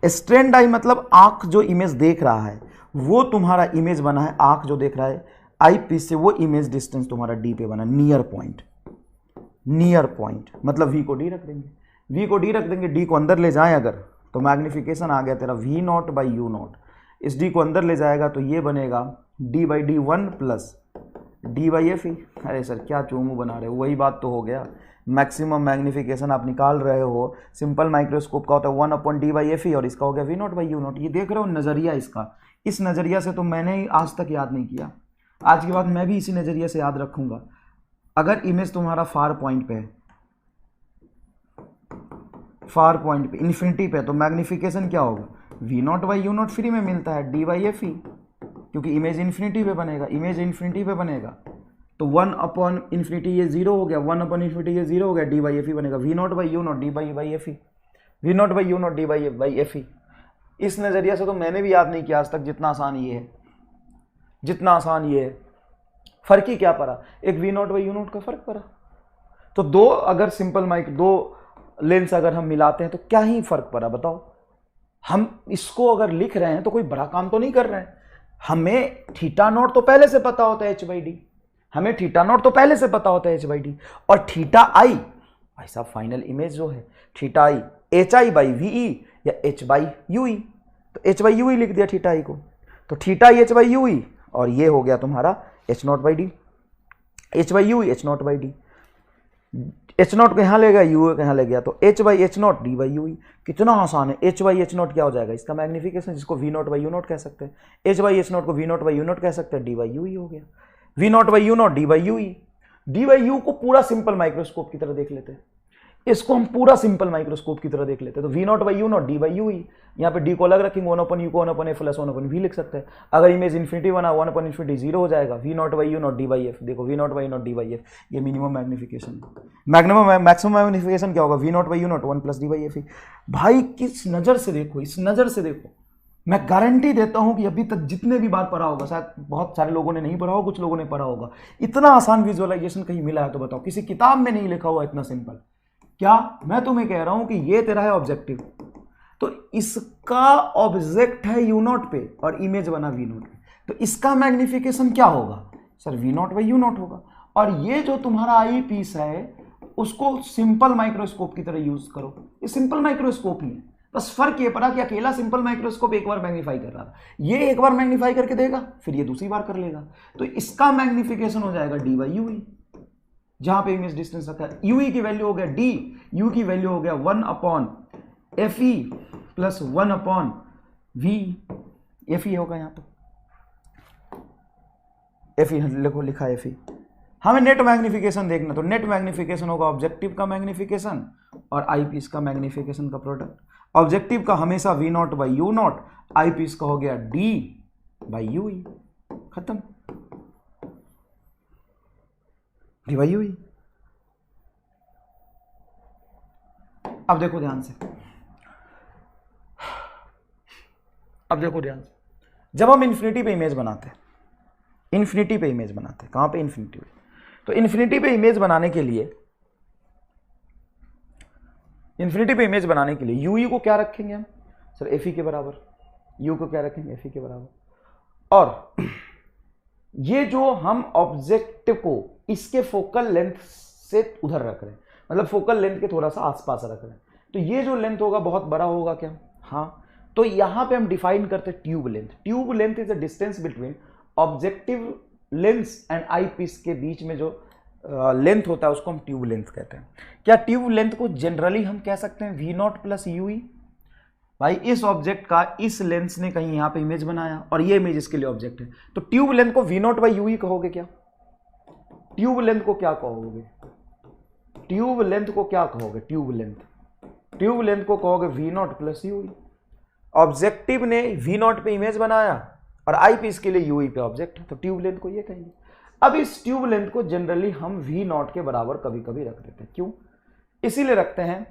स्ट्रेन आई मतलब आंख जो इमेज देख रहा है वो तुम्हारा इमेज बना है, आंख जो देख रहा है आई पीस से वो इमेज डिस्टेंस तुम्हारा डी पे बना, नियर पॉइंट मतलब वी को डी रख देंगे, डी को अंदर ले जाएं अगर तो मैग्निफिकेशन आ गया तेरा V not by you not, इस डी को अंदर ले जाएगा तो ये बनेगा D by D 1 plus D by F E. अरे सर क्या चूमू बना रहे हो, वही बात तो हो गया। मैक्सिमम मैग्निफिकेशन आप निकाल रहे हो, सिंपल माइक्रोस्कोप का होता है 1/d बाई एफ ई और इसका हो गया V not by you not. ये देख रहे हो नजरिया इसका, इस नजरिया से तो मैंने आज तक याद नहीं किया, आज के बाद मैं भी इसी नजरिए से याद रखूंगा। अगर इमेज तुम्हारा फार पॉइंट पे इन्फिनिटी पे, तो मैग्निफिकेशन क्या होगा V not by you not, free में मिलता है डी बाई एफ ई, क्योंकि इमेज इन्फिनिटी पे बनेगा, तो 1/∞ ये 0 हो गया, 1/∞ ये 0 हो गया, डी बाई एफ ई बनेगा V not by you not D by F E, V not by you not D by F E. इस नजरिया से तो मैंने भी याद नहीं किया आज तक, जितना आसान ये है, फर्क ही क्या पड़ा, एक V not by you not का फर्क पड़ा। तो दो अगर सिंपल माइक दो लेंस अगर हम मिलाते हैं तो क्या ही फर्क पड़ा बताओ। हम इसको अगर लिख रहे हैं तो कोई बड़ा काम तो नहीं कर रहे हैं, हमें थीटा नॉट तो पहले से पता होता है एच बाई डी, और थीटा आई भाई साहब फाइनल इमेज जो है theta i H I by V E या एच बाई यू ई, तो एच बाई यू ई लिख दिया थीटा आई को, तो theta i h by you e, और ये हो गया तुम्हारा H not by D, H by you E H not by D, H not को यहाँ ले गया, यू को यहाँ ले गया, तो H by H not D by you ई। कितना आसान है, एच बाई एच नॉट क्या हो जाएगा, इसका मैग्निफिकेशन, जिसको V not by you not कह सकते हैं, एच बाई एच नॉट को we not by you not कह सकते हैं, डी बाई यू ई हो गया, V not by you not D by you E. D by U को पूरा सिंपल माइक्रोस्कोप की तरह देख लेते हैं, इसको हम पूरा सिंपल माइक्रोस्कोप की तरह देख लेते हैं, तो V not by you not D by you E, यहाँ पे डी को अलग रखेंगे, 1 अपन यू को 1 अपन एफ प्लस 1 अपन वी लिख सकते हैं। अगर इमेज इन्फिनिटी बना 1 अपन इन्फिनिटी 0 हो जाएगा, V not by you not D by F, देखो V not by you not D by F, ये मिनिमम मैग्निफिकेशन, मैक्सिमम मैग्निफिकेशन क्या होगा, V not by you naught 1 plus D by F ही। भाई किस नज़र से देखो, इस नज़र से देखो, मैं गारंटी देता हूं कि अभी तक जितने भी बार पढ़ा होगा, शायद बहुत सारे लोगों ने नहीं पढ़ा होगा, कुछ लोगों ने पढ़ा होगा, इतना आसान विजुअलाइजेशन कहीं मिला है तो बताओ, किसी किताब में नहीं लिखा हुआ इतना सिंपल। क्या मैं तुम्हें कह रहा हूं कि ये तेरा है ऑब्जेक्टिव, तो इसका ऑब्जेक्ट है यू नॉट पे और इमेज बना वी नॉट पे, तो इसका मैग्निफिकेशन क्या होगा sir, V not by you not होगा। और ये जो तुम्हारा आई पीस है उसको सिंपल माइक्रोस्कोप की तरह यूज करो, ये सिंपल माइक्रोस्कोप ही है, बस फर्क ये पड़ा कि अकेला सिंपल माइक्रोस्कोप एक बार मैग्नीफाई कर रहा था, ये एक बार मैग्नीफाई करके देगा फिर ये दूसरी बार कर लेगा, तो इसका मैग्निफिकेशन हो जाएगा डी बाई यू ई, जहां पे इमेज डिस्टेंस रखा है, यू ई की वैल्यू हो गया डी, यू की वैल्यू हो गया 1 upon F E plus 1 upon V, F E होगा यहाँ पे, एफ ई लिखो, लिखा एफ ई। हमें नेट मैग्निफिकेशन देखना, तो नेट मैग्निफिकेशन होगा ऑब्जेक्टिव का मैग्निफिकेशन और आई पीस का मैग्निफिकेशन का प्रोडक्ट। ऑब्जेक्टिव का हमेशा V not by you not, eyepiece का हो गया डी बाई यू ई, खत्म, डी बाई यू ई। अब देखो ध्यान से, अब देखो ध्यान से, जब हम इन्फिनिटी पे इमेज बनाते हैं, इन्फिनिटी पे इमेज बनाते हैं, कहां पे, इन्फिनिटी पे, तो इन्फिनिटी पे इमेज बनाने के लिए, इन्फिनिटी पे इमेज बनाने के लिए यू ई को क्या रखेंगे हम सर, एफ ई के बराबर, यू को क्या रखेंगे, एफ ई के बराबर, और ये जो हम ऑब्जेक्ट को इसके फोकल लेंथ से उधर रख रहे हैं, मतलब फोकल लेंथ के थोड़ा सा आसपास रख रहे हैं, तो ये जो लेंथ होगा बहुत बड़ा होगा क्या, हाँ, तो यहां पे हम डिफाइन करते हैं tube length. Tube length is the distance between objective lens and I piece के बीच में जो लेंथ होता है उसको हम ट्यूब लेंथ कहते हैं। क्या ट्यूब लेंथ को जनरली हम कह सकते हैं V not plus U E, भाई इस ऑब्जेक्ट का इस लेंस ने कहीं यहां पे इमेज बनाया और ये इमेज इसके लिए ऑब्जेक्ट है, तो ट्यूब लेंथ को we not by you E कहोगे क्या, ट्यूब लेंथ को क्या कहोगे, ट्यूब लेंथ को क्या कहोगे, ट्यूब लेंथ, ट्यूब लेंथ को कहोगे V not plus U E. Objective ने वी नॉट पे इमेज बनाया और आई पीस के लिए यू ई पे ऑब्जेक्ट है, तो ट्यूब लेंथ को ये कहेंगे। अब इस ट्यूब लेंथ को जनरली हम वी नॉट के बराबर कभी कभी रख देते हैं, क्यों, इसीलिए रखते हैं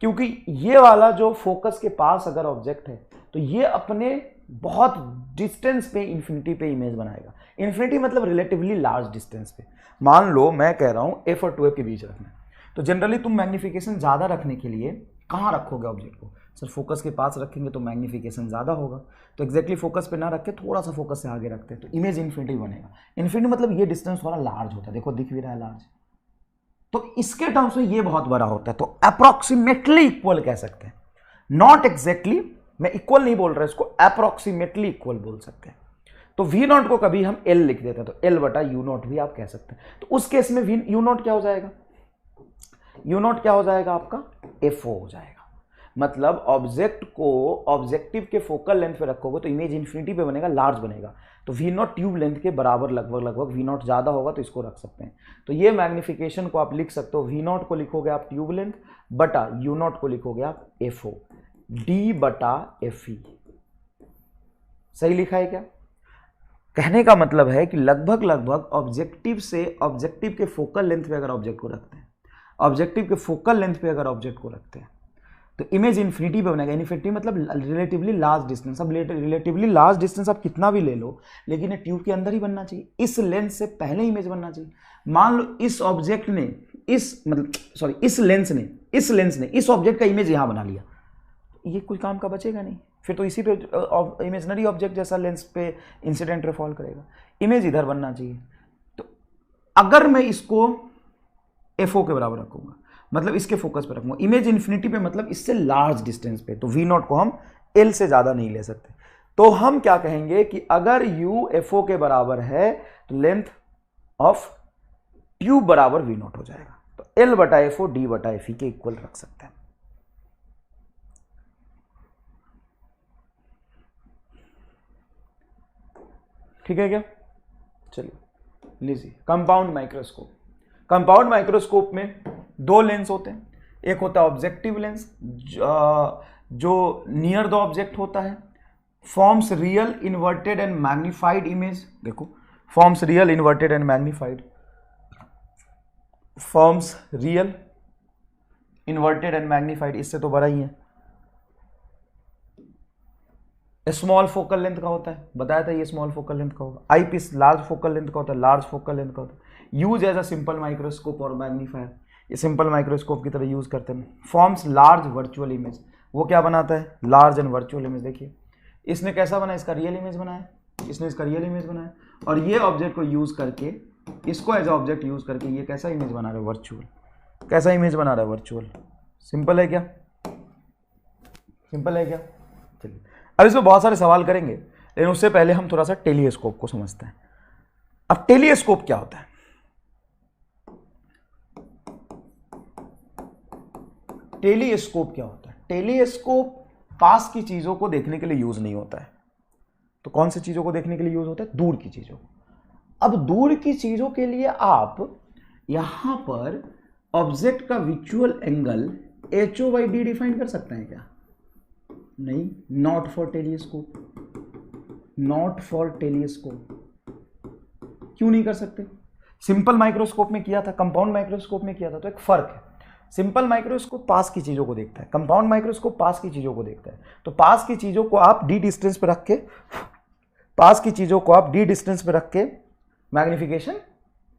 क्योंकि ये वाला जो फोकस के पास अगर ऑब्जेक्ट है तो ये अपने बहुत डिस्टेंस पे इन्फिनिटी पे इमेज बनाएगा। इन्फिनिटी मतलब रिलेटिवली लार्ज डिस्टेंस पे, मान लो मैं कह रहा हूं एफ और 2f के बीच रखना है, तो जनरली तुम मैग्निफिकेशन ज्यादा रखने के लिए कहां रखोगे ऑब्जेक्ट को, सर फोकस के पास रखेंगे तो मैग्निफिकेशन ज्यादा होगा, तो एक्जैक्टली फोकस पे ना रख के थोड़ा सा फोकस से आगे रखते हैं तो इमेज इन्फिनिटी बनेगा। इन्फिनिटी मतलब ये डिस्टेंस थोड़ा लार्ज होता है, देखो दिख भी रहा है लार्ज, तो इसके टर्म्स में ये बहुत बड़ा होता है, तो अप्रोक्सीमेटली इक्वल कह सकते हैं, नॉट एग्जैक्टली, मैं इक्वल नहीं बोल रहा, इसको अप्रोक्सीमेटली इक्वल बोल सकते हैं। तो वी नॉट को कभी हम एल लिख देते हैं, तो एल बटा यू नॉट भी आप कह सकते हैं, तो उस केस में यू नॉट क्या हो जाएगा, यू नॉट क्या हो जाएगा आपका एफ ओ हो जाएगा। मतलब ऑब्जेक्ट को ऑब्जेक्टिव के फोकल लेंथ पे रखोगे तो इमेज इन्फिनिटी पे बनेगा, लार्ज बनेगा, तो वी नॉट ट्यूब लेंथ के बराबर लगभग वी नॉट ज्यादा होगा तो इसको रख सकते हैं। तो ये मैग्निफिकेशन को आप लिख सकते हो, वी नॉट को लिखोगे आप ट्यूब लेंथ बटा यू नॉट को लिखोगे आप एफ ओ, डी बटा एफ ई। सही लिखा है क्या? कहने का मतलब है कि लगभग ऑब्जेक्टिव से ऑब्जेक्टिव के फोकल लेंथ पे अगर ऑब्जेक्ट को रखते हैं, ऑब्जेक्टिव के फोकल लेंथ पे अगर ऑब्जेक्ट को रखते हैं तो इमेज इन्फिनिटी पे बनेगा। इन्फिनिटी मतलब रिलेटिवली लार्ज डिस्टेंस। अब रिलेटिवली लार्ज डिस्टेंस आप कितना भी ले लो, लेकिन ये ट्यूब के अंदर ही बनना चाहिए, इस लेंस से पहले इमेज बनना चाहिए। मान लो इस ऑब्जेक्ट ने इस लेंस ने इस ऑब्जेक्ट का इमेज यहां बना लिया, ये कोई काम का बचेगा नहीं, फिर तो इसी पे इमेजनरी ऑब्जेक्ट जैसा लेंस पे इंसिडेंट रे फॉल करेगा। इमेज इधर बनना चाहिए। तो अगर मैं इसको एफओ के बराबर रखूंगा, मतलब इसके फोकस पे रखूंगा। इमेज इन्फिनिटी पे मतलब इससे लार्ज डिस्टेंस पे, तो वी नॉट को हम एल से ज्यादा नहीं ले सकते। तो हम क्या कहेंगे कि अगर यू एफ ओ के बराबर है तो लेंथ ऑफ ट्यूब बराबर वी नॉट हो जाएगा। तो एल बटा एफ ओ डी बटा एफ ई के इक्वल रख सकते हैं। ठीक है क्या? चलिए लीजिए कंपाउंड माइक्रोस्कोप। कंपाउंड माइक्रोस्कोप में दो लेंस होते हैं, एक होता है ऑब्जेक्टिव लेंस जो नियर द ऑब्जेक्ट होता है, forms real inverted and magnified image. देखो forms real inverted and magnified, forms real inverted and magnified, इससे तो बड़ा ही है। स्मॉल फोकल लेंथ का होता है, बताया था ये स्मॉल फोकल लेंथ का होगा। Eyepiece large focal length का होता है, लार्ज फोकल लेंथ का होता है। Use as a simple microscope और मैग्नीफायर, ये सिंपल माइक्रोस्कोप की तरह यूज करते हैं। फॉर्म्स लार्ज वर्चुअल इमेज, वो क्या बनाता है? Large and virtual image. देखिए इसने कैसा बनाया, इसका रियल इमेज बनाया, इसने इसका रियल इमेज बनाया, और ये ऑब्जेक्ट को यूज करके, इसको एज ऑब्जेक्ट यूज करके ये कैसा इमेज बना रहे? वर्चुअल। कैसा इमेज बना रहा है? वर्चुअल। सिंपल है क्या? सिंपल है क्या? चलिए अब इसमें बहुत सारे सवाल करेंगे, लेकिन उससे पहले हम थोड़ा सा टेलीस्कोप को समझते हैं। अब टेलीस्कोप क्या होता है? टेलीस्कोप क्या होता है? टेलीस्कोप पास की चीजों को देखने के लिए यूज नहीं होता है। तो कौन सी चीजों को देखने के लिए यूज होता है? दूर की चीजों। अब दूर की चीजों के लिए आप यहां पर ऑब्जेक्ट का विजुअल एंगल HO/D डिफाइन कर सकते हैं क्या? नहीं, not for telescope, not for telescope. क्यों नहीं कर सकते? सिंपल माइक्रोस्कोप में किया था, कंपाउंड माइक्रोस्कोप में किया था, तो एक फर्क है। सिंपल माइक्रोस्कोप पास की चीजों को देखता है, कंपाउंड माइक्रोस्कोप पास की चीजों को देखता है। तो पास की चीजों को आप डी डिस्टेंस पे रख के, पास की चीजों को आप डी डिस्टेंस पे रख के मैग्निफिकेशन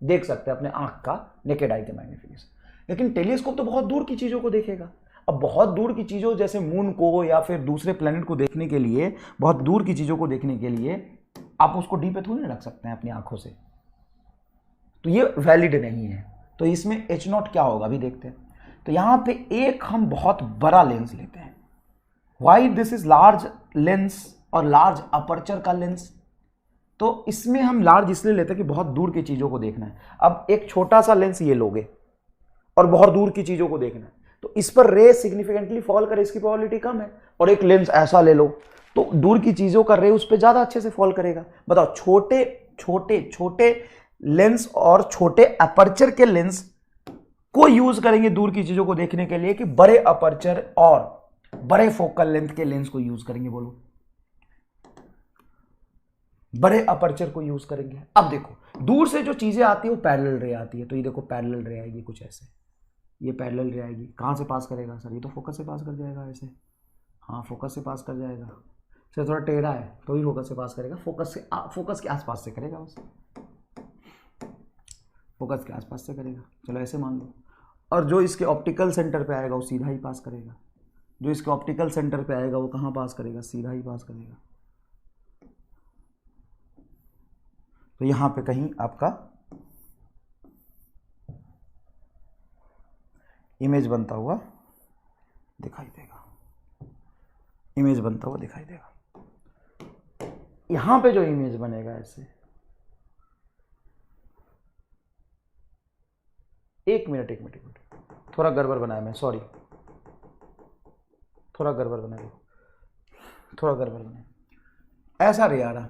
देख सकते हैं अपने आंख का, नेकेड आई के मैग्निफिकेशन। लेकिन टेलीस्कोप तो बहुत दूर की चीजों को देखेगा। अब बहुत दूर की चीजों जैसे मून को या फिर दूसरे प्लेनेट को देखने के लिए, बहुत दूर की चीजों को देखने के लिए आप उसको डी पे थोड़ी नहीं रख सकते हैं अपनी आंखों से, तो ये वैलिड नहीं है। तो इसमें H0 क्या होगा अभी देखते हैं। तो यहां पे एक हम बहुत बड़ा लेंस लेते हैं। Why this is large lens और लार्ज अपर्चर का लेंस। तो इसमें हम लार्ज इसलिए लेते हैं कि बहुत दूर की चीजों को देखना है। अब एक छोटा सा लेंस ये लोगे और बहुत दूर की चीजों को देखना है, तो इस पर रे सिग्निफिकेंटली फॉल करे, इसकी प्रोबेबिलिटी कम है। और एक लेंस ऐसा ले लो तो दूर की चीजों का रे उस पर ज्यादा अच्छे से फॉल करेगा। बताओ छोटे छोटे छोटे लेंस और छोटे अपर्चर के लेंस को यूज करेंगे दूर की चीजों को देखने के लिए, कि बड़े अपर्चर और बड़े फोकल लेंथ के लेंस को यूज करेंगे? बोलो, बड़े अपर्चर को यूज करेंगे। अब देखो दूर से जो चीजें आती है वो पैरेलल रे आती है। तो ये देखो पैरेलल रे आएगी कुछ ऐसे, ये पैरेलल रे आएगी। कहां से पास करेगा सर? ये तो फोकस से पास कर जाएगा ऐसे। हाँ फोकस से पास कर जाएगा। सर थोड़ा टेढ़ा है तो भी फोकस से पास करेगा, फोकस के आसपास से करेगा, बस फोकस के आसपास से करेगा। चलो ऐसे मान लो। और जो इसके ऑप्टिकल सेंटर पे आएगा वो सीधा ही पास करेगा। जो इसके ऑप्टिकल सेंटर पे आएगा वो कहाँ पास करेगा? सीधा ही पास करेगा। तो यहां पे कहीं आपका इमेज बनता हुआ दिखाई देगा, इमेज बनता हुआ दिखाई देगा। यहां पे जो इमेज बनेगा ऐसे, एक मिनट, थोड़ा गड़बड़ बनाया मैं, सॉरी, थोड़ा गड़बड़ बनाया, थोड़ा गड़बड़ बनाया। ऐसा रे आ रहा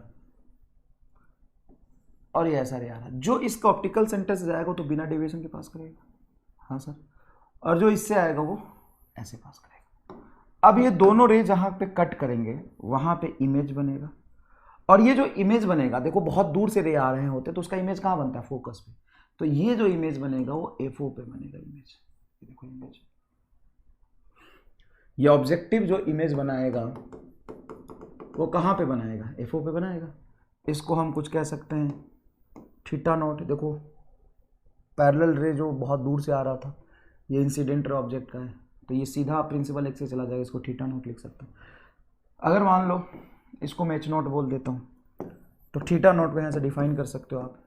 और ये ऐसा रे आ रहा। जो इसका ऑप्टिकल सेंटर से जाएगा तो बिना डेविएशन के पास करेगा, हाँ सर, और जो इससे आएगा वो ऐसे पास करेगा। अब ये दोनों रे जहां पे कट करेंगे वहां पे इमेज बनेगा, और ये जो इमेज बनेगा, देखो बहुत दूर से रे आ रहे होते तो उसका इमेज कहाँ बनता है? फोकस पे। तो ये जो इमेज बनेगा वो FO पे बनेगा इमेज। देखो इमेज, ये ऑब्जेक्टिव जो इमेज बनाएगा वो कहाँ पे बनाएगा? FO पे बनाएगा। इसको हम कुछ कह सकते हैं थीटा नॉट। देखो पैरेलल रे जो बहुत दूर से आ रहा था ये इंसिडेंट रे ऑब्जेक्ट का है, तो ये सीधा प्रिंसिपल एक्स से चला जाएगा, इसको थीटा नॉट लिख सकते हैं। अगर मान लो इसको मैं H0 बोल देता हूँ, तो थीटा नॉट को यहाँ से डिफाइन कर सकते हो आप,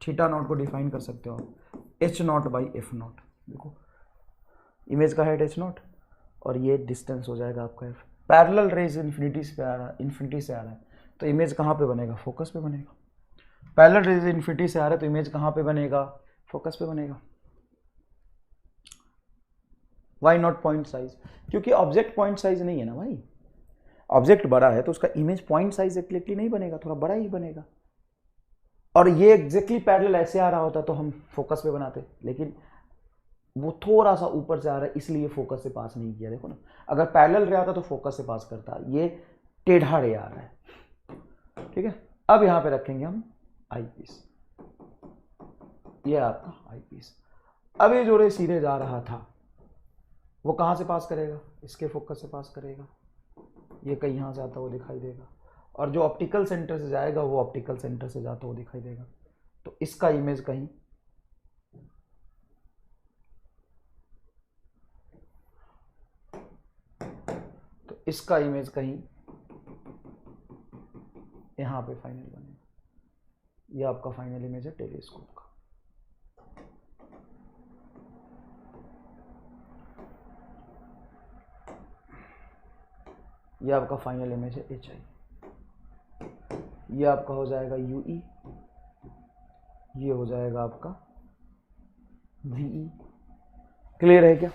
थीटा नॉट को डिफाइन कर सकते हो आप H0/F0। देखो इमेज का हाइट h0 और ये डिस्टेंस हो जाएगा आपका f। पैरेलल रेज इन्फिनिटी से आ रहा है, इन्फिनिटी से आ रहा है, तो इमेज कहाँ पे बनेगा? फोकस पे बनेगा। पैरेलल रेज इन्फिनिटी से आ रहा है तो इमेज कहाँ पे बनेगा? फोकस पे बनेगा। Why not point size? क्योंकि ऑब्जेक्ट पॉइंट साइज नहीं है ना भाई, ऑब्जेक्ट बड़ा है तो उसका इमेज पॉइंट साइज एक्जेक्टली नहीं बनेगा, थोड़ा बड़ा ही बनेगा। और ये एग्जैक्टली पैरेलल ऐसे आ रहा होता तो हम फोकस पे बनाते, लेकिन वो थोड़ा सा ऊपर से आ रहा है इसलिए फोकस से पास नहीं किया। देखो ना, अगर पैरेलल रे आता तो फोकस से पास करता, ये टेढ़ा रे आ रहा है। ठीक है, अब यहां पे रखेंगे हम आई पीस, ये आपका आई पीस। अब ये जो रे सीधे जा रहा था वो कहां से पास करेगा? इसके फोकस से पास करेगा, ये कहीं यहां से आता हुआ दिखाई देगा, और जो ऑप्टिकल सेंटर से जाएगा वो ऑप्टिकल सेंटर से जाता हुआ दिखाई देगा। तो इसका इमेज कहीं इसका इमेज कहीं यहां पे फाइनल बनेगा। ये आपका फाइनल इमेज है टेलीस्कोप का। ये आपका फाइनल इमेज है HI। ये आपका हो जाएगा UE, ये हो जाएगा आपका VE। क्लियर है क्या?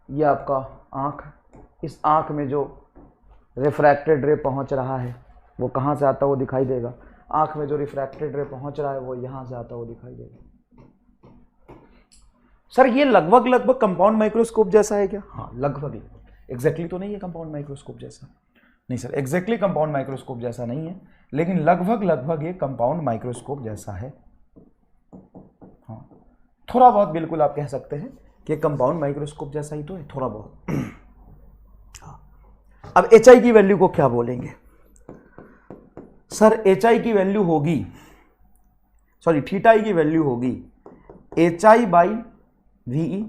ये आपका आँख, इस आँख में जो रिफ्रैक्टेड रे पहुंच रहा है वो कहाँ से आता हुआ दिखाई देगा? आँख में जो रिफ्रैक्टेड रे पहुंच रहा है वो यहाँ से आता हुआ दिखाई देगा। सर ये लगभग कंपाउंड माइक्रोस्कोप जैसा है क्या? हाँ लगभग, एग्जैक्टली तो नहीं है कंपाउंड माइक्रोस्कोप जैसा, नहीं सर एग्जैक्टली कंपाउंड माइक्रोस्कोप जैसा नहीं है, लेकिन लगभग ये कंपाउंड माइक्रोस्कोप जैसा है। हाँ थोड़ा बहुत बिल्कुल आप कह सकते हैं कि कंपाउंड माइक्रोस्कोप जैसा ही तो है, थोड़ा बहुत। अब HI की वैल्यू को क्या बोलेंगे? सर HI की वैल्यू होगी, सॉरी थीटा की वैल्यू होगी HI बाई VE।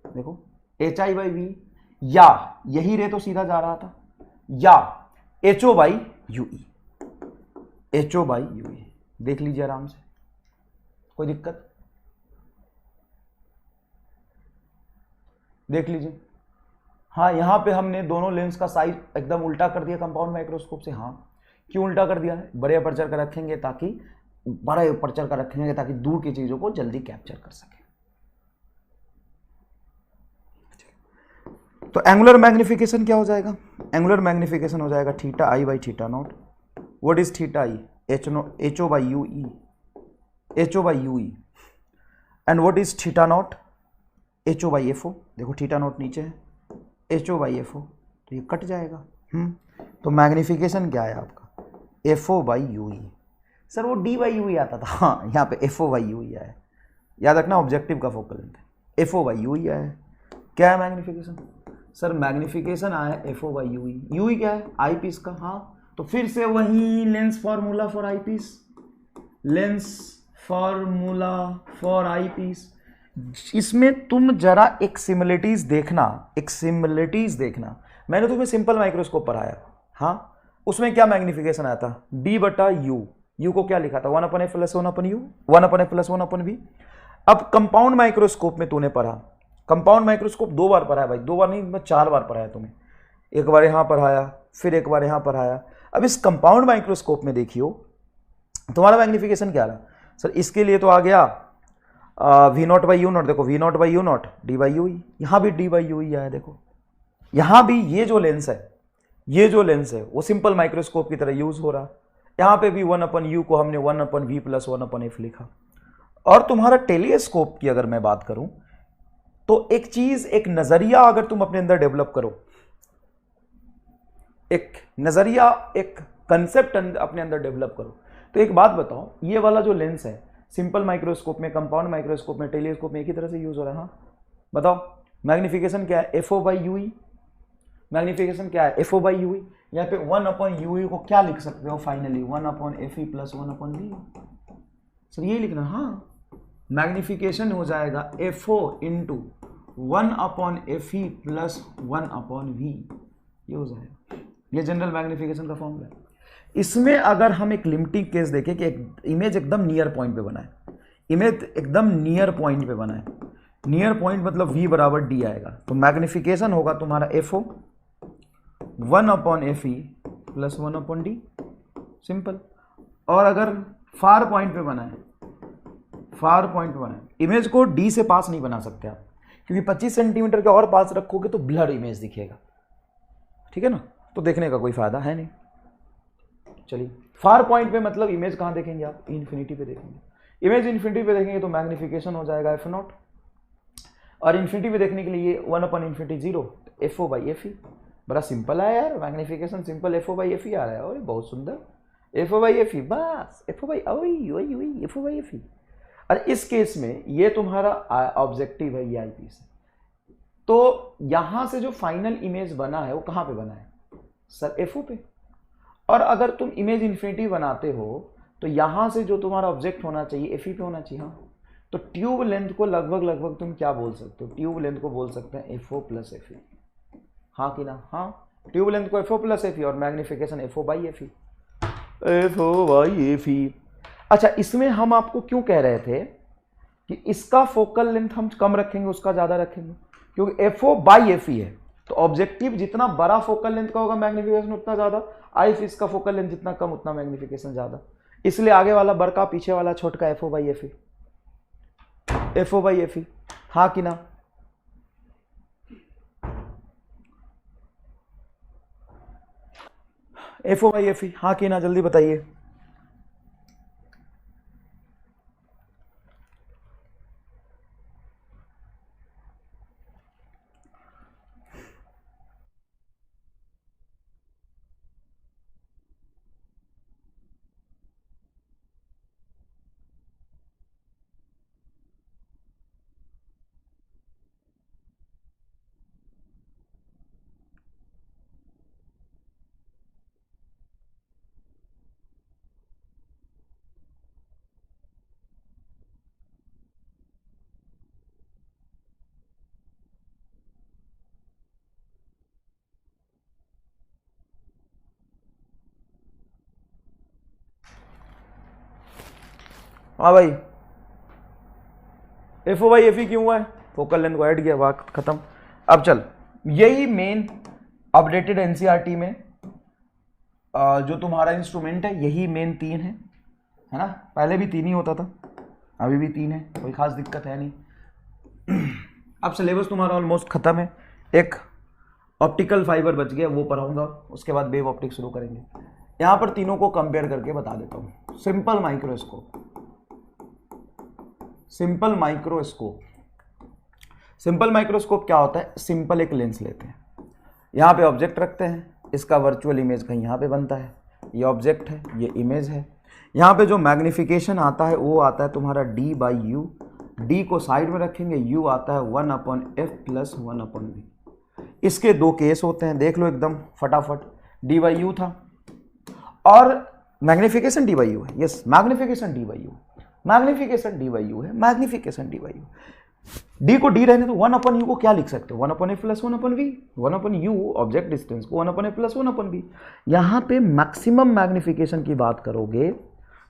देखो HI बाई VE, या यही रे तो सीधा जा रहा था, या HO by UE, HO by UE। देख लीजिए आराम से, कोई दिक्कत? देख लीजिए। हाँ यहां पे हमने दोनों लेंस का साइज एकदम उल्टा कर दिया कंपाउंड माइक्रोस्कोप से। हाँ क्यों उल्टा कर दिया है? बड़े अपर्चर का रखेंगे ताकि दूर की चीजों को जल्दी कैप्चर कर सके। तो एंगुलर मैग्निफिकेशन क्या हो जाएगा? एंगुलर मैग्निफिकेशन हो जाएगा theta i by theta not. What is theta I? HO by UE, HO by UE। And what is theta naught? HO by FO। देखो थीटा नॉट नीचे है, HO बाई FO, तो ये कट जाएगा। तो मैग्निफिकेशन क्या है आपका? FO by UE। सर वो D बाई UE आता था, हाँ यहाँ पे FO बाई UE आया, याद रखना ऑब्जेक्टिव का फोकल लेंथ है, FO बाई UE आया है। क्या है मैग्निफिकेशन? सर मैग्निफिकेशन आया है FO बाई UE। UE क्या है? आई पीस का। हाँ तो फिर से वही lens formula for eyepiece, lens formula for eyepiece. इसमें तुम जरा एक सिमिलरिटीज देखना, मैंने तुम्हें सिंपल माइक्रोस्कोप पढ़ाया, हाँ उसमें क्या मैग्निफिकेशन आया था? D बटा U। U को क्या लिखा था? 1/f plus 1/u, 1/f plus 1/v। अब कंपाउंड माइक्रोस्कोप में तूने पढ़ा, कंपाउंड माइक्रोस्कोप 2 बार पढ़ाया भाई, 2 बार नहीं 4 बार पढ़ाया तुम्हें, एक बार यहां पढ़ाया फिर एक बार यहां पढ़ाया। अब इस कंपाउंड माइक्रोस्कोप में देखियो तुम्हारा मैग्निफिकेशन क्या रहा? सर इसके लिए तो आ गया V0 बाई U0। देखो V0 by U0 D by UE, यहां भी D बाई UE आया। देखो यहां भी ये जो लेंस है वो सिंपल माइक्रोस्कोप की तरह यूज हो रहा, यहां पे भी 1/u को हमने 1/v प्लस 1/f लिखा। और तुम्हारा टेलीस्कोप की अगर मैं बात करूं तो एक चीज, एक नजरिया अगर तुम अपने अंदर डेवलप करो, एक नजरिया, एक कंसेप्ट अपने अंदर डेवलप करो, तो एक बात बताओ, ये वाला जो लेंस है सिंपल माइक्रोस्कोप में, कंपाउंड माइक्रोस्कोप में, टेलीस्कोप में एक ही तरह से यूज हो रहा है। हाँ बताओ मैग्निफिकेशन क्या है? FO by UE। मैग्निफिकेशन क्या है? FO by UE। यहाँ पे 1/UE को क्या लिख सकते हो finally? 1/FE plus 1/v। Sir यही लिखना। हाँ मैग्निफिकेशन हो जाएगा FO into 1/FE plus 1/v, ये हो जाएगा। ये जनरल मैग्निफिकेशन का फॉर्मूला है। इसमें अगर हम एक लिमिटिंग केस देखें कि एक इमेज एकदम नियर पॉइंट पे बना है, इमेज एकदम नियर पॉइंट पे बना है, नियर पॉइंट मतलब v बराबर d आएगा, तो मैग्निफिकेशन होगा तुम्हारा FO 1/FE plus 1/d, simple. और अगर फार पॉइंट पे बनाए, फार पॉइंट पे बनाए, इमेज को d से पास नहीं बना सकते आप, क्योंकि 25 सेंटीमीटर के और पास रखोगे तो ब्लर इमेज दिखेगा, ठीक है ना, तो देखने का कोई फायदा है नहीं। चलिए फार पॉइंट पे मतलब इमेज कहाँ देखेंगे आप, इन्फिनिटी पे देखेंगे। इमेज इन्फिनिटी पे देखेंगे तो मैग्निफिकेशन हो जाएगा F0, और इन्फिनिटी पे देखने के लिए 1/0 FO/FE। बड़ा सिंपल है यार, मैग्निफिकेशन सिंपल FO/FE आ रहा है, और बहुत सुंदर FO/FE, बस FO/FE। और इस केस में ये तुम्हारा ऑब्जेक्टिव है, ये आईपीस है। तो यहां से जो फाइनल इमेज बना है वो कहां पे बना है सर, FO पे। और अगर तुम इमेज इन्फिनिटी बनाते हो तो यहां से जो तुम्हारा ऑब्जेक्ट होना चाहिए FE पे होना चाहिए। हाँ, तो ट्यूब लेंथ को लगभग तुम क्या बोल सकते हो, ट्यूब लेंथ को बोल सकते हैं FO प्लस FE, हाँ कि ना, हाँ, ट्यूब लेंथ को FO प्लस FE और मैग्निफिकेशन FO/FE, FO/FE। अच्छा, इसमें हम आपको क्यों कह रहे थे कि इसका फोकल लेंथ हम कम रखेंगे, उसका ज्यादा रखेंगे, क्योंकि FO/FE है, तो ऑब्जेक्टिव जितना बड़ा फोकल लेंथ का होगा मैग्निफिकेशन उतना ज्यादा, आईपीस का फोकल लेंथ जितना कम उतना मैग्निफिकेशन ज्यादा, इसलिए आगे वाला बड़का पीछे वाला छोटका FO/FE, FO/FE, हाँ कि ना। FO/FE, हाँ कि ना, जल्दी बताइए। हाँ भाई, FO/FE क्यों हुआ है, फोकल लेंथ को ऐड किया, बात खत्म। अब चल, यही मेन अपडेटेड एनसीईआरटी में जो तुम्हारा इंस्ट्रूमेंट है, यही मेन 3 है ना, पहले भी 3 ही होता था, अभी भी 3 है, कोई खास दिक्कत है नहीं। अब सिलेबस तुम्हारा ऑलमोस्ट खत्म है, एक ऑप्टिकल फाइबर बच गया, वो पढ़ाऊंगा, उसके बाद वेव ऑप्टिक शुरू करेंगे। यहां पर तीनों को कंपेयर करके बता देता हूं। Simple microscope, simple microscope, simple microscope क्या होता है, सिंपल एक लेंस लेते हैं, यहाँ पे ऑब्जेक्ट रखते हैं, इसका वर्चुअल इमेज कहीं यहाँ पे बनता है, ये ऑब्जेक्ट है, ये इमेज है। यहाँ पे जो मैग्निफिकेशन आता है वो आता है तुम्हारा D/U, D को साइड में रखेंगे, U आता है 1/F प्लस 1/V। इसके 2 केस होते हैं, देख लो एकदम फटाफट। D/U था और मैग्निफिकेशन D/U है, yes, magnification D/U, magnification D/U है, मैग्निफिकेशन D/U। D को D रहने तो 1/U को क्या लिख सकते हो, 1/F plus 1/V, 1/U object distance को 1/F प्लस 1/V। यहाँ पे मैक्सिमम मैग्निफिकेशन की बात करोगे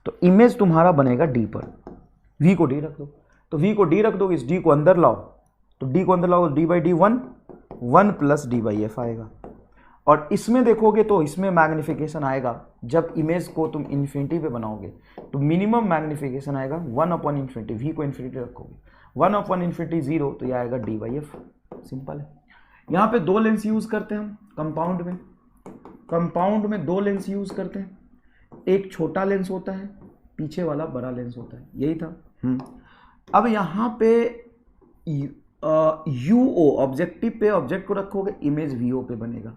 तो इमेज तुम्हारा बनेगा D पर, V को D रख दो, तो V को D रख दो, इस D को अंदर लाओ, तो D को अंदर लाओ, D/D 1 प्लस D/F आएगा। और इसमें देखोगे तो इसमें मैग्निफिकेशन आएगा, जब इमेज को तुम इन्फिनिटी पे बनाओगे तो मिनिमम मैग्निफिकेशन आएगा 1/∞, V को इन्फिनिटी रखोगे 1/∞ 0, तो यह आएगा D/F, सिंपल है। यहाँ पे 2 लेंस यूज करते हैं हम कंपाउंड में, कंपाउंड में 2 लेंस यूज करते हैं, एक छोटा लेंस होता है, पीछे वाला बड़ा लेंस होता है, यही था। अब यहाँ पे UO ऑब्जेक्टिव पे ऑब्जेक्ट को रखोगे, इमेज VO पे बनेगा,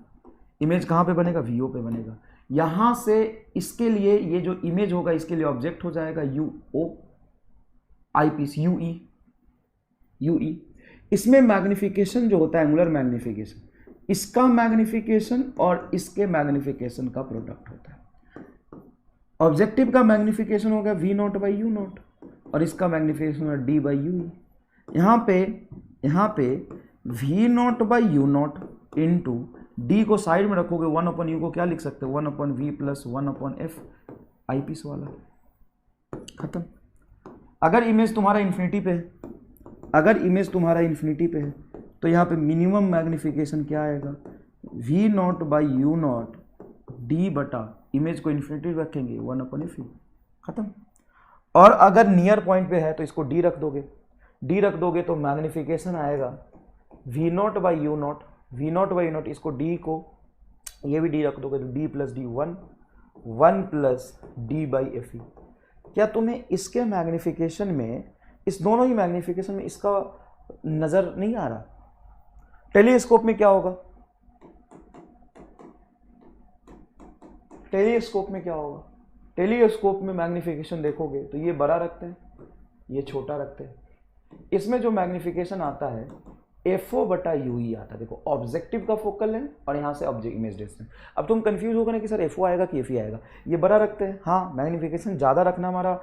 इमेज कहाँ पे बनेगा, VO पे बनेगा। यहाँ से इसके लिए ये जो इमेज होगा इसके लिए ऑब्जेक्ट हो जाएगा UO, आईपीस UE। इसमें मैग्निफिकेशन जो होता है एंगुलर मैग्निफिकेशन, इसका मैग्निफिकेशन और इसके मैग्निफिकेशन का प्रोडक्ट होता है। ऑब्जेक्टिव का मैग्निफिकेशन हो गया V0/U0 और इसका मैग्निफिकेशन है D/UE। यहाँ पे V0/U0 इंटू D को साइड में रखोगे, 1/U को क्या लिख सकते हो, 1/V प्लस 1/F, आईपीस वाला, खत्म। अगर इमेज तुम्हारा इन्फिनिटी पे है अगर इमेज तुम्हारा इन्फिनिटी पे है तो यहाँ पे मिनिमम मैग्निफिकेशन क्या आएगा, V not by you not D बटा, इमेज को इन्फिनिटी रखेंगे 1/f, खत्म। और अगर नियर पॉइंट पे है तो इसको डी रख दोगे तो मैग्निफिकेशन आएगा V not by you not, V not by you not, इसको डी को ये भी डी रख दोगे तो D plus D 1 plus D by F E. क्या तुम्हें इसके मैग्निफिकेशन में, इस दोनों ही मैग्निफिकेशन में इसका नजर नहीं आ रहा? टेलीस्कोप में क्या होगा, टेलीस्कोप में क्या होगा, टेलीस्कोप में मैग्निफिकेशन देखोगे तो ये बड़ा रखते हैं, ये छोटा रखते हैं। इसमें जो मैग्निफिकेशन आता है एफओ बटा यूई आता है। देखो ऑब्जेक्टिव का फोकल लेंथ और यहाँ से ऑब्जेक्ट इमेज डिस्टेंस। अब तुम कंफ्यूज होगा ना कि सर एफओ आएगा कि एफई आएगा, ये बड़ा रखते हैं। हाँ, मैग्निफिकेशन ज़्यादा रखना हमारा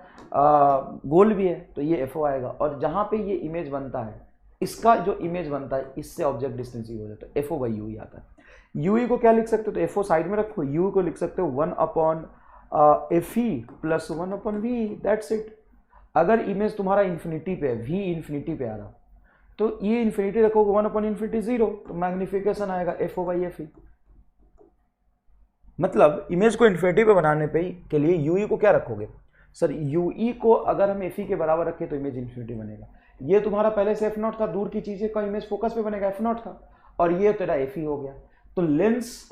गोल भी है, तो ये एफओ आएगा। और जहाँ पे ये इमेज बनता है, इसका जो इमेज बनता है इससे ऑब्जेक्ट डिस्टेंस ही हो जाता है, एफओ बाई यूई आता है। यूई को क्या लिख सकते हो, तो एफओ साइड में रखो, यू को लिख सकते हो 1/FE plus 1/V, that's it. अगर इमेज तुम्हारा इन्फिनिटी पे है, वी इन्फिनिटी पे आ रहा, तो ये इन्फिनिटी रखोगे 1/∞ 0, तो मैग्निफिकेशन आएगा एफओ बाई एफ ई। मतलब इमेज को इन्फिनिटी पे बनाने पे के लिए यूई को क्या रखोगे, सर यूई को अगर हम एफ ई के बराबर रखें तो इमेज इन्फिनिटी बनेगा। ये तुम्हारा पहले से एफ नॉट था, दूर की चीजें का इमेज फोकस पे बनेगा, एफ नॉट था, और ये तेरा एफ ई हो गया। तो लेंस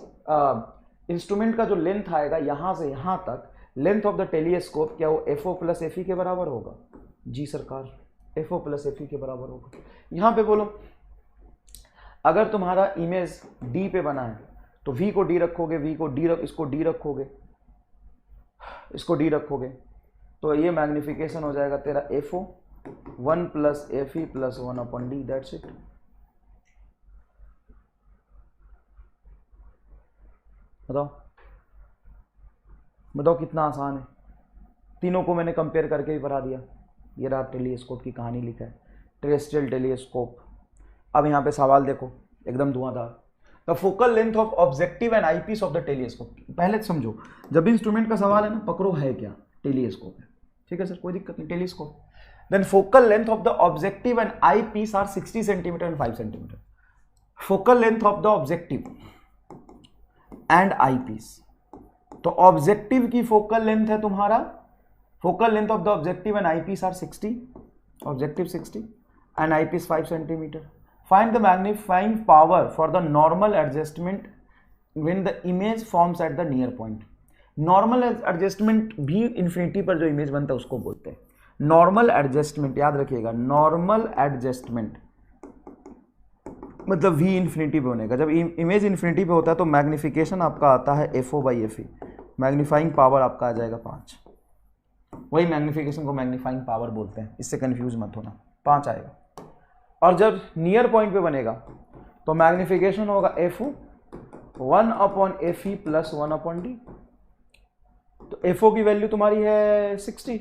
इंस्ट्रूमेंट का जो लेंथ आएगा यहां से यहां तक, लेंथ ऑफ द टेलीस्कोप, क्या वो एफओ प्लस एफ ई के बराबर होगा? जी सरकार, एफओ प्लस एफ ई के बराबर होगा। यहां पे बोलो अगर तुम्हारा इमेज डी पे बना है तो वी को डी रखोगे, वी को डी इसको डी रखोगे, इसको डी रखोगे, तो ये मैग्निफिकेशन हो जाएगा तेरा FO 1 plus F E plus 1/d, that's it. बताओ कितना आसान है। तीनों को मैंने कंपेयर करके भी बता दिया। ये रहा टेलीस्कोप की कहानी लिखा है, टेरेस्ट्रियल टेलीस्कोप। अब यहाँ पे सवाल देखो एकदम धुआंधार। The focal length of objective and eyepiece of the telescope. पहले समझो, जब भी इंस्ट्रूमेंट का सवाल है ना, पकड़ो है क्या, टेलीस्कोप है, ठीक है सर, कोई दिक्कत नहीं, telescope. Then focal length of the objective and eyepiece are 60 centimetre and 5 centimetre. Focal length of the objective and eyepiece, तो ऑब्जेक्टिव की फोकल लेंथ है तुम्हारा, focal length of the objective and eyepiece are 60, objective 60 and eyepiece 5 centimetre. Find the magnifying power for the normal adjustment when the image forms at the near point. Normal adjustment भी इन्फिनिटी पर जो इमेज बनता है उसको बोलते हैं नॉर्मल एडजस्टमेंट। याद रखिएगा, नॉर्मल एडजस्टमेंट मतलब वी इन्फिनिटी पे बनेगा। जब इमेज इन्फिनिटी पे होता है तो मैग्निफिकेशन आपका आता है FO by F E, magnifying power आपका आ जाएगा 5। वही मैग्निफिकेशन को मैग्नीफाइंग पावर बोलते हैं, इससे कंफ्यूज मत होना, 5 आएगा। और जब नियर पॉइंट पे बनेगा तो मैग्निफिकेशन होगा एफओ 1/FE प्लस 1/d। तो एफओ की वैल्यू तुम्हारी है 60,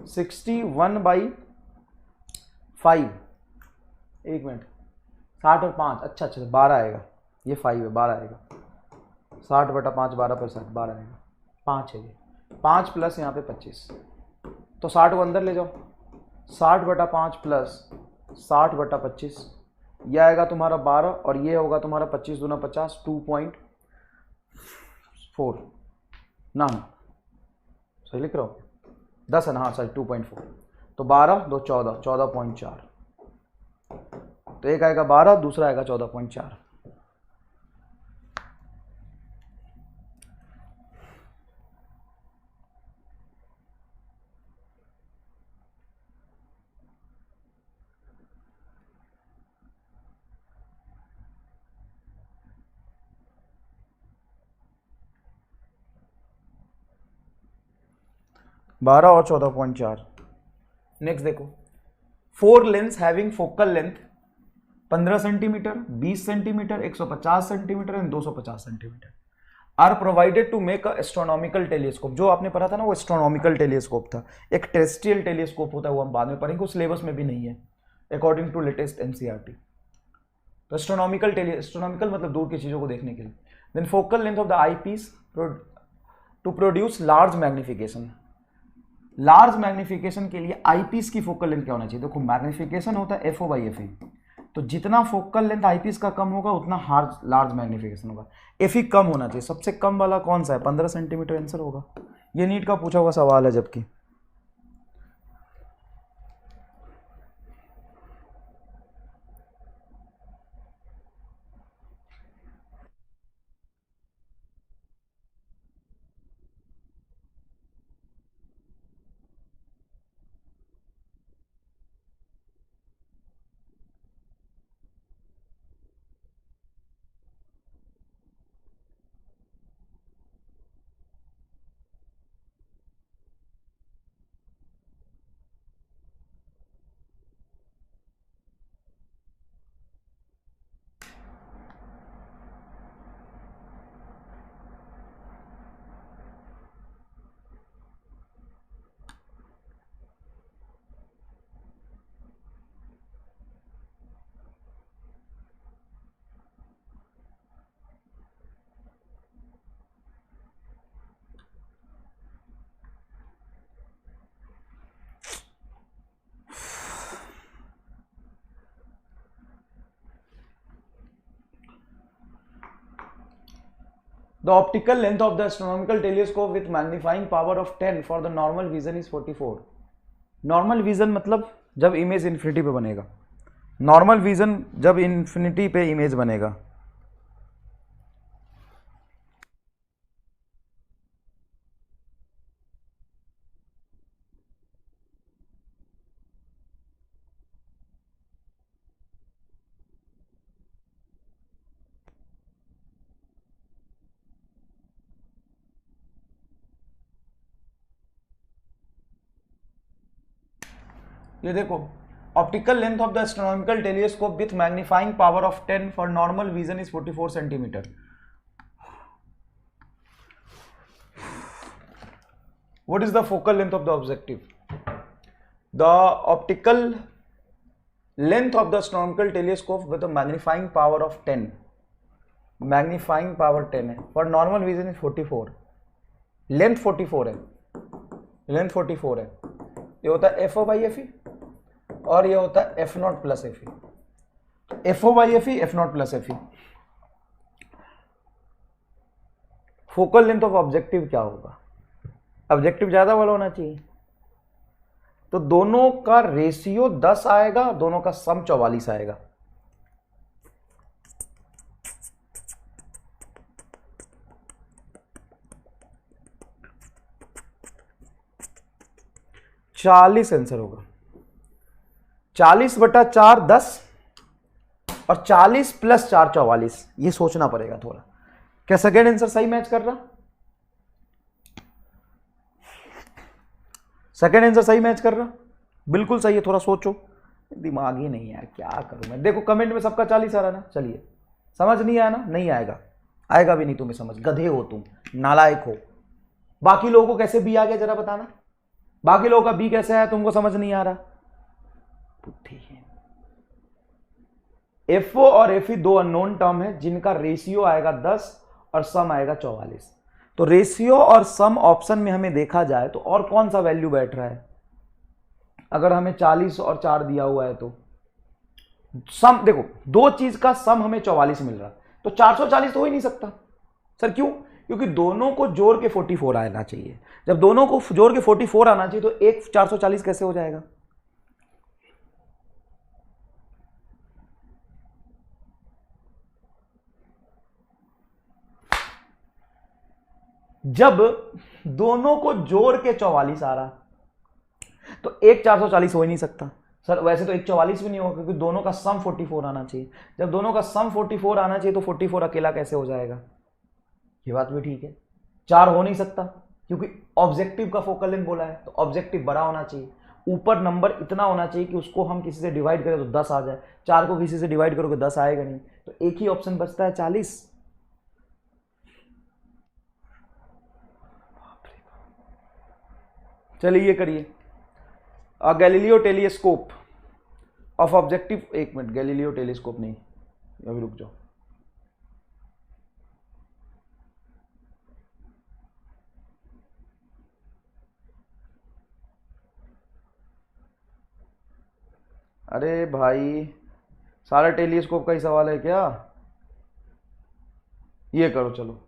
61/5, एक मिनट, 60 और 5, अच्छा 12 आएगा, ये 5 है, 12 आएगा, 60/5 12%, 12 आएगा, 5 है ये, 5 प्लस यहाँ पे 25, तो 60 को अंदर ले जाओ, 60/5 प्लस 60/25, यह आएगा तुम्हारा 12, और ये होगा तुम्हारा 25 दूना 50, 2.4 ना, सही लिख रहा हो, 10 है ना, हाँ सॉरी 2.4, तो 12 2 14, 14.4, तो एक आएगा 12, दूसरा आएगा 14.4। बारह और 14.4। नेक्स्ट देखो, 4 lens having focal length 15 centimetre, 20 centimetre, 150 centimetre and 250 centimetre are provided to make a astronomical telescope. जो आपने पढ़ा था ना वो एस्ट्रोनॉमिकल टेलीस्कोप था। एक टेरेस्ट्रियल टेलीस्कोप होता है, वो हम बाद में पढ़ेंगे, उस सिलेबस में भी नहीं है अकॉर्डिंग टू लेटेस्ट एनसीईआरटी। तो एस्ट्रोनॉमिकल मतलब दूर की चीजों को देखने के लिए। Then focal length of the eyepiece to produce large magnification. Large magnification के लिए आईपीस की फोकल लेंथ क्या होना चाहिए? देखो मैग्निफिकेशन होता है एफओ बाई एफ ई, तो जितना फोकल लेंथ आईपीस का कम होगा उतना लार्ज मैग्निफिकेशन होगा। एफ ई कम होना चाहिए। सबसे कम वाला कौन सा है? 15 सेंटीमीटर आंसर होगा। ये नीट का पूछा हुआ सवाल है जबकि। The optical length of the astronomical telescope with magnifying power of 10 for the normal vision is 44. Normal vision मतलब जब इमेज इन्फिनिटी पे बनेगा। नॉर्मल विजन जब इन्फिनिटी पे इमेज बनेगा। ये देखो, optical length of the astronomical telescope with magnifying power of 10 for normal vision is 44 centimetre. What is the focal length of the objective? The optical length of the astronomical telescope with a magnifying power of 10, magnifying power 10 है, for normal vision is 44, length 44 है, लेंथ 44 है। ये होता है F O by F E और ये होता है F not plus F E. F O by F E, F not plus F E. Focal length of objective क्या होगा? ऑब्जेक्टिव ज्यादा वाला होना चाहिए, तो दोनों का रेशियो 10 आएगा, दोनों का सम 44 आएगा। चालीस आंसर होगा। 40/4 10 और 40 + 4 44। ये सोचना पड़ेगा थोड़ा। क्या सेकेंड आंसर सही मैच कर रहा? सेकेंड आंसर सही मैच कर रहा? बिल्कुल सही है। थोड़ा सोचो, दिमाग ही नहीं है, क्या करूं मैं। देखो कमेंट में सबका 40 आ रहा ना। चलिए, समझ नहीं आया ना? नहीं आएगा, आएगा भी नहीं तुम्हें समझ। गधे हो तुम, नालायक हो। बाकी लोगों को कैसे बी आ गया जरा बताना। बाकी लोगों का बी कैसे आया तुमको समझ नहीं आ रहा? बुद्धि है। एफओ और एफई दो अननोन टर्म है जिनका रेशियो आएगा 10 और सम आएगा 44। तो रेशियो और सम ऑप्शन में हमें देखा जाए तो और कौन सा वैल्यू बैठ रहा है? अगर हमें 40 और 4 दिया हुआ है तो सम, देखो दो चीज का सम हमें 44 मिल रहा, तो 440 तो हो ही नहीं सकता। सर क्यों? क्योंकि दोनों को जोड़ के 44 आना चाहिए। जब दोनों को जोड़ के 44 आना चाहिए तो एक 440 कैसे हो जाएगा? जब दोनों को जोड़ के 44 आ रहा तो एक 440 हो ही नहीं सकता। सर वैसे तो एक 44 भी नहीं होगा क्योंकि दोनों का सम 44 आना चाहिए। जब दोनों का सम 44 आना चाहिए तो 44 अकेला कैसे हो जाएगा? ये बात भी ठीक है। 4 हो नहीं सकता क्योंकि ऑब्जेक्टिव का फोकल लेंथ बोला है, तो ऑब्जेक्टिव बड़ा होना चाहिए। ऊपर नंबर इतना होना चाहिए कि उसको हम किसी से डिवाइड करें तो 10 आ जाए। 4 को किसी से डिवाइड करोगे 10 आएगा नहीं, तो एक ही ऑप्शन बचता है 40। चलिए ये करिए, गैलीलियो टेलीस्कोप ऑफ ऑब्जेक्टिव। एक मिनट, गैलीलियो टेलीस्कोप नहीं, अभी रुक जाओ। अरे भाई सारा टेलीस्कोप का ही सवाल है क्या? ये करो चलो।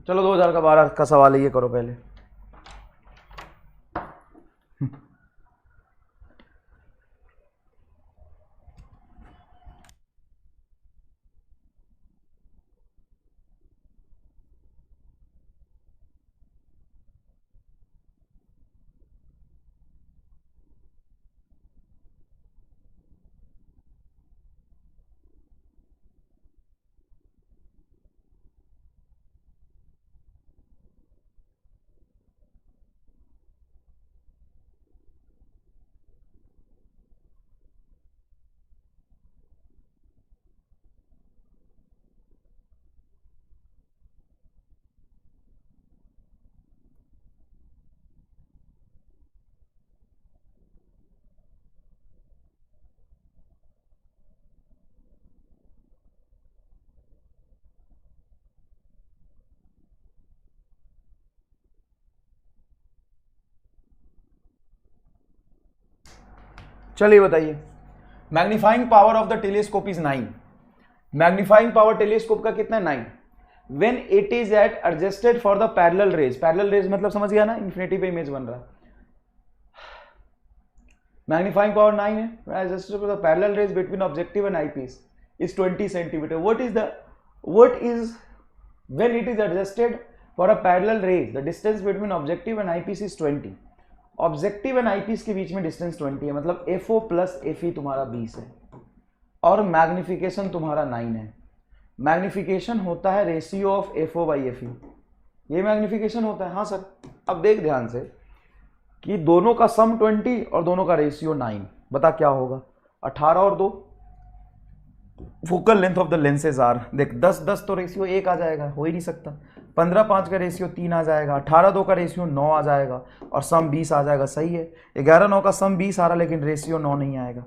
चलो 2012 का सवाल है, ये करो पहले। चलिए बताइए, magnifying power of the telescope is 9। Magnifying power telescope का कितना है? 9। When it is at adjusted for the parallel rays, parallel rays मतलब समझ गया ना, इन्फिनिटी पे इमेज बन रहा है। मैग्नीफाइंग पावर 9 है, adjusted for the parallel raise between objective and eyepiece is 20 centimetre. What is when it is adjusted for a parallel raise the distance between objective and eyepiece is 20। Objective and eyepiece के बीच में डिस्टेंस 20 है, मतलब FO प्लस FE तुम्हारा 20 है और मैग्निफिकेशन तुम्हारा 9 है। मैग्निफिकेशन होता है ratio of FO by FE, ये मैग्निफिकेशन होता है। हाँ सर, अब देख ध्यान से कि दोनों का सम 20 और दोनों का रेशियो 9, बता क्या होगा? 18 और 2 focal length of the lenses are, देख 10-10 तो रेशियो 1 आ जाएगा, हो ही नहीं सकता। 15-5 का रेशियो 3 आ जाएगा, 18-2 का रेशियो 9 आ जाएगा और सम 20 आ जाएगा। सही है, 11-9 का सम 20 आ रहा लेकिन रेशियो 9 नहीं आएगा।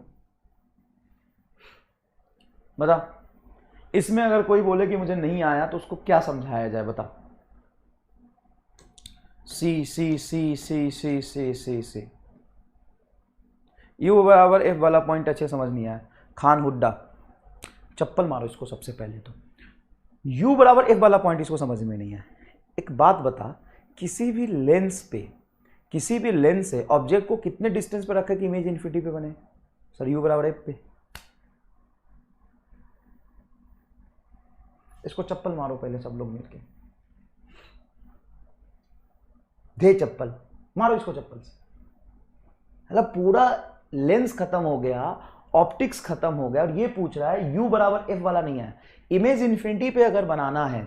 बता, इसमें अगर कोई बोले कि मुझे नहीं आया तो उसको क्या समझाया जाए? बता। सी सी सी सी सी सी सी सी यू बराबर F वाला पॉइंट अच्छे समझ नहीं आया। खान हुड्डा, चप्पल मारो इसको सबसे पहले तो। U बराबर F वाला पॉइंट इसको समझ में नहीं है। एक बात बता, किसी भी लेंस से ऑब्जेक्ट को कितने डिस्टेंस पे रखा कि इमेज इन्फिनिटी पे बने? सर U बराबर F पे। इसको चप्पल मारो पहले सब लोग मिलके, दे चप्पल मारो इसको चप्पल से। मतलब पूरा लेंस खत्म हो गया, ऑप्टिक्स खत्म हो गया और ये पूछ रहा है U बराबर F वाला नहीं है। इमेज इन्फिनिटी पे अगर बनाना है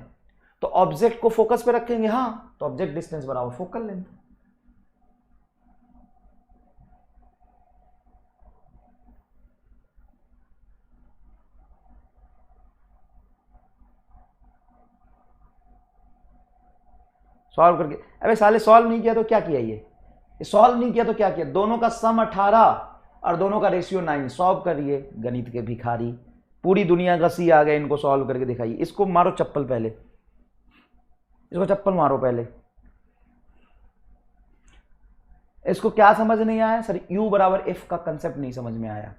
तो ऑब्जेक्ट को फोकस पे रखेंगे, हाँ, तो ऑब्जेक्ट डिस्टेंस बराबर फोकल लेंथ। सॉल्व करके, अबे साले सॉल्व नहीं किया तो क्या किया? ये सॉल्व नहीं किया तो क्या किया? दोनों का सम 18 और दोनों का रेशियो 9। सॉल्व करिए गणित के भिखारी, पूरी दुनिया का सी आ गए, इनको सॉल्व करके दिखाइए। इसको मारो चप्पल पहले, इसको चप्पल मारो पहले। इसको क्या समझ नहीं आया? सर U बराबर F का कंसेप्ट नहीं समझ में आया।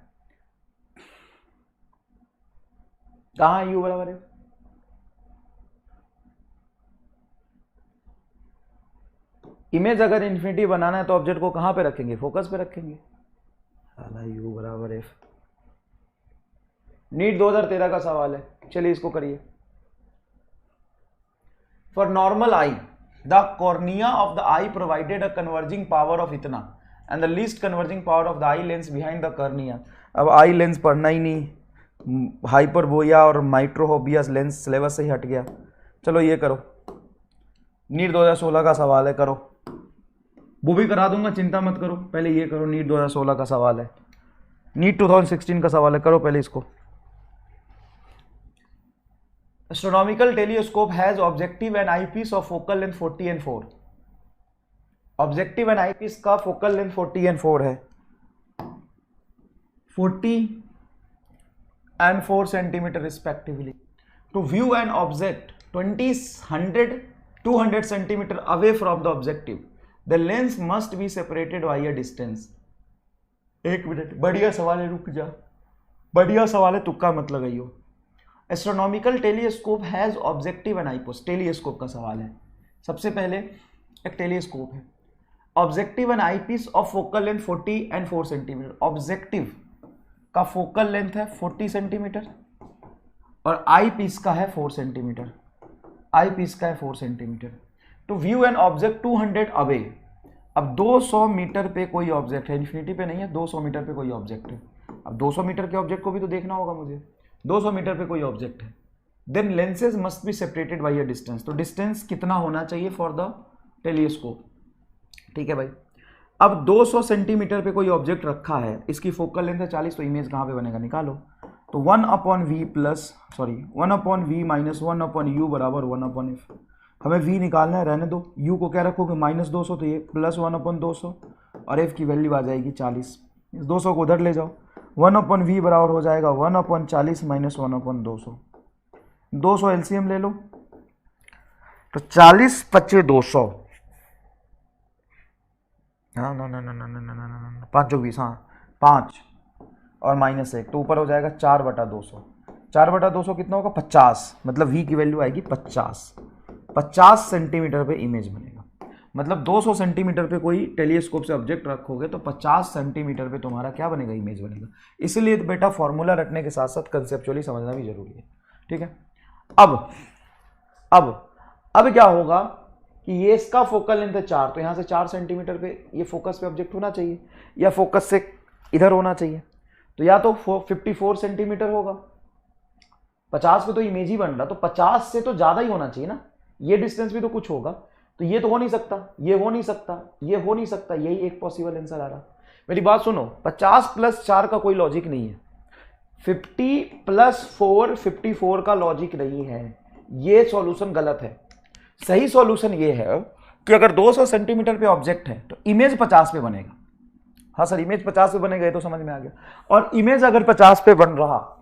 कहां है U बराबर F? इमेज अगर इन्फिनिटी बनाना है तो ऑब्जेक्ट को कहां पे रखेंगे? फोकस पे रखेंगे। साला U बराबर F, नीट 2013 का सवाल है। चलिए इसको करिए। For normal eye the cornea of the eye provided a converging power of इतना and the least converging power of the eye lens behind the cornea. अब आई लेंस पढ़ना ही नहीं, हाइपरबोया और माइक्रोहोबियस लेंस सिलेबस से ही हट गया। चलो ये करो, नीट 2016 का सवाल है, करो। वो भी करा दूंगा, चिंता मत करो, पहले ये करो। नीट 2016 का सवाल है, नीट 2016 का सवाल है, करो पहले इसको। Astronomical telescope has objective and eyepiece of focal length 40 and 4। Objective and eyepiece का फोकल लेंथ 40 एंड 4 है, 40 and 4 centimeter respectively. To view an object 200 centimeter away from the objective, the lens must be separated by a distance. एक मिनट, बढ़िया सवाल है, रुक जा, बढ़िया सवाल है, तुक्का मत लगाइयो। Astronomical telescope has objective and eyepiece, telescope का सवाल है। सबसे पहले एक टेलीस्कोप है, objective and eyepiece of focal length 40 and 4 centimetre. Objective का फोकल लेंथ है 40 सेंटीमीटर और आई पीस का है 4 सेंटीमीटर, आई पीस का है 4 centimetre. To view an object 200 away, अब 200 मीटर पे कोई ऑब्जेक्ट है, इन्फिनिटी पे नहीं है, 200 मीटर पे कोई ऑब्जेक्ट है। अब 200 मीटर के ऑब्जेक्ट को भी तो देखना होगा मुझे, 200 मीटर पे कोई ऑब्जेक्ट है, then lenses must be separated by a distance. तो डिस्टेंस कितना होना चाहिए फॉर द टेलीस्कोप, ठीक है भाई। अब 200 सेंटीमीटर पे कोई ऑब्जेक्ट रखा है, इसकी फोकल लेंथ है 40, तो इमेज कहाँ पे बनेगा, निकालो। तो 1/v माइनस 1/u बराबर 1/f। हमें v निकालना है, रहने दो, u को क्या रखोगे -200, तो ये +1/200 और f की वैल्यू आ जाएगी 40। इस 200 को उधर ले जाओ, 1/v बराबर हो जाएगा 1/40 माइनस 1/200। 200 एलसीएम ले लो, तो 40 × 200, हाँ ना 5 20, हाँ 5 और -1, तो ऊपर हो जाएगा 4/200। 4/200 कितना होगा, 50, मतलब v की वैल्यू आएगी 50 सेंटीमीटर पे इमेज बनेगा। मतलब 200 सेंटीमीटर पे कोई टेलीस्कोप से ऑब्जेक्ट रखोगे तो 50 सेंटीमीटर पे तुम्हारा क्या बनेगा, इमेज बनेगा। इसलिए तो बेटा फॉर्मूला रखने के साथ साथ कंसेप्चुअली समझना भी जरूरी है, ठीक है। अब क्या होगा कि ये इसका फोकल लेंथ है 4, तो यहाँ से 4 सेंटीमीटर पे ये फोकस पे ऑब्जेक्ट होना चाहिए, या फोकस से इधर होना चाहिए। तो या तो 54 सेंटीमीटर होगा, 50 पे तो इमेज ही बन रहा, तो 50 से तो ज़्यादा ही होना चाहिए ना, ये डिस्टेंस भी तो कुछ होगा। तो ये तो हो नहीं सकता, ये हो नहीं सकता, ये हो नहीं सकता, यही एक पॉसिबल आंसर आ रहा। मेरी बात सुनो, 50 + 4 का कोई लॉजिक नहीं है, 50 + 4 54 का लॉजिक नहीं है, ये सॉल्यूशन गलत है। सही सॉल्यूशन ये है कि अगर 200 सेंटीमीटर पे ऑब्जेक्ट है तो इमेज 50 पे बनेगा। हाँ सर, इमेज 50 पे बनेगा, ये तो समझ में आ गया। और इमेज अगर 50 पे बन रहा,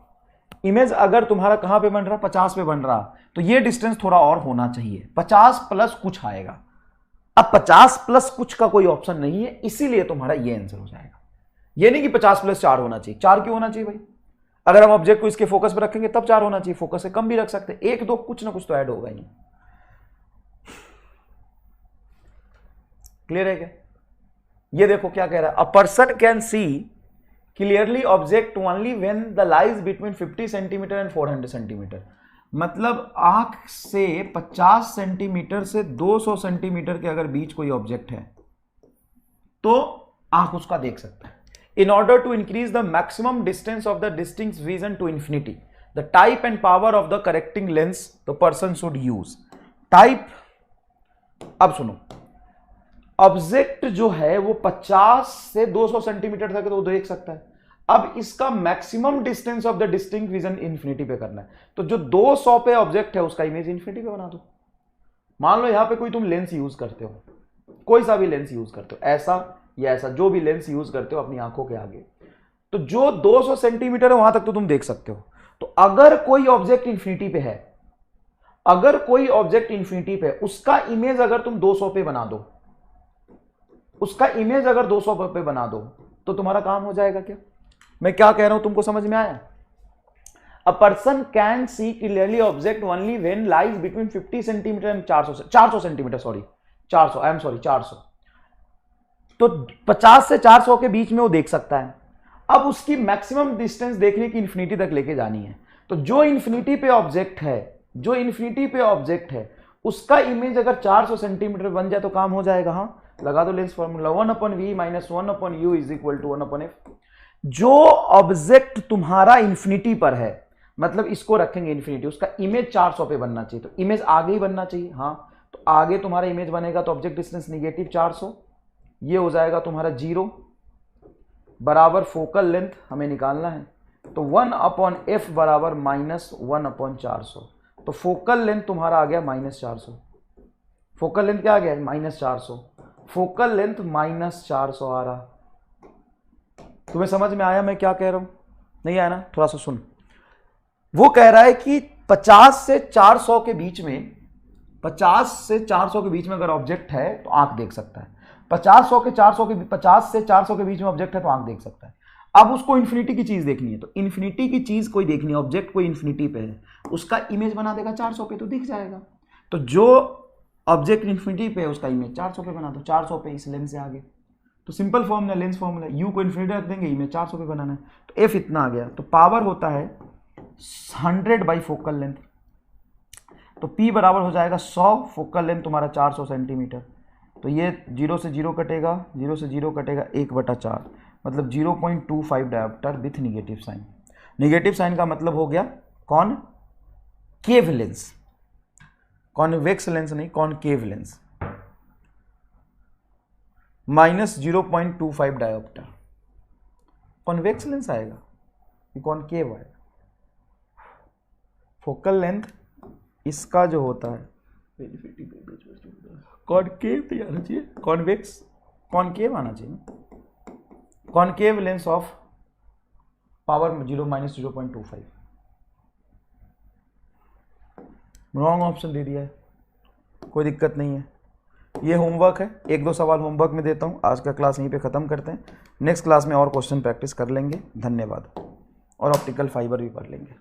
इमेज अगर तुम्हारा कहां पे बन रहा, 50 पे बन रहा, तो ये डिस्टेंस थोड़ा और होना चाहिए, 50 + कुछ आएगा। अब 50 + कुछ का कोई ऑप्शन नहीं है, इसीलिए तुम्हारा ये आंसर हो जाएगा। ये नहीं कि 50 + 4 होना चाहिए। 4 क्यों होना चाहिए भाई? अगर हम ऑब्जेक्ट को इसके फोकस पर रखेंगे तब 4 होना चाहिए, फोकस से कम भी रख सकते, 1 2 कुछ ना कुछ तो ऐड होगा ही। क्लियर है क्या? ये देखो क्या कह रहा है, a person can see clearly object only when the lies between 50 centimetre and 400 centimetre. मतलब आंख से 50 सेंटीमीटर से 200 सेंटीमीटर के अगर बीच कोई ऑब्जेक्ट है तो आंख उसका देख सकता है। In order to increase the maximum distance of the distinct vision to infinity, the type and power of the correcting lens the person should use. Type, अब सुनो, ऑब्जेक्ट जो है वो 50 से 200 सेंटीमीटर तक तो वो देख सकता है। अब इसका maximum distance of the distinct vision infinity पे करना है, तो जो 200 पे ऑब्जेक्ट है उसका इमेज इंफिनिटी पे बना दो। मान लो यहां पे कोई तुम लेंस यूज करते हो, कोई सा भी लेंस यूज करते हो, ऐसा या ऐसा, जो भी लेंस यूज करते हो अपनी आंखों के आगे, तो जो 200 सेंटीमीटर है वहां तक तो तुम देख सकते हो। तो अगर कोई ऑब्जेक्ट इंफिनिटी पे है, अगर कोई ऑब्जेक्ट इंफिनिटी पे, उसका इमेज अगर तुम 200 पे बना दो, उसका इमेज अगर 200 पे बना दो, तो तुम्हारा काम हो जाएगा क्या? मैं क्या कह रहा हूं तुमको समझ में आया? A person can see clearly object only when lies between 50 centimetre and 400 centimetre, 400। तो 50 से 400 के बीच में वो देख सकता है। अब उसकी मैक्सिमम डिस्टेंस देखने की इंफिनिटी तक लेके जानी है, तो जो इंफिनिटी पे ऑब्जेक्ट है, उसका इमेज अगर 400 सेंटीमीटर बन जाए तो काम हो जाएगा। हाँ, लगा दो lens formula, 1/v minus 1/u is equal to 1/f। जो ऑब्जेक्ट तुम्हारा इंफिनिटी पर है, मतलब इसको रखेंगे इंफिनिटी, उसका इमेज 400 पे बनना चाहिए, तो इमेज आगे ही बनना चाहिए। हाँ, तो आगे तुम्हारा इमेज बनेगा तो ऑब्जेक्ट डिस्टेंस नेगेटिव 400, ये हो जाएगा तुम्हारा 0 बराबर फोकल लेंथ हमें निकालना है, तो 1/f बराबर -1/400। तो फोकल लेंथ तुम्हारा आ गया -400। फोकल लेंथ क्या आ गया? -400। फोकल लेंथ -400 आ रहा। तुम्हें समझ में आया मैं क्या कह रहा हूं? नहीं आया ना? थोड़ा सा सुन। वो कह रहा है कि 50 से 400 के बीच में, 50 से 400 के बीच में अगर ऑब्जेक्ट है तो आंख देख सकता है। 50 से 400 के बीच में ऑब्जेक्ट है तो आंख देख सकता है। अब उसको इन्फिनिटी की चीज देखनी है, तो इन्फिनिटी की चीज कोई देखनी है, ऑब्जेक्ट कोई इन्फिनिटी पे है, उसका इमेज बना देगा 400 पे, तो दिख जाएगा। तो जो ऑब्जेक्ट इन्फिनिटी पे है उसका इमेज 400 पे बना दो, 400 पे इस लेंस से आगे। तो simple formula, lens formula, you को इन्फिनिटी रख देंगे, इमेज 400 पे बनाना है, तो एफ इतना आ गया। तो पावर होता है 100 बाई फोकल लेंथ, तो P बराबर हो जाएगा 100, फोकल लेंथ तुम्हारा 400 सेंटीमीटर। तो ये 0 से 0 कटेगा, 0 से 0 कटेगा 1/4, मतलब 0.25 dioptre with negative sign. Negative sign का मतलब हो गया कॉनकेव लेंस, कॉन्वेक्स लेंस नहीं, concave lens, -0.25 dioptre. Convex lens आएगा कि कॉनकेव आएगा? फोकल लेंथ इसका जो होता है कॉनकेव तो आना चाहिए, कॉन्वेक्स, कॉनकेव आना चाहिए। Concave lens of power -0.25। Wrong option दे दिया है, कोई दिक्कत नहीं है। ये होमवर्क है, 1-2 सवाल होमवर्क में देता हूँ। आज का क्लास यहीं पे ख़त्म करते हैं, नेक्स्ट क्लास में और क्वेश्चन प्रैक्टिस कर लेंगे। धन्यवाद। और ऑप्टिकल फाइबर भी पढ़ लेंगे।